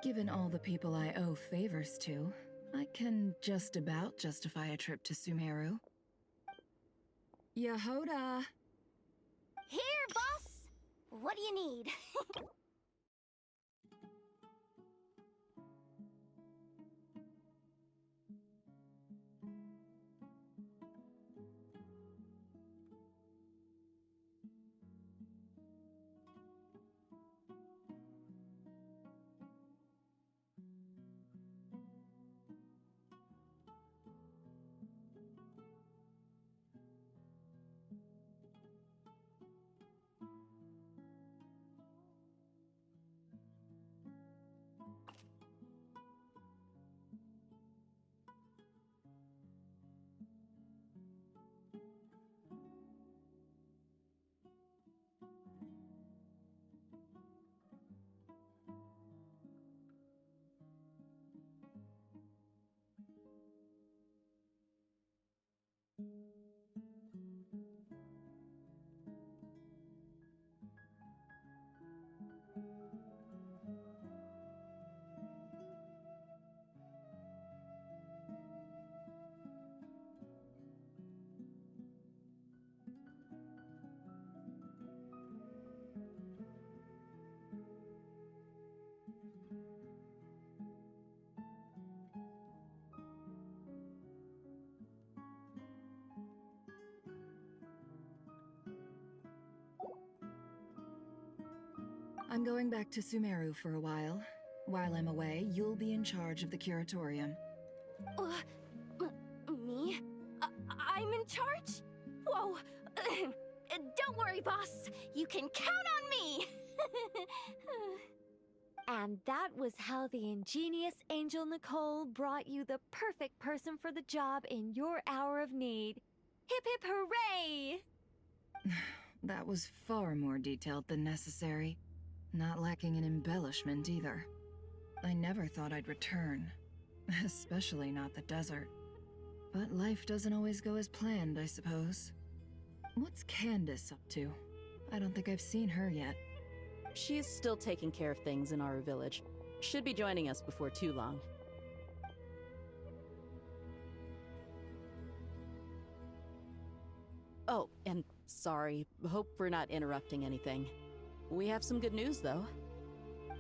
Given all the people I owe favors to, I can just about justify a trip to Sumeru. Yehoda! Here, boss! What do you need? I'm going back to Sumeru for a while. While I'm away, you'll be in charge of the curatorium. Me? I'm in charge? Whoa! Don't worry, boss. You can count on me! And that was how the ingenious Angel Nicole brought you the perfect person for the job in your hour of need. Hip hip hooray! That was far more detailed than necessary. Not lacking in embellishment either. I never thought I'd return. Especially not the desert. But life doesn't always go as planned, I suppose. What's Candace up to? I don't think I've seen her yet. She's still taking care of things in our village. Should be joining us before too long. Oh, and sorry. Hope we're not interrupting anything. We have some good news, though.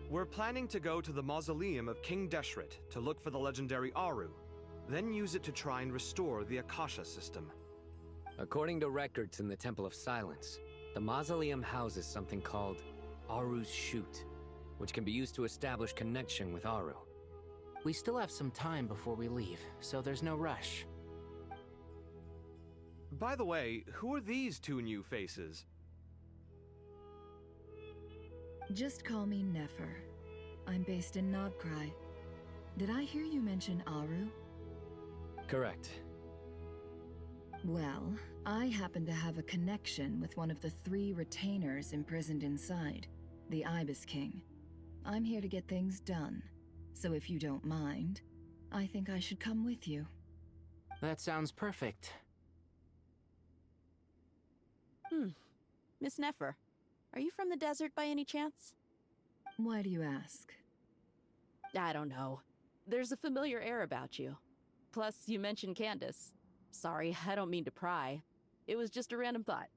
We're planning to go to the mausoleum of King Deshret to look for the legendary Aru, then use it to try and restore the Akasha system. According to records in the Temple of Silence, the mausoleum houses something called Aru's Chute, which can be used to establish connection with Aru. We still have some time before we leave, so there's no rush. By the way, who are these two new faces? Just call me Nefer. I'm based in Nogcry. Did I hear you mention Aru? Correct. Well, I happen to have a connection with one of the 3 retainers imprisoned inside, the Ibis King. I'm here to get things done, so if you don't mind, I think I should come with you. That sounds perfect. Miss Nefer, are you from the desert by any chance? Why do you ask? I don't know. There's a familiar air about you. Plus, you mentioned Candace. Sorry, I don't mean to pry. It was just a random thought.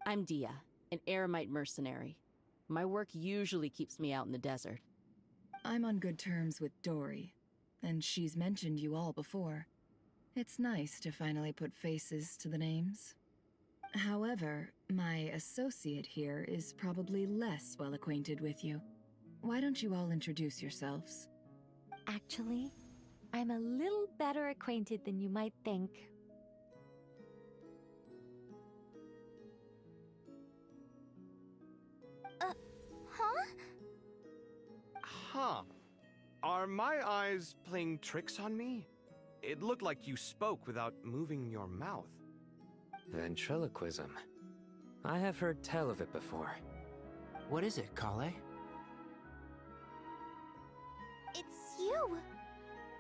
I'm Dia, an eremite mercenary. My work usually keeps me out in the desert. I'm on good terms with Dory, and she's mentioned you all before. It's nice to finally put faces to the names. However, my associate here is probably less well acquainted with you. Why don't you all introduce yourselves? Actually, I'm a little better acquainted than you might think. Huh? Huh. Are my eyes playing tricks on me? It looked like you spoke without moving your mouth. Ventriloquism. I have heard tell of it before. What is it, Kale? It's you!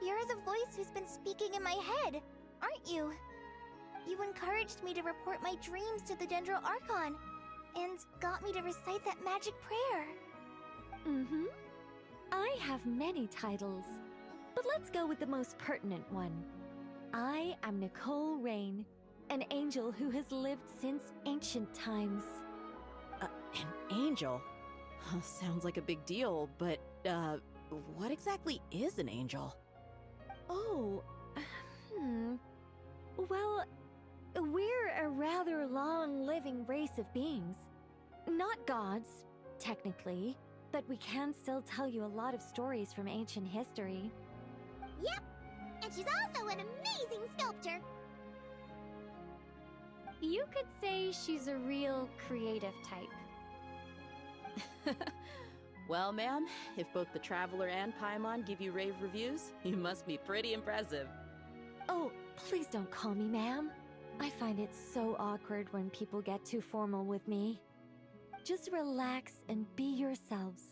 You're the voice who's been speaking in my head, aren't you? You encouraged me to report my dreams to the Dendro Archon, and got me to recite that magic prayer. Mm-hmm. I have many titles, but let's go with the most pertinent one. I am Nicole Rain, an angel who has lived since ancient times. An angel? Sounds like a big deal, but, what exactly is an angel? Oh, Well, we're a rather long-living race of beings. Not gods, technically, but we can still tell you a lot of stories from ancient history. Yep, and she's also an amazing sculptor. You could say she's a real creative type. Well, ma'am, if both the Traveler and Paimon give you rave reviews, you must be pretty impressive. Oh, please don't call me ma'am. I find it so awkward when people get too formal with me. Just relax and be yourselves.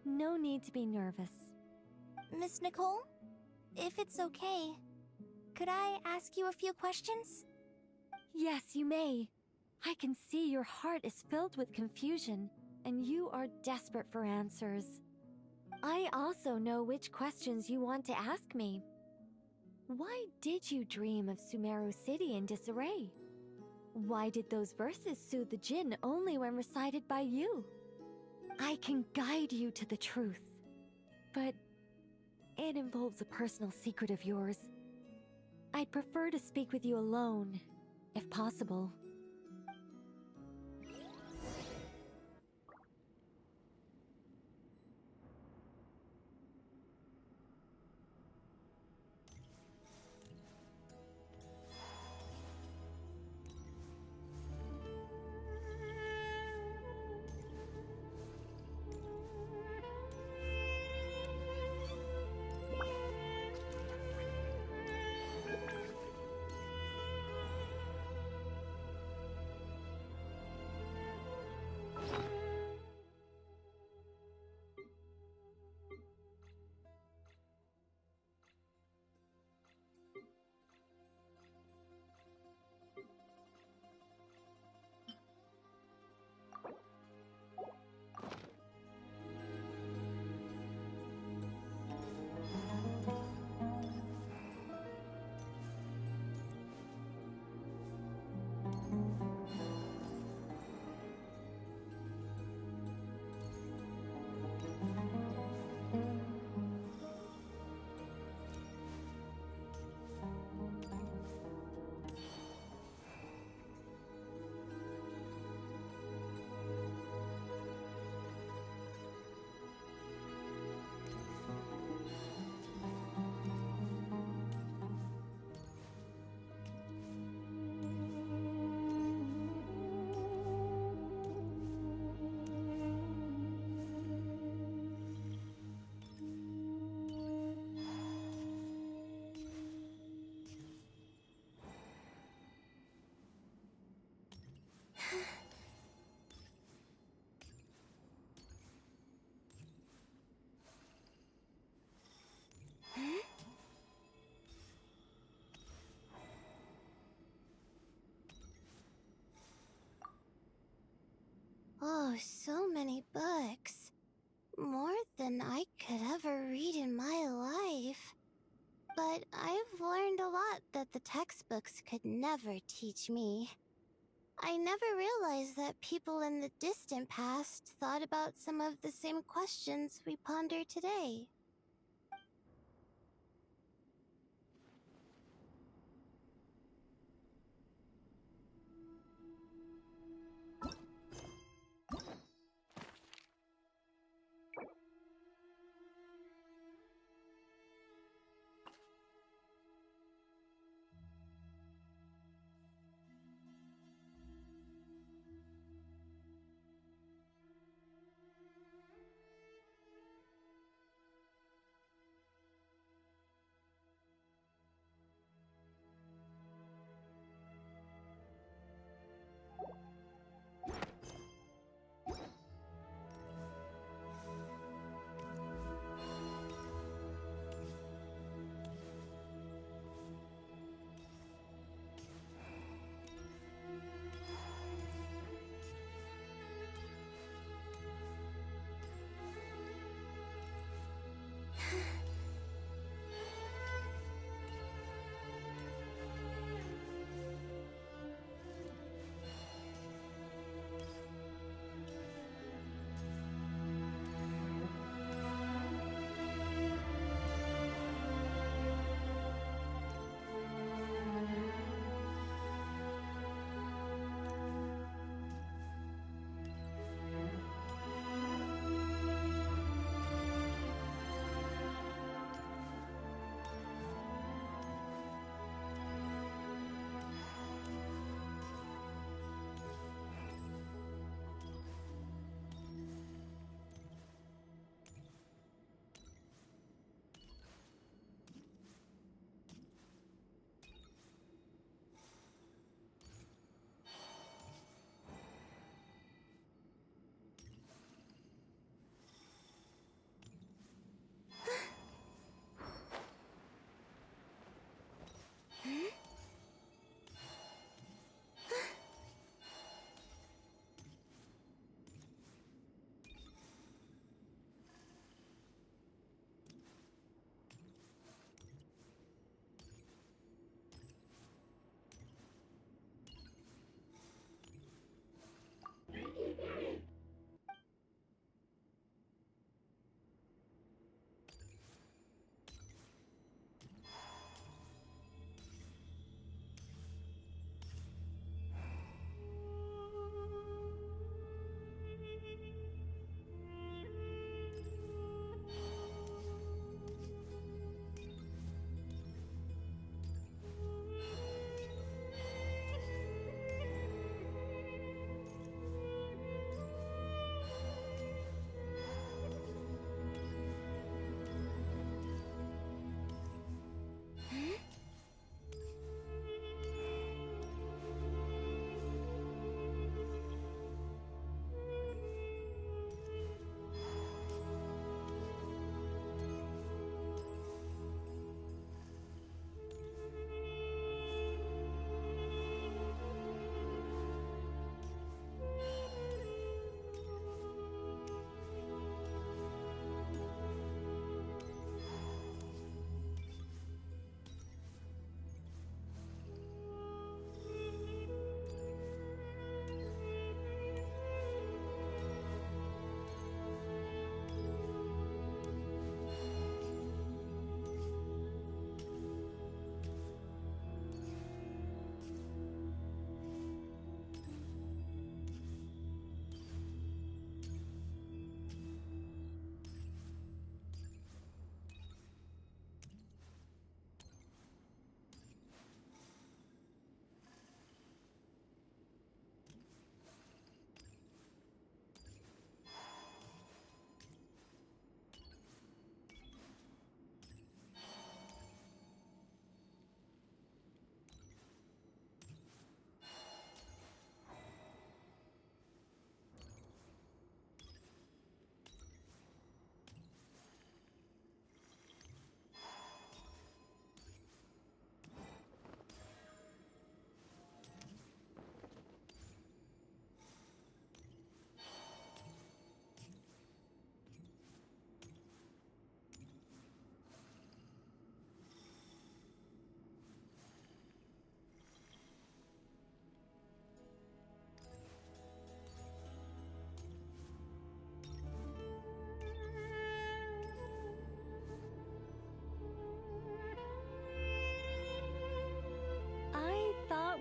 No need to be nervous. Miss Nicole, if it's okay, could I ask you a few questions? Yes, you may. I can see your heart is filled with confusion, and you are desperate for answers. I also know which questions you want to ask me. Why did you dream of Sumeru City in disarray? Why did those verses soothe the Jinn only when recited by you? I can guide you to the truth, but it involves a personal secret of yours. I'd prefer to speak with you alone, if possible. Oh, so many books. More than I could ever read in my life. But I've learned a lot that the textbooks could never teach me. I never realized that people in the distant past thought about some of the same questions we ponder today.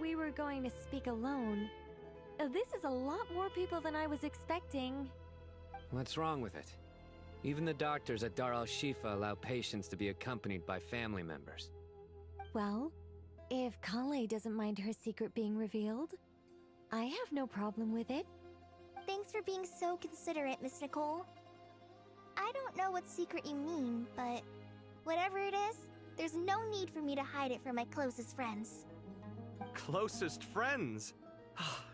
we were going to speak alone. This is a lot more people than I was expecting. What's wrong with it? Even the doctors at Dar al-Shifa allow patients to be accompanied by family members. Well, if Kale doesn't mind her secret being revealed, I have no problem with it. Thanks for being so considerate, Miss Nicole. I don't know what secret you mean, but whatever it is, there's no need for me to hide it from my closest friends. Closest friends?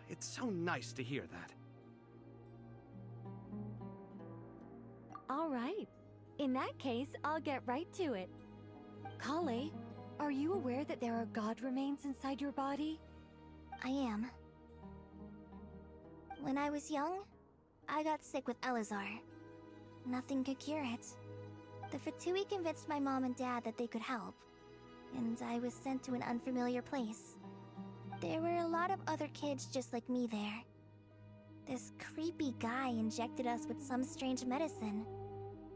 It's so nice to hear that. All right. In that case, I'll get right to it. Kale, are you aware that there are god remains inside your body? I am. When I was young, I got sick with Elazar. Nothing could cure it. The Fatui convinced my mom and dad that they could help, and I was sent to an unfamiliar place. There were a lot of other kids just like me there. This creepy guy injected us with some strange medicine,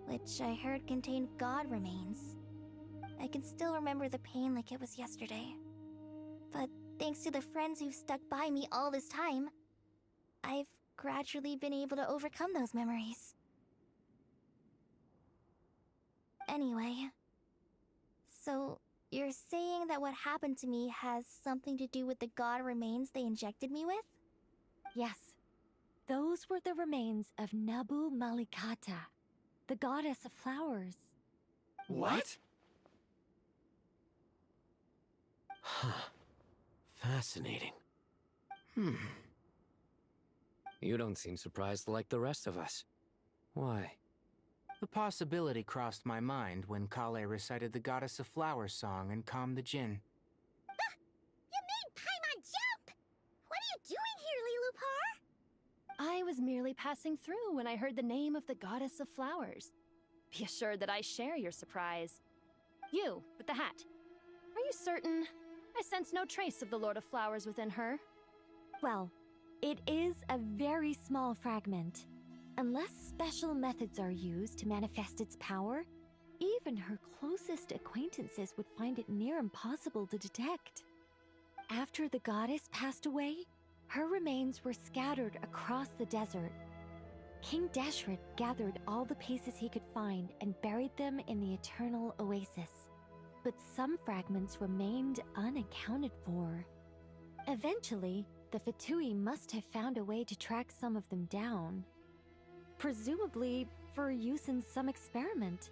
which I heard contained god remains. I can still remember the pain like it was yesterday. But thanks to the friends who've stuck by me all this time, I've gradually been able to overcome those memories. Anyway, so you're saying that what happened to me has something to do with the god remains they injected me with? Yes. Those were the remains of Nabu Malikata, the goddess of flowers. What? Huh. Fascinating. You don't seem surprised like the rest of us. Why? The possibility crossed my mind when Kale recited the Goddess of Flowers song and calmed the Jinn. You made Paimon jump! What are you doing here, Lilupar? I was merely passing through when I heard the name of the Goddess of Flowers. Be assured that I share your surprise. You, with the hat. Are you certain? I sense no trace of the Lord of Flowers within her. Well, it is a very small fragment. Unless special methods are used to manifest its power, even her closest acquaintances would find it near impossible to detect. After the goddess passed away, her remains were scattered across the desert. King Deshret gathered all the pieces he could find and buried them in the Eternal Oasis. But some fragments remained unaccounted for. Eventually, the Fatui must have found a way to track some of them down. Presumably for use in some experiment.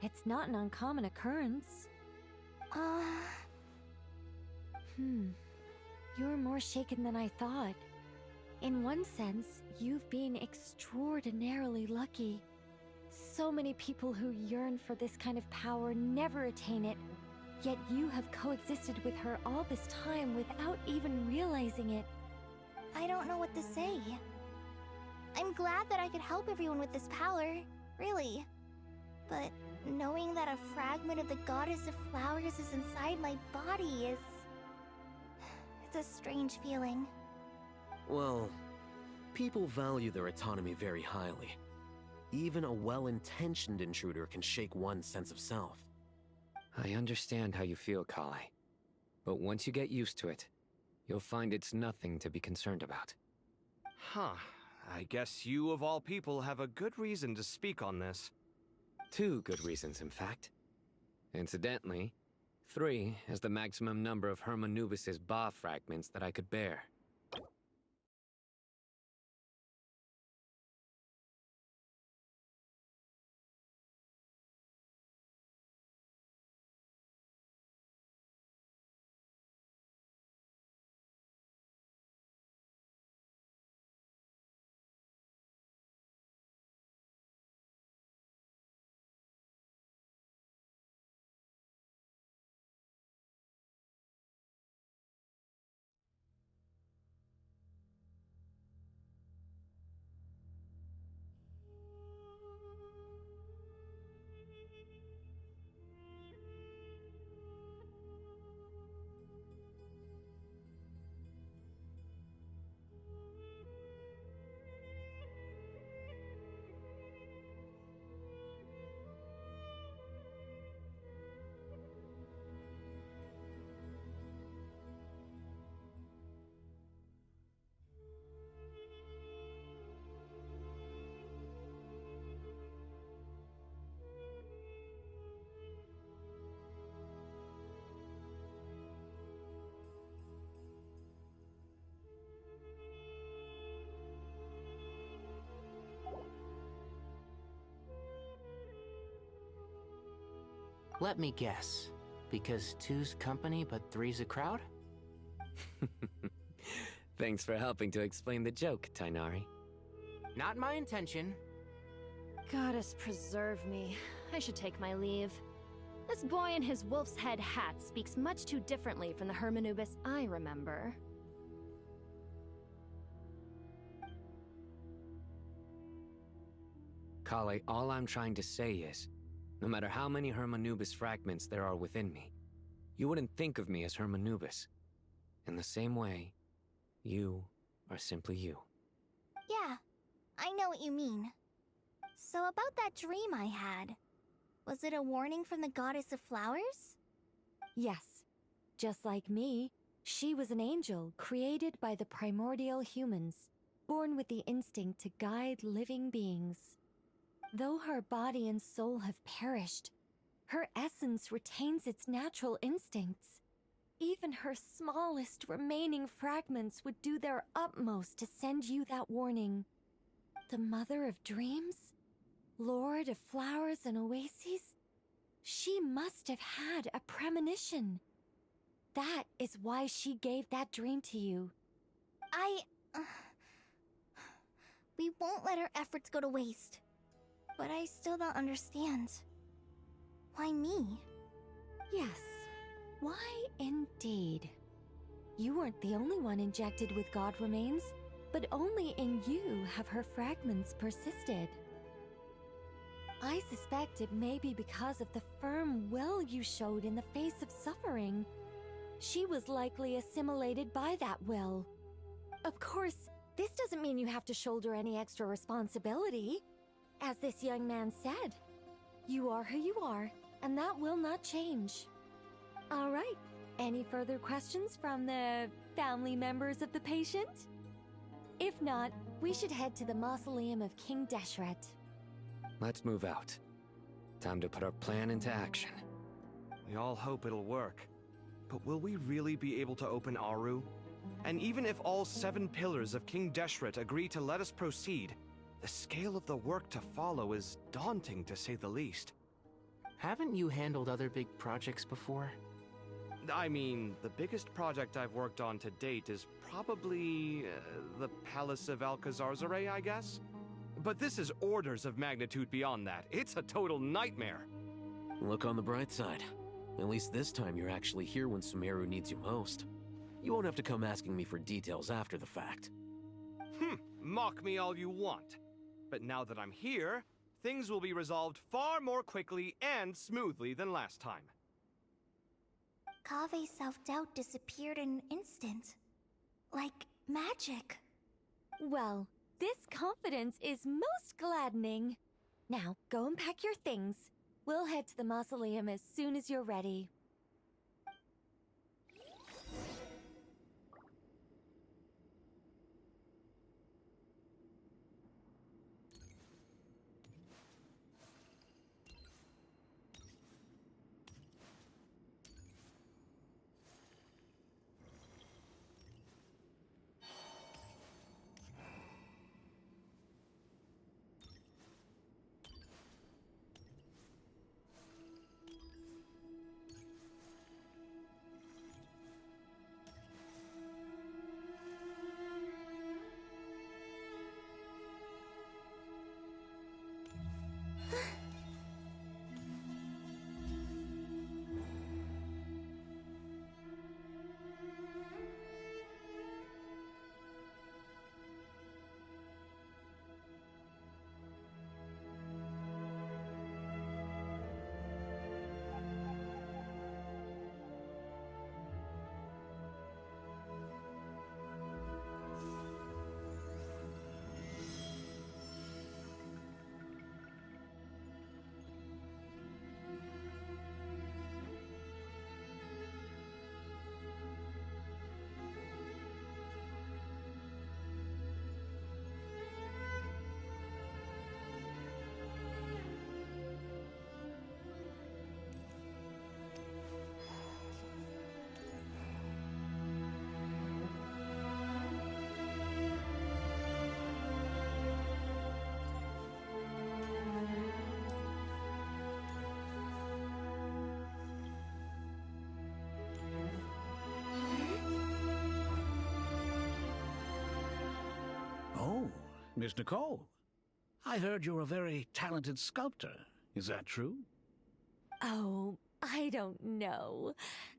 It's not an uncommon occurrence. You're more shaken than I thought. In one sense, you've been extraordinarily lucky. So many people who yearn for this kind of power never attain it, yet you have coexisted with her all this time without even realizing it. I don't know what to say. I'm glad that I could help everyone with this power, really. But knowing that a fragment of the Goddess of Flowers is inside my body is... it's a strange feeling. Well, people value their autonomy very highly. Even a well-intentioned intruder can shake one's sense of self. I understand how you feel, Kale. But once you get used to it, you'll find it's nothing to be concerned about. Huh. I guess you, of all people, have a good reason to speak on this. 2 good reasons, in fact. Incidentally, 3 is the maximum number of Hermanubis' Ba fragments that I could bear. Let me guess. Because two's company, but three's a crowd? Thanks for helping to explain the joke, Tainari. Not my intention. Goddess preserve me. I should take my leave. This boy in his wolf's head hat speaks much too differently from the Hermanubis I remember. Kale, all I'm trying to say is, no matter how many Hermanubis fragments there are within me, you wouldn't think of me as Hermanubis. In the same way, you are simply you. Yeah, I know what you mean. So about that dream I had, was it a warning from the Goddess of Flowers? Yes. Just like me, she was an angel created by the primordial humans, born with the instinct to guide living beings. Though her body and soul have perished, her essence retains its natural instincts. Even her smallest remaining fragments would do their utmost to send you that warning. The Mother of Dreams? Lord of Flowers and Oases? She must have had a premonition. That is why she gave that dream to you. We won't let our efforts go to waste. But I still don't understand. Why me? Yes. Why indeed? You weren't the only one injected with God remains, but only in you have her fragments persisted. I suspect it may be because of the firm will you showed in the face of suffering. She was likely assimilated by that will. Of course, this doesn't mean you have to shoulder any extra responsibility. As this young man said, you are who you are, and that will not change. All right, any further questions from the family members of the patient? If not, we should head to the mausoleum of King Deshret. Let's move out. Time to put our plan into action. We all hope it'll work. But will we really be able to open Aru? And even if all 7 pillars of King Deshret agree to let us proceed, the scale of the work to follow is daunting, to say the least. Haven't you handled other big projects before? I mean, the biggest project I've worked on to date is probably the Palace of Alcazarzaray, I guess? But this is orders of magnitude beyond that. It's a total nightmare. Look on the bright side. At least this time you're actually here when Sumeru needs you most. You won't have to come asking me for details after the fact. Mock me all you want. But now that I'm here, things will be resolved far more quickly and smoothly than last time. Kave's self-doubt disappeared in an instant. Like magic. Well, this confidence is most gladdening. Now, go and pack your things. We'll head to the mausoleum as soon as you're ready. Miss Nicole, I heard you're a very talented sculptor. Is that true? Oh, I don't know.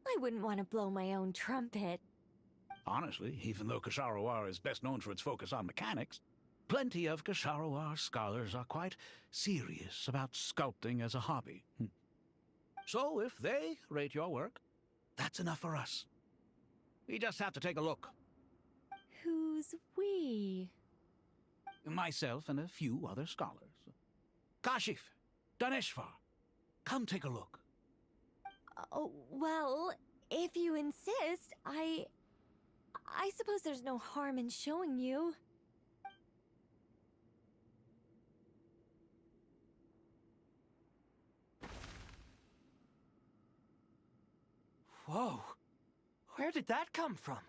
I wouldn't want to blow my own trumpet. Honestly, even though Kasharawar is best known for its focus on mechanics, plenty of Kasharawar scholars are quite serious about sculpting as a hobby. So if they rate your work, that's enough for us. We just have to take a look. Who's we? Myself and a few other scholars. Kashif, Daneshvar, come take a look. Oh, well, if you insist, I suppose there's no harm in showing you. Whoa! Where did that come from?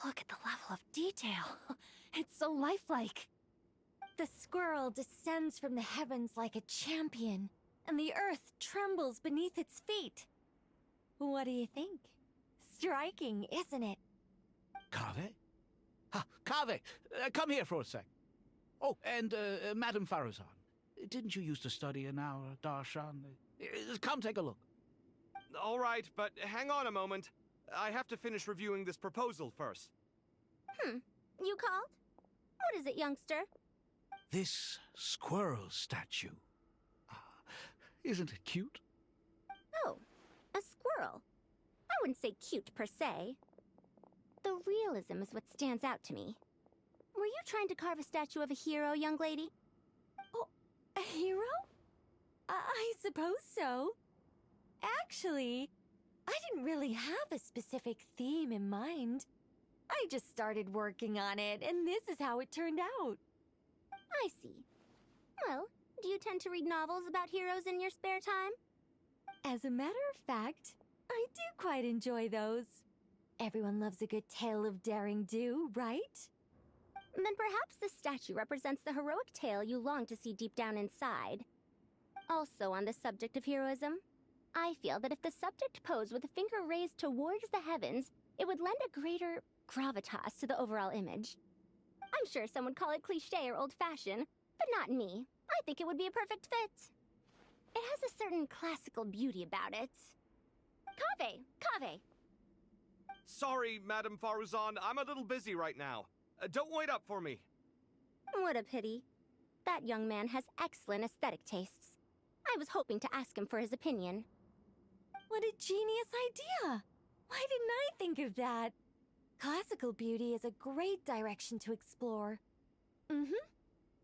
Look at the level of detail. It's so lifelike. The squirrel descends from the heavens like a champion, and the earth trembles beneath its feet. What do you think? Striking, isn't it? Kaveh? Kaveh, come here for a sec. Oh, and Madame Faruzan, didn't you used to study in our darshan? Come take a look. All right, but hang on a moment. I have to finish reviewing this proposal first. You called? What is it, youngster? This squirrel statue. Isn't it cute? Oh, a squirrel. I wouldn't say cute per se. The realism is what stands out to me. Were you trying to carve a statue of a hero, young lady? Oh, a hero? I suppose so. Actually, I didn't really have a specific theme in mind. I just started working on it, and this is how it turned out. I see. Well, do you tend to read novels about heroes in your spare time? As a matter of fact, I do quite enjoy those. Everyone loves a good tale of daring do, right? Then perhaps this statue represents the heroic tale you long to see deep down inside. Also on the subject of heroism, I feel that if the subject posed with a finger raised towards the heavens, it would lend a greater gravitas to the overall image. I'm sure some would call it cliché or old-fashioned, but not me. I think it would be a perfect fit. It has a certain classical beauty about it. Kaveh! Sorry, Madame Faruzan, I'm a little busy right now. Don't wait up for me. What a pity. That young man has excellent aesthetic tastes. I was hoping to ask him for his opinion. What a genius idea! Why didn't I think of that? Classical beauty is a great direction to explore.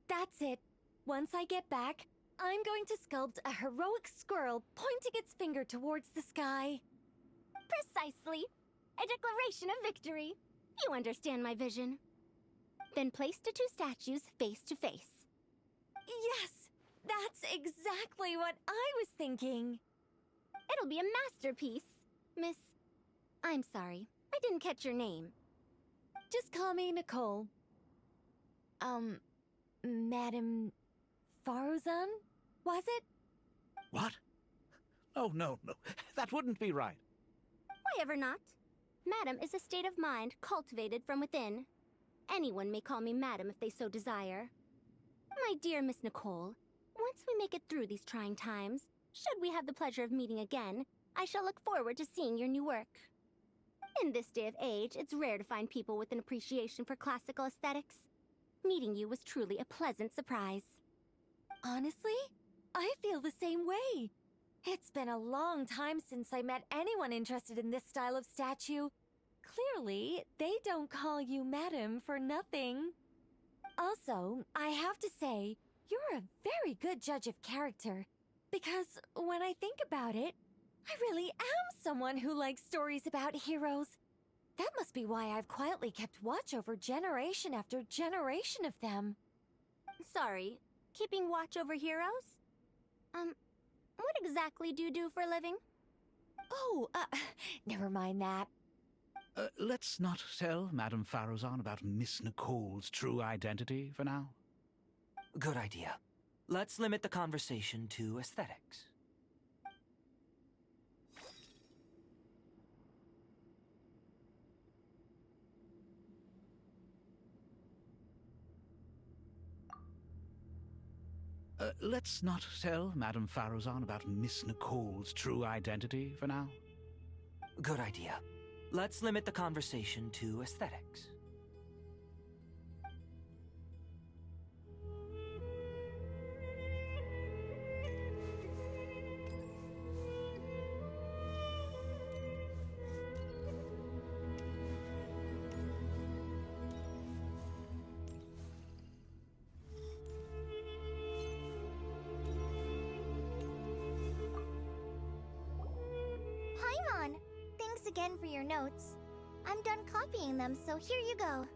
That's it. Once I get back, I'm going to sculpt a heroic squirrel pointing its finger towards the sky. Precisely. A declaration of victory. You understand my vision. Then place the two statues face to face. Yes! That's exactly what I was thinking. It'll be a masterpiece, Miss... I'm sorry, I didn't catch your name. Just call me Nicole. Madame Faruzan? Was it? What? Oh, no. That wouldn't be right. Why ever not? Madam is a state of mind cultivated from within. Anyone may call me Madam if they so desire. My dear Miss Nicole, once we make it through these trying times, should we have the pleasure of meeting again, I shall look forward to seeing your new work. In this day of age, it's rare to find people with an appreciation for classical aesthetics. Meeting you was truly a pleasant surprise. Honestly, I feel the same way. It's been a long time since I met anyone interested in this style of statue. Clearly, they don't call you Madam for nothing. Also, I have to say, you're a very good judge of character. Because when I think about it, I really am someone who likes stories about heroes. That must be why I've quietly kept watch over generation after generation of them. Sorry, keeping watch over heroes? What exactly do you do for a living? Oh, never mind that. Let's not tell Madame Faruzan about Miss Nicole's true identity for now. Good idea. Let's limit the conversation to aesthetics. Let's not tell Madame Farrozan about Miss Nicole's true identity for now. Good idea. Let's limit the conversation to aesthetics. Paimon! Thanks again for your notes. I'm done copying them, so here you go.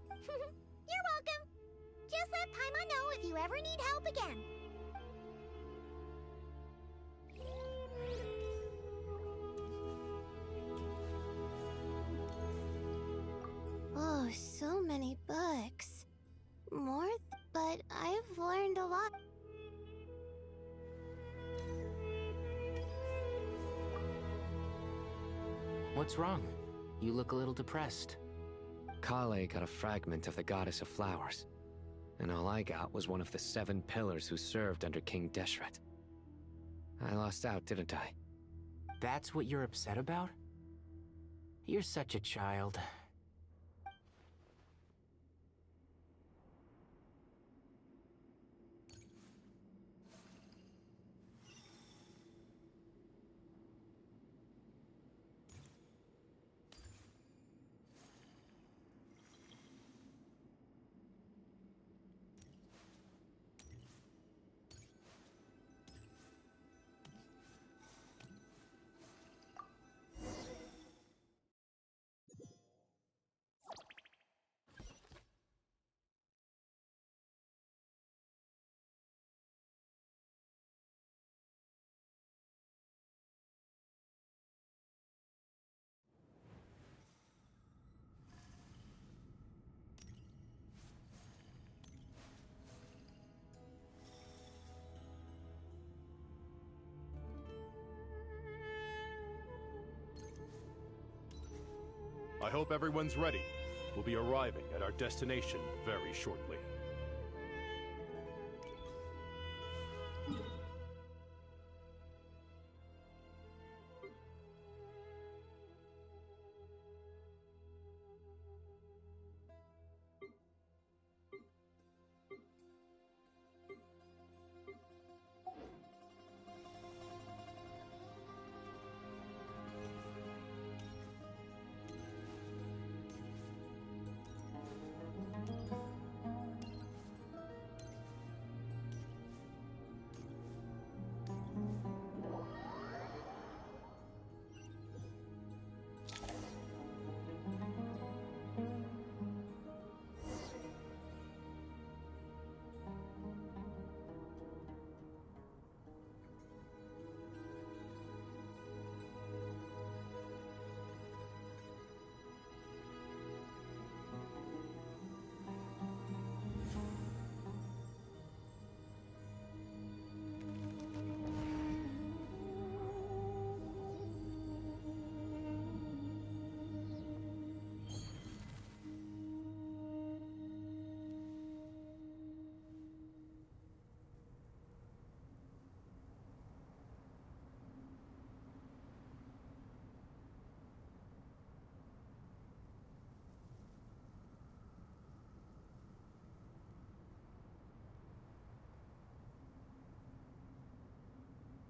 You're welcome. Just let Paimon know if you ever need help again. Oh, so many books. More, but I've learned a lot. What's wrong? You look a little depressed. Kale got a fragment of the Goddess of Flowers, and all I got was one of the 7 pillars who served under King Deshret. I lost out, didn't I? That's what you're upset about? You're such a child. I hope everyone's ready. We'll be arriving at our destination very shortly.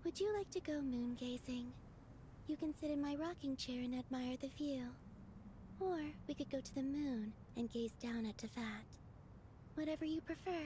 Would you like to go moon gazing? You can sit in my rocking chair and admire the view. Or we could go to the moon and gaze down at Tefat. Whatever you prefer.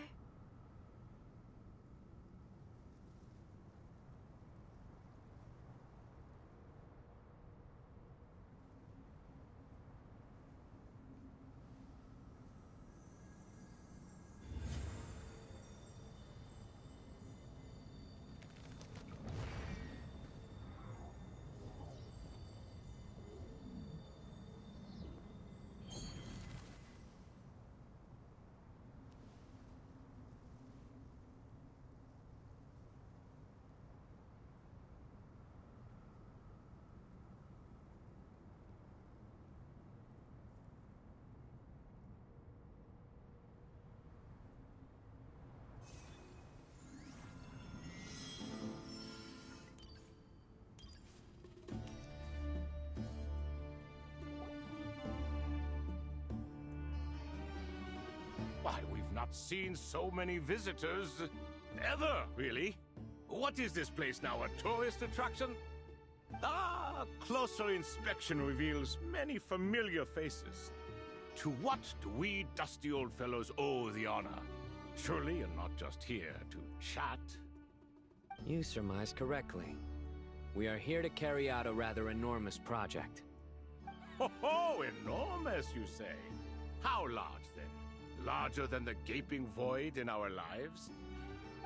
not seen so many visitors ever, really. What is this place now, a tourist attraction? Ah, closer inspection reveals many familiar faces. To what do we dusty old fellows owe the honor? Surely you're not just here to chat. You surmise correctly. We are here to carry out a rather enormous project. Ho, enormous, you say? How large, then? Larger than the gaping void in our lives?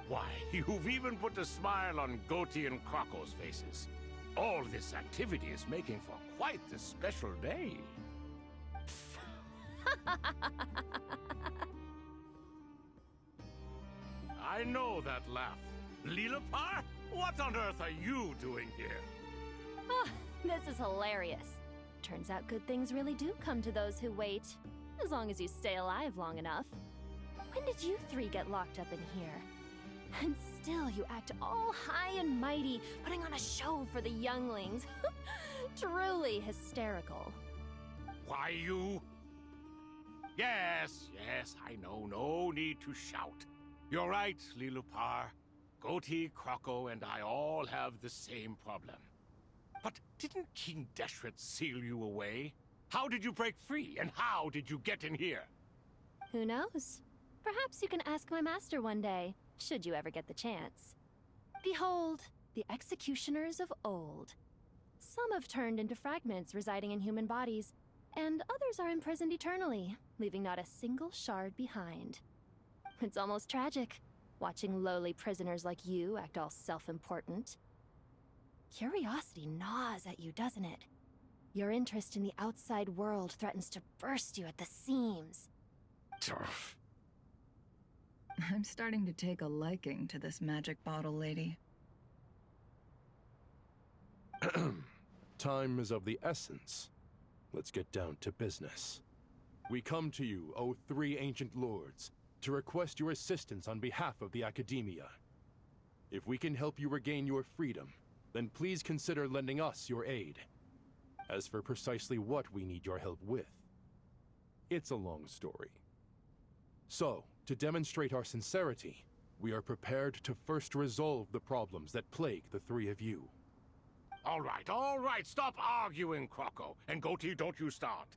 Why, you've even put a smile on Goatee and Crocco's faces. All this activity is making for quite a special day. I know that laugh. Lilipar? What on earth are you doing here? Oh, this is hilarious. Turns out good things really do come to those who wait. As long as you stay alive long enough. When did you three get locked up in here? And still you act all high and mighty, putting on a show for the younglings. Truly hysterical. Why, you... Yes, I know. No need to shout. You're right, Lilipar. Goatee, Crocco, and I all have the same problem. But didn't King Deshret seal you away? How did you break free, and how did you get in here? Who knows? Perhaps you can ask my master one day, should you ever get the chance. Behold, the executioners of old. Some have turned into fragments residing in human bodies, and others are imprisoned eternally, leaving not a single shard behind. It's almost tragic, watching lowly prisoners like you act all self-important. Curiosity gnaws at you, doesn't it? Your interest in the outside world threatens to burst you at the seams. I'm starting to take a liking to this magic bottle lady. Time is of the essence. Let's get down to business. We come to you, O three ancient lords, to request your assistance on behalf of the Academia. If we can help you regain your freedom, then please consider lending us your aid. As for precisely what we need your help with, it's a long story. So, to demonstrate our sincerity, we are prepared to first resolve the problems that plague the three of you. All right, stop arguing, Crocco. And Goatee, don't you start.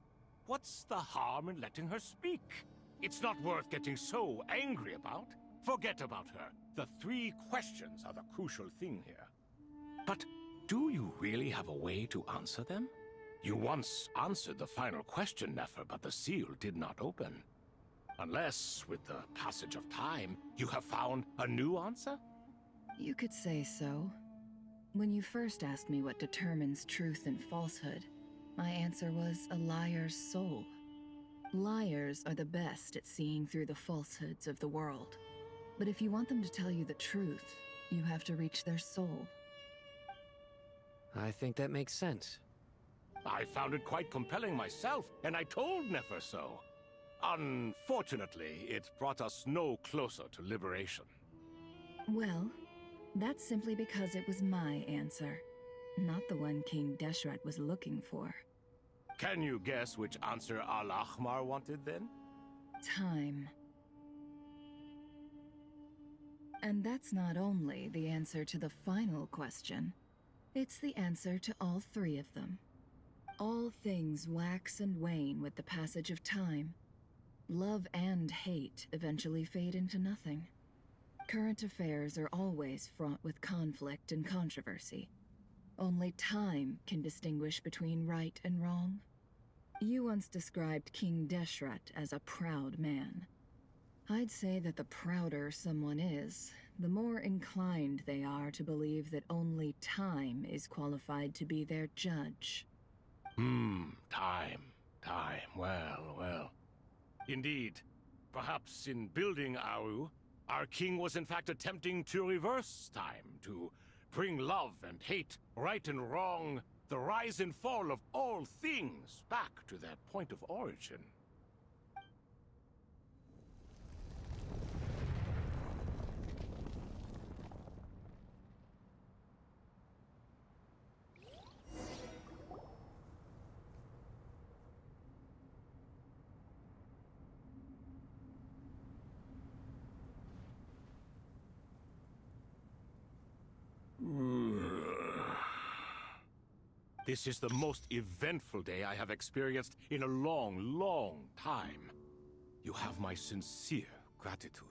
What's the harm in letting her speak? It's not worth getting so angry about. Forget about her. The three questions are the crucial thing here. But do you really have a way to answer them? You once answered the final question, Nefer, but the seal did not open. Unless, with the passage of time, you have found a new answer? You could say so. When you first asked me what determines truth and falsehood, my answer was a liar's soul. Liars are the best at seeing through the falsehoods of the world. But if you want them to tell you the truth, you have to reach their soul. I think that makes sense. I found it quite compelling myself, and I told Nefer so. Unfortunately, it brought us no closer to liberation. Well, that's simply because it was my answer, not the one King Deshret was looking for. Can you guess which answer Al-Ahmar wanted then? Time. And that's not only the answer to the final question, it's the answer to all three of them. All things wax and wane with the passage of time. Love and hate eventually fade into nothing. Current affairs are always fraught with conflict and controversy. Only time can distinguish between right and wrong. You once described King Deshret as a proud man. I'd say that the prouder someone is, the more inclined they are to believe that only time is qualified to be their judge. Time. Well. Indeed. Perhaps in building Aru, our king was in fact attempting to reverse time, to bring love and hate, right and wrong, the rise and fall of all things back to their point of origin. This is the most eventful day I have experienced in a long, long time. You have my sincere gratitude.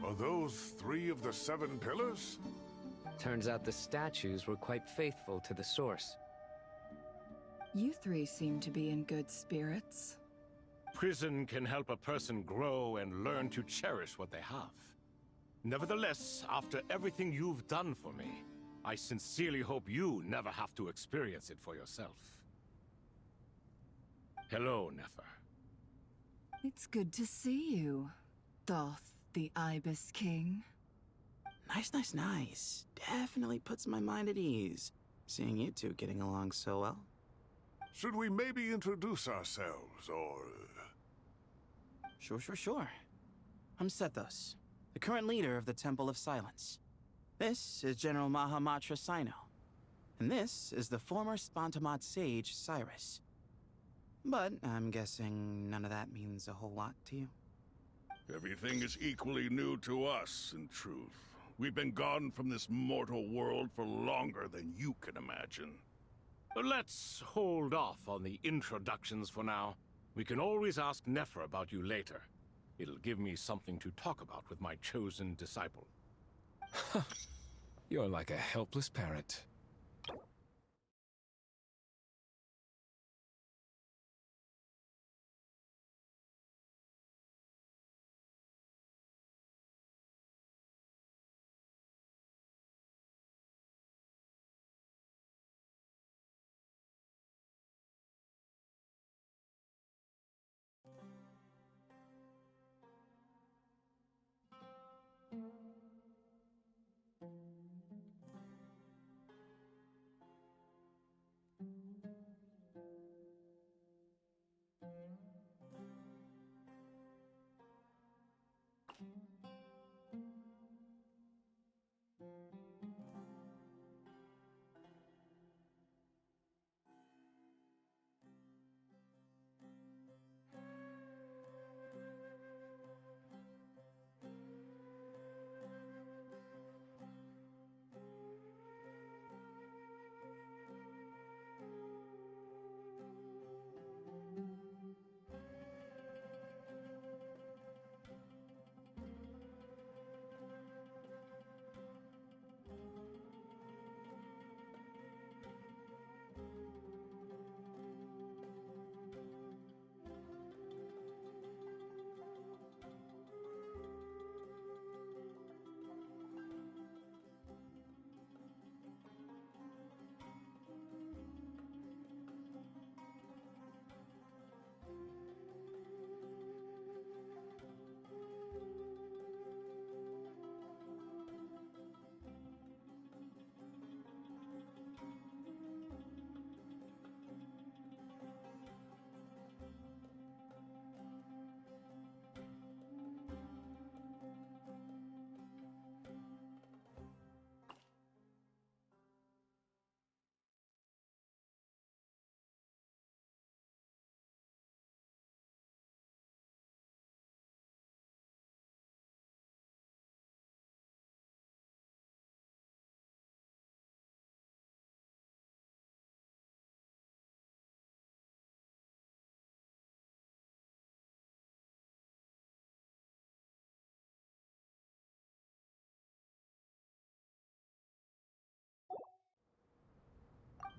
Are those 3 of the 7 pillars? Turns out the statues were quite faithful to the source. You 3 seem to be in good spirits. Prison can help a person grow and learn to cherish what they have. Nevertheless, after everything you've done for me, I sincerely hope you never have to experience it for yourself. Hello, Nefer. It's good to see you, Thoth the Ibis King. Nice. Definitely puts my mind at ease, seeing you two getting along so well. Should we maybe introduce ourselves, or... Sure. I'm Sethos, the current leader of the Temple of Silence. This is General Mahamatra Sino, and this is the former Spantamat sage, Cyrus. But I'm guessing none of that means a whole lot to you. Everything is equally new to us, in truth. We've been gone from this mortal world for longer than you can imagine. Let's hold off on the introductions for now. We can always ask Nefer about you later. It'll give me something to talk about with my chosen disciple. You're like a helpless parrot.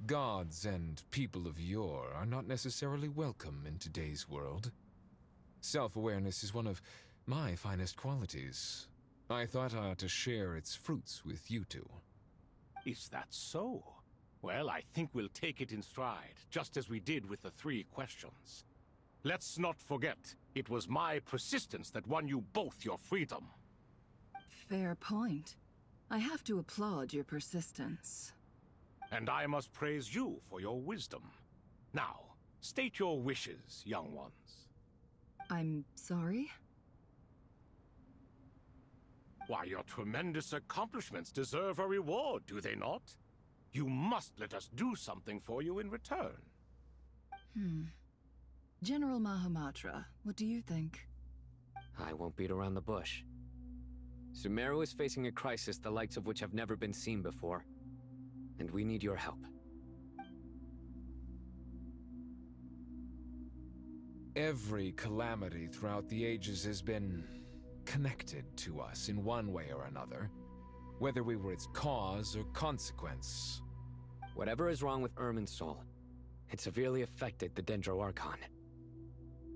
Gods and people of yore are not necessarily welcome in today's world. Self-awareness is one of my finest qualities. I thought I ought to share its fruits with you two. Is that so? Well, I think we'll take it in stride, just as we did with the 3 questions. Let's not forget, it was my persistence that won you both your freedom. Fair point. I have to applaud your persistence. And I must praise you for your wisdom. Now, state your wishes, young ones. I'm sorry? Why, your tremendous accomplishments deserve a reward, do they not? You must let us do something for you in return. General Mahamatra, what do you think? I won't beat around the bush. Sumeru is facing a crisis the likes of which have never been seen before. And we need your help. Every calamity throughout the ages has been connected to us in one way or another, whether we were its cause or consequence. Whatever is wrong with Irminsul, it severely affected the Dendro Archon.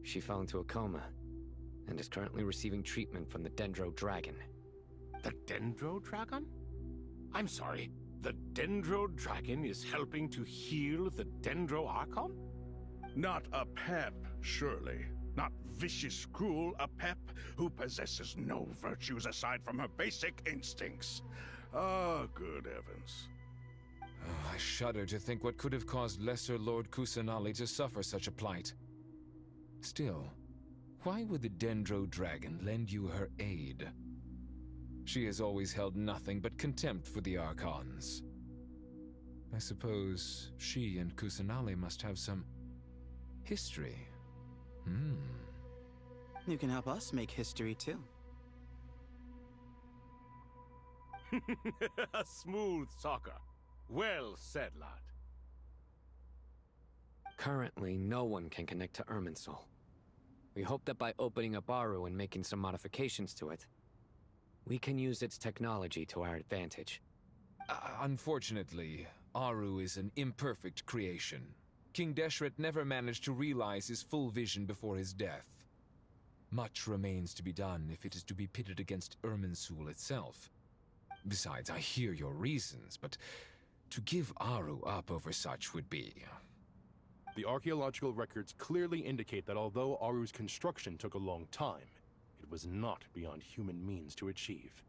She fell into a coma and is currently receiving treatment from the Dendro Dragon. The Dendro Dragon? I'm sorry, the Dendro Dragon is helping to heal the Dendro Archon? Not a pep, surely. Not vicious, cruel a pep who possesses no virtues aside from her basic instincts. Ah, good heavens. I shudder to think what could have caused Lesser Lord Kusanali to suffer such a plight. Still, why would the Dendro Dragon lend you her aid? She has always held nothing but contempt for the Archons. I suppose she and Kusanali must have some history. You can help us make history, too. A smooth talker. Well said, lad. Currently, no one can connect to Irminsul. We hope that by opening up Aru and making some modifications to it, we can use its technology to our advantage. Unfortunately, Aru is an imperfect creation. King Deshret never managed to realize his full vision before his death. Much remains to be done if it is to be pitted against Irminsul itself. Besides, I hear your reasons, but to give Aru up over such would be... The archaeological records clearly indicate that although Aru's construction took a long time, it was not beyond human means to achieve.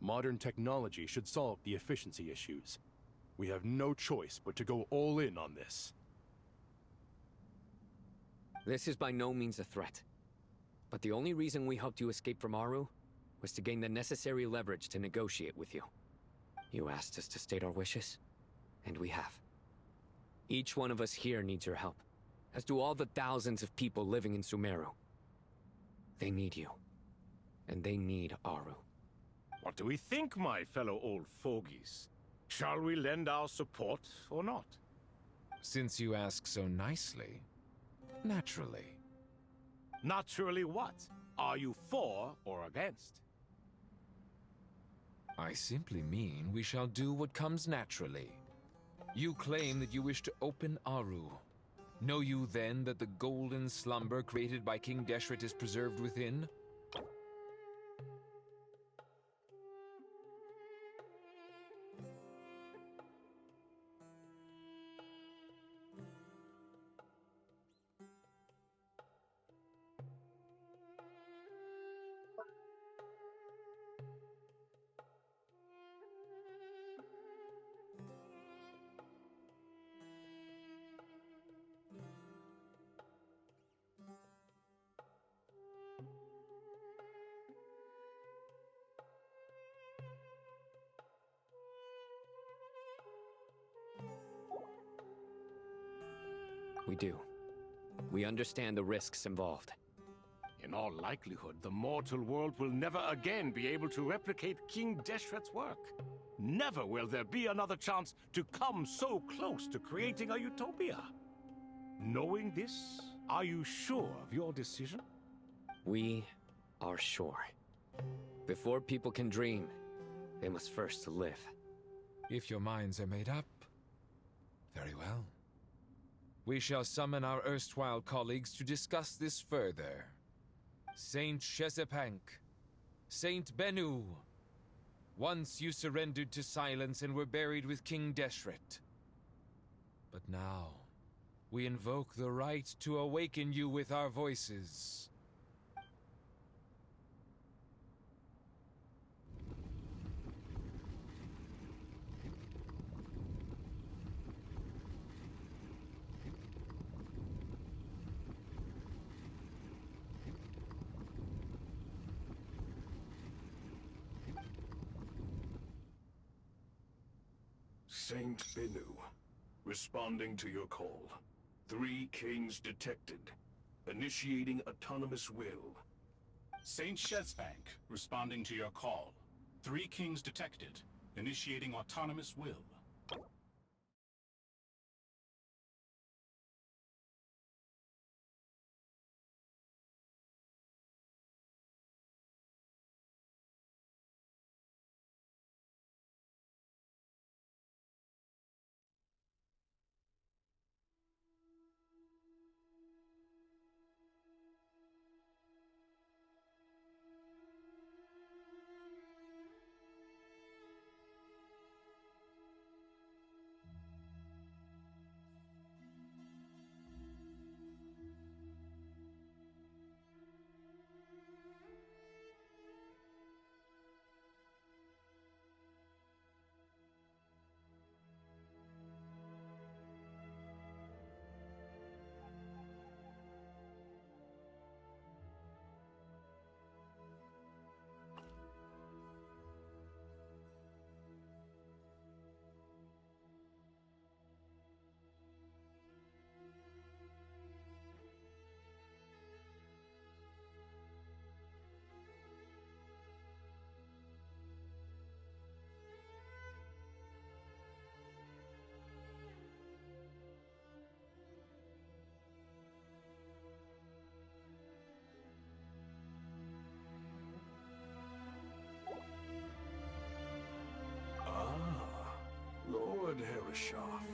Modern technology should solve the efficiency issues. We have no choice but to go all in on this. This is by no means a threat. But the only reason we helped you escape from Aru was to gain the necessary leverage to negotiate with you. You asked us to state our wishes, and we have. Each one of us here needs your help, as do all the thousands of people living in Sumeru. They need you, and they need Aru. What do we think, my fellow old fogies? Shall we lend our support or not? Since you ask so nicely, naturally. Naturally what? Are you for or against? I simply mean we shall do what comes naturally. You claim that you wish to open Aru. Know you then that the golden slumber created by King Deshret is preserved within? We do. We understand the risks involved. In all likelihood, the mortal world will never again be able to replicate King Deshret's work. Never will there be another chance to come so close to creating a utopia. Knowing this, are you sure of your decision? We are sure. Before people can dream, they must first live. If your minds are made up, Very well. We shall summon our erstwhile colleagues to discuss this further. Saint Shezepank, Saint Bennu, once you surrendered to silence and were buried with King Deshret. But now, we invoke the right to awaken you with our voices. Saint Bennu, responding to your call. 3 kings detected. Initiating autonomous will. Saint Shezbank, responding to your call. 3 kings detected. Initiating autonomous will. Lord Herreshoff,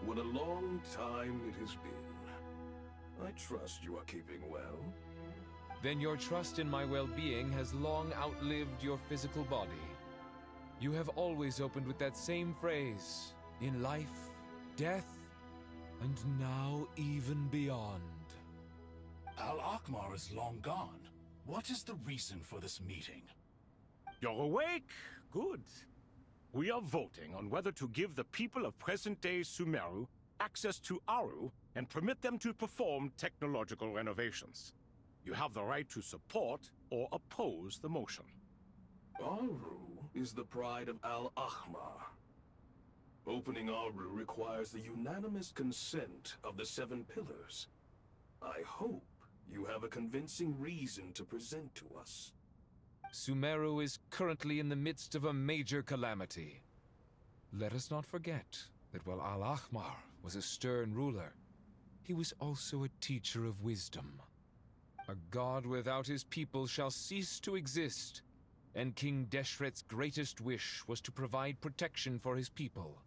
what a long time it has been. I trust you are keeping well. Then your trust in my well-being has long outlived your physical body. You have always opened with that same phrase, in life, death, and now even beyond. Al-Akmar is long gone. What is the reason for this meeting? You're awake? Good. We are voting on whether to give the people of present-day Sumeru access to Aru and permit them to perform technological renovations. You have the right to support or oppose the motion. Aru is the pride of Al-Ahmar. Opening Aru requires the unanimous consent of the 7 pillars. I hope you have a convincing reason to present to us. Sumeru is currently in the midst of a major calamity. Let us not forget that while Al-Ahmar was a stern ruler, he was also a teacher of wisdom. A god without his people shall cease to exist, and King Deshret's greatest wish was to provide protection for his people.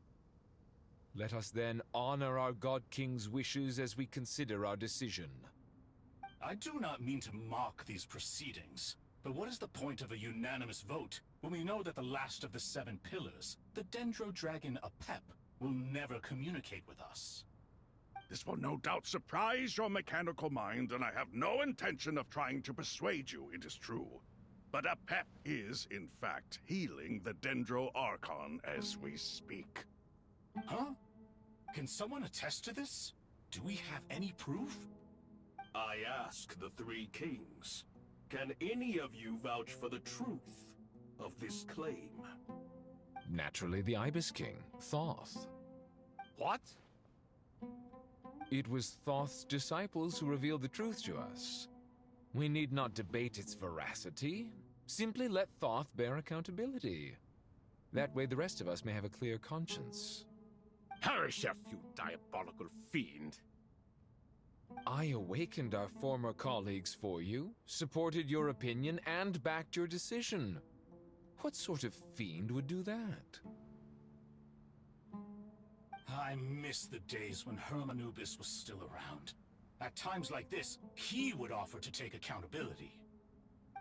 Let us then honor our God King's wishes as we consider our decision. I do not mean to mock these proceedings, but what is the point of a unanimous vote when we know that the last of the 7 pillars, the Dendro Dragon Apep, will never communicate with us? This will no doubt surprise your mechanical mind, and I have no intention of trying to persuade you it is true. But Apep is, in fact, healing the Dendro Archon as we speak. Huh? Can someone attest to this? Do we have any proof? I ask the 3 kings. Can any of you vouch for the truth of this claim? Naturally, the Ibis King, Thoth. What? It was Thoth's disciples who revealed the truth to us. We need not debate its veracity. Simply let Thoth bear accountability. That way the rest of us may have a clear conscience. Hereshef, you diabolical fiend! I awakened our former colleagues for you, supported your opinion, and backed your decision. What sort of fiend would do that? I miss the days when Hermanubis was still around. At times like this, he would offer to take accountability.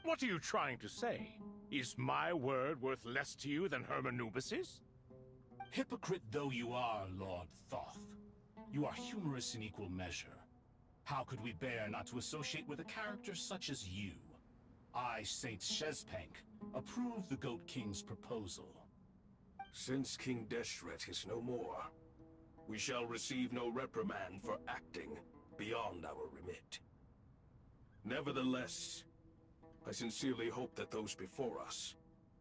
What are you trying to say? Is my word worth less to you than Hermanubis's? Hypocrite though you are, Lord Thoth, you are humorous in equal measure. How could we bear not to associate with a character such as you? I, Saint Shezpank, approve the Goat King's proposal. Since King Deshret is no more, we shall receive no reprimand for acting beyond our remit. Nevertheless, I sincerely hope that those before us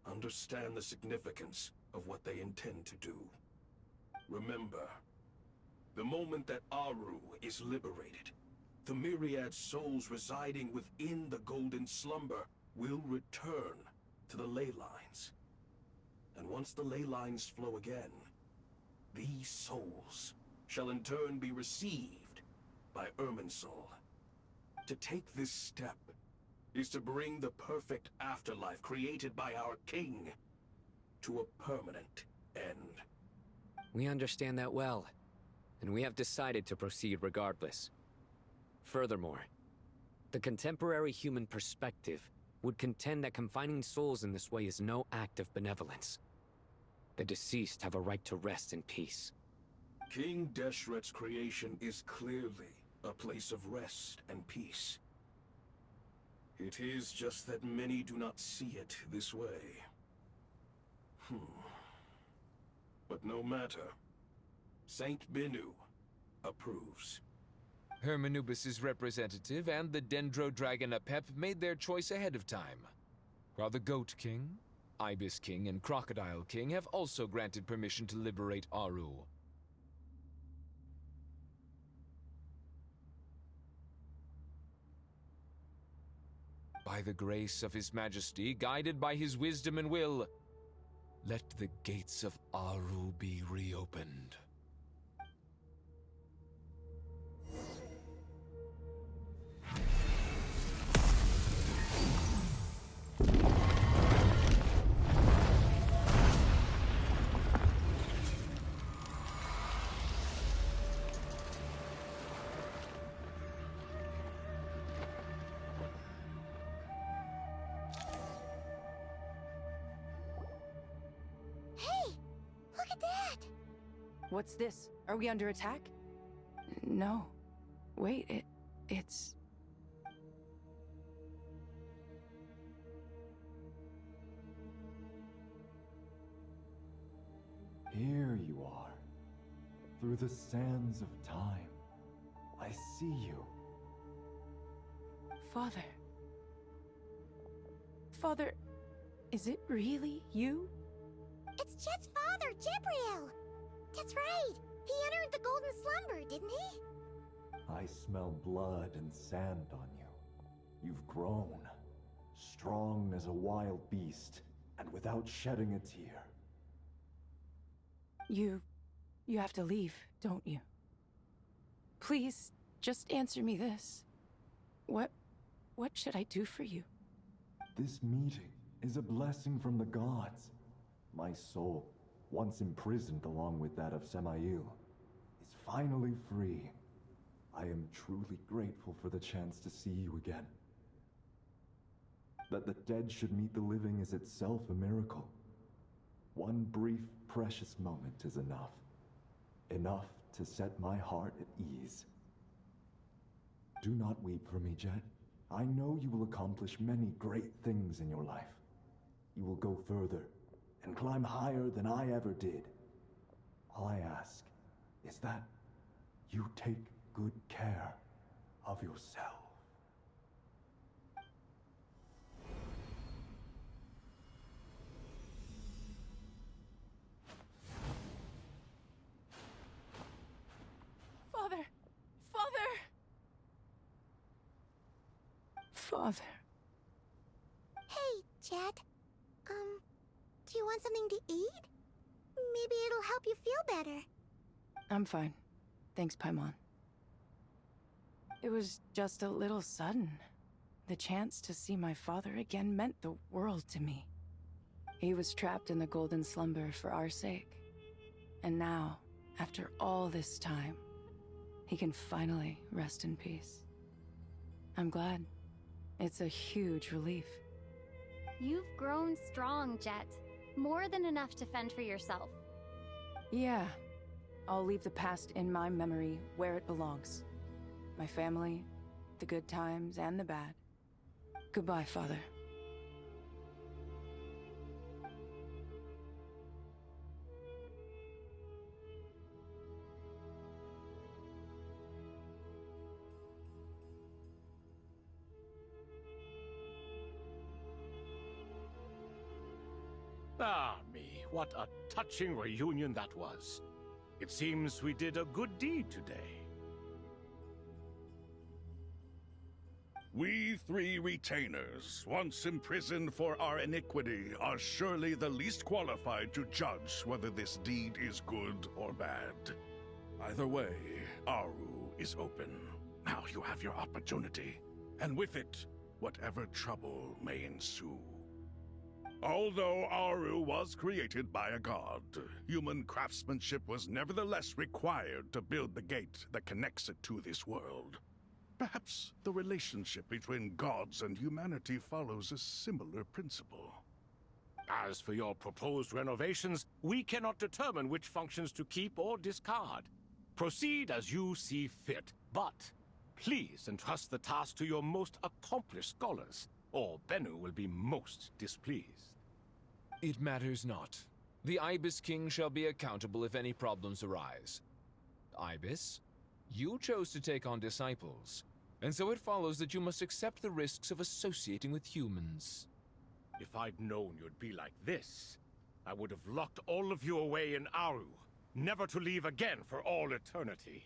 understand the significance of what they intend to do. Remember, the moment that Aru is liberated, the myriad souls residing within the Golden Slumber will return to the ley lines. And once the ley lines flow again, these souls shall in turn be received by Irminsul. To take this step is to bring the perfect afterlife created by our king to a permanent end. We understand that well, and we have decided to proceed regardless. Furthermore, the contemporary human perspective would contend that confining souls in this way is no act of benevolence. The deceased have a right to rest in peace. King Deshret's creation is clearly a place of rest and peace. It is just that many do not see it this way. But no matter. Saint Binu approves. Hermanubis' representative and the Dendro Dragon Apep made their choice ahead of time, while the Goat King, Ibis King, and Crocodile King have also granted permission to liberate Aru. By the grace of His Majesty, guided by his wisdom and will, let the gates of Aru be reopened. What's this? Are we under attack? No. Wait, it's... Here you are. Through the sands of time. I see you. Father. Father, is it really you? It's Jet's father, Jibriel! That's right! He entered the Golden Slumber, didn't he? I smell blood and sand on you. You've grown. Strong as a wild beast, and without shedding a tear. You have to leave, don't you? Please, just answer me this. What should I do for you? This meeting is a blessing from the gods. My soul, once imprisoned along with that of Semail, is finally free. I am truly grateful for the chance to see you again. That the dead should meet the living is itself a miracle. One brief, precious moment is enough. Enough to set my heart at ease. Do not weep for me, Jet. I know you will accomplish many great things in your life. You will go further and climb higher than I ever did. All I ask is that you take good care of yourself. Father! Father! Father. Hey, Jet. Do you want something to eat? Maybe it'll help you feel better. I'm fine. Thanks, Paimon. It was just a little sudden. The chance to see my father again meant the world to me. He was trapped in the Golden Slumber for our sake. And now, After all this time, he can finally rest in peace. I'm glad. It's a huge relief. You've grown strong, Jet. More than enough to fend for yourself. Yeah. I'll leave the past in my memory where it belongs. My family, the good times and the bad. Goodbye, Father. Ah, me, what a touching reunion that was. It seems we did a good deed today. We three retainers, once imprisoned for our iniquity, are surely the least qualified to judge whether this deed is good or bad. Either way, Aru is open. Now you have your opportunity, and with it, whatever trouble may ensue. Although Aru was created by a god, human craftsmanship was nevertheless required to build the gate that connects it to this world. Perhaps the relationship between gods and humanity follows a similar principle. As for your proposed renovations, we cannot determine which functions to keep or discard. Proceed as you see fit, but please entrust the task to your most accomplished scholars, or Bennu will be most displeased. It matters not. The Ibis King shall be accountable if any problems arise. Ibis, you chose to take on disciples, and so it follows that you must accept the risks of associating with humans. If I'd known you'd be like this, I would have locked all of you away in Aru, never to leave again for all eternity.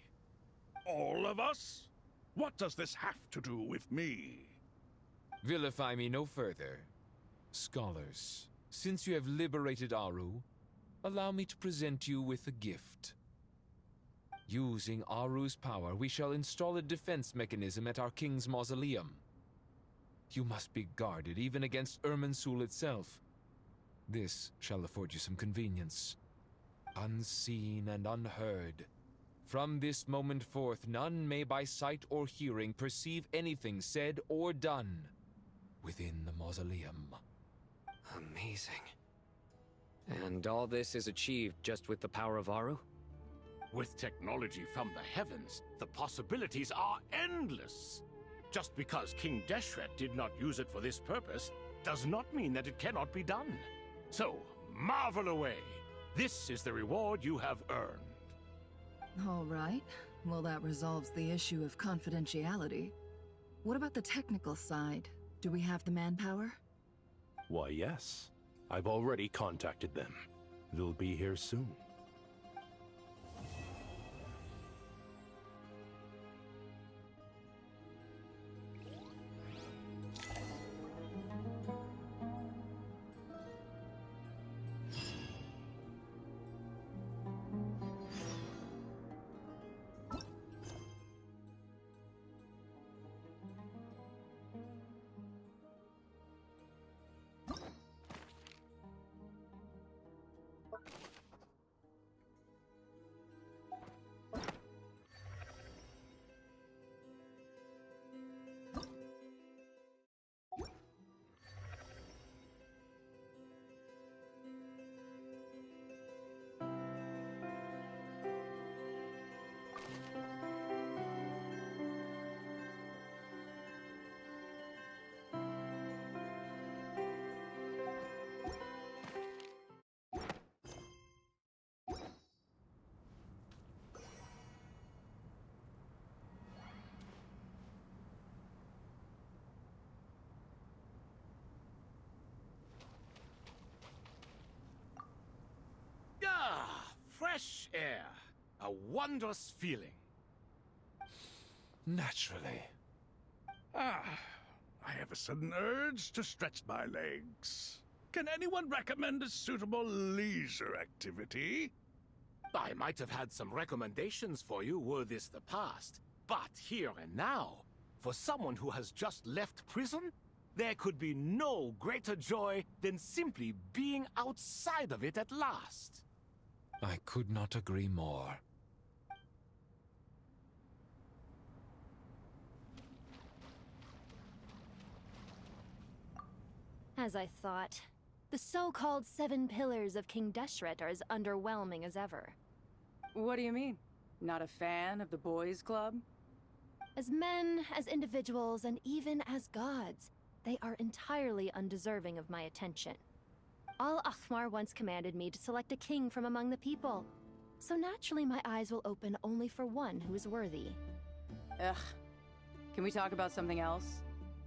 All of us? What does this have to do with me? Vilify me no further. Scholars, since you have liberated Aru, allow me to present you with a gift. Using Aru's power, we shall install a defense mechanism at our king's mausoleum. You must be guarded even against Irminsul itself. This shall afford you some convenience. Unseen and unheard. From this moment forth, none may by sight or hearing perceive anything said or done within the mausoleum. Amazing. And all this is achieved just with the power of Aru? With technology from the heavens, the possibilities are endless. Just because King Deshret did not use it for this purpose, does not mean that it cannot be done. So, marvel away. This is the reward you have earned. All right. Well, that resolves the issue of confidentiality. What about the technical side? Do we have the manpower? Why, yes. I've already contacted them. They'll be here soon. Fresh air. A wondrous feeling. Naturally. I have a sudden urge to stretch my legs. Can anyone recommend a suitable leisure activity? I might have had some recommendations for you were this the past. But here and now, for someone who has just left prison, there could be no greater joy than simply being outside of it at last. I could not agree more. As I thought, the so-called 7 pillars of King Deshret are as underwhelming as ever. What do you mean? Not a fan of the boys' club? As men, as individuals, and even as gods, they are entirely undeserving of my attention. Al-Ahmar once commanded me to select a king from among the people, so naturally my eyes will open only for one who is worthy. Ugh. Can we talk about something else?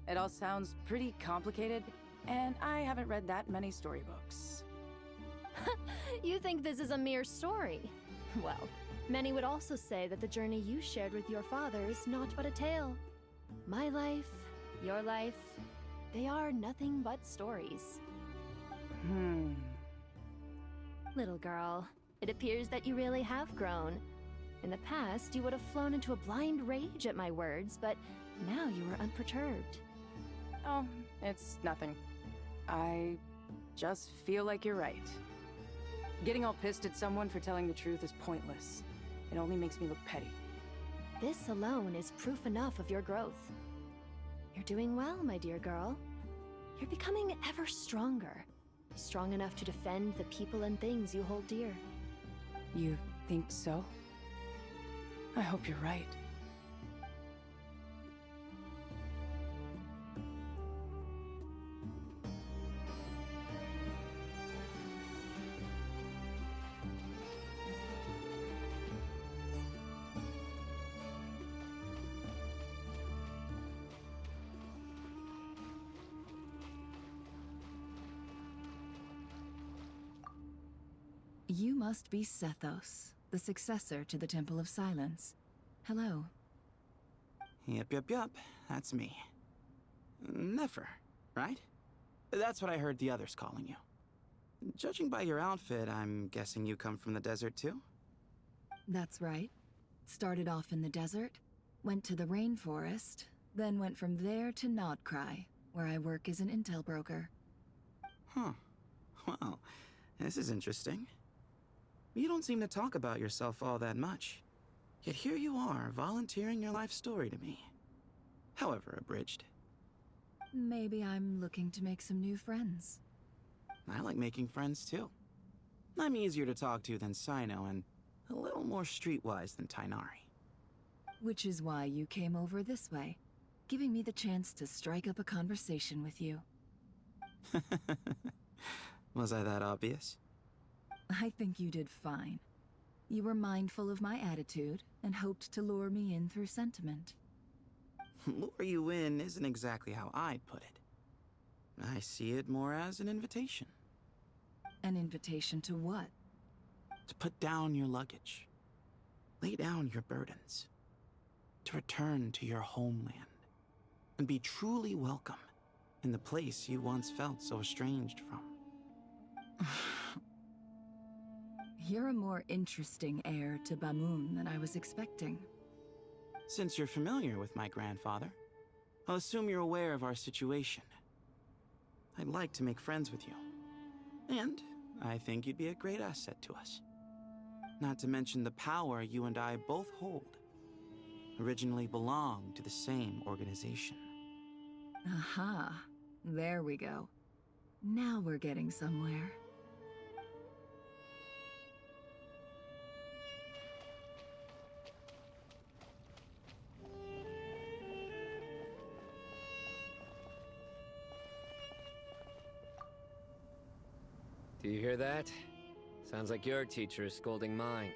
It all sounds pretty complicated, and I haven't read that many storybooks. You think this is a mere story? Well, many would also say that the journey you shared with your father is not but a tale. My life, your life, they are nothing but stories. Little girl, it appears that you really have grown. In the past, you would have flown into a blind rage at my words, but now you are unperturbed. Oh, it's nothing. I just feel like you're right. Getting all pissed at someone for telling the truth is pointless. It only makes me look petty. This alone is proof enough of your growth. You're doing well, my dear girl. You're becoming ever stronger. Strong enough to defend the people and things you hold dear. You think so? I hope you're right. You must be Sethos, the successor to the Temple of Silence. Hello. Yep. That's me. Nefer, right? That's what I heard the others calling you. Judging by your outfit, I'm guessing you come from the desert too? That's right. Started off in the desert, went to the rainforest, then went from there to Nodcry, where I work as an intel broker. Huh. Well, this is interesting. You don't seem to talk about yourself all that much. Yet here you are, volunteering your life story to me. However abridged. Maybe I'm looking to make some new friends. I like making friends too. I'm easier to talk to than Sino and a little more streetwise than Tainari. Which is why you came over this way, giving me the chance to strike up a conversation with you. Was I that obvious? I think you did fine. You were mindful of my attitude and hoped to lure me in through sentiment. Lure you in isn't exactly how I'd put it. I see it more as an invitation. An invitation to what? To put down your luggage. Lay down your burdens. To return to your homeland. And be truly welcome in the place you once felt so estranged from. You're a more interesting heir to Bamun than I was expecting. Since you're familiar with my grandfather, I'll assume you're aware of our situation. I'd like to make friends with you. And I think you'd be a great asset to us. Not to mention the power you and I both hold. Originally belonged to the same organization. Aha. There we go. Now we're getting somewhere. Do you hear that? Sounds like your teacher is scolding mine.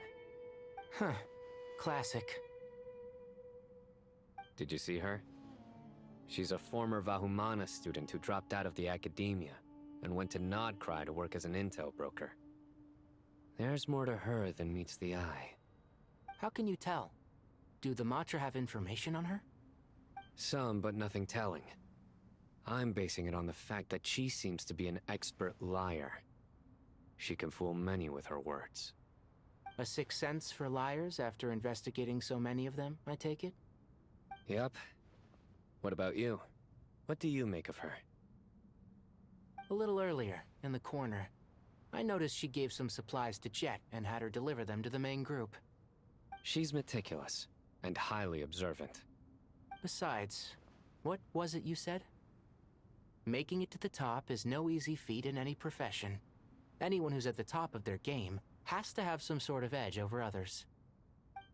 Huh. Classic. Did you see her? She's a former Vahumana student who dropped out of the academia and went to Nodcry to work as an intel broker. There's more to her than meets the eye. How can you tell? Do the Matra have information on her? Some, but nothing telling. I'm basing it on the fact that she seems to be an expert liar. She can fool many with her words. A sixth sense for liars after investigating so many of them, I take it? Yep. What about you? What do you make of her? A little earlier, in the corner, I noticed she gave some supplies to Jet and had her deliver them to the main group. She's meticulous and highly observant. Besides, what was it you said? Making it to the top is no easy feat in any profession. Anyone who's at the top of their game has to have some sort of edge over others.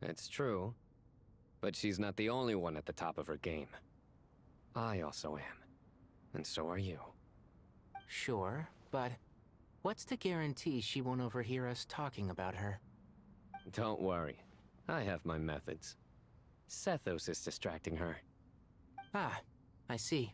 It's true, but she's not the only one at the top of her game. I also am, and so are you. Sure, but what's to guarantee she won't overhear us talking about her? Don't worry, I have my methods. Sethos is distracting her. Ah, I see.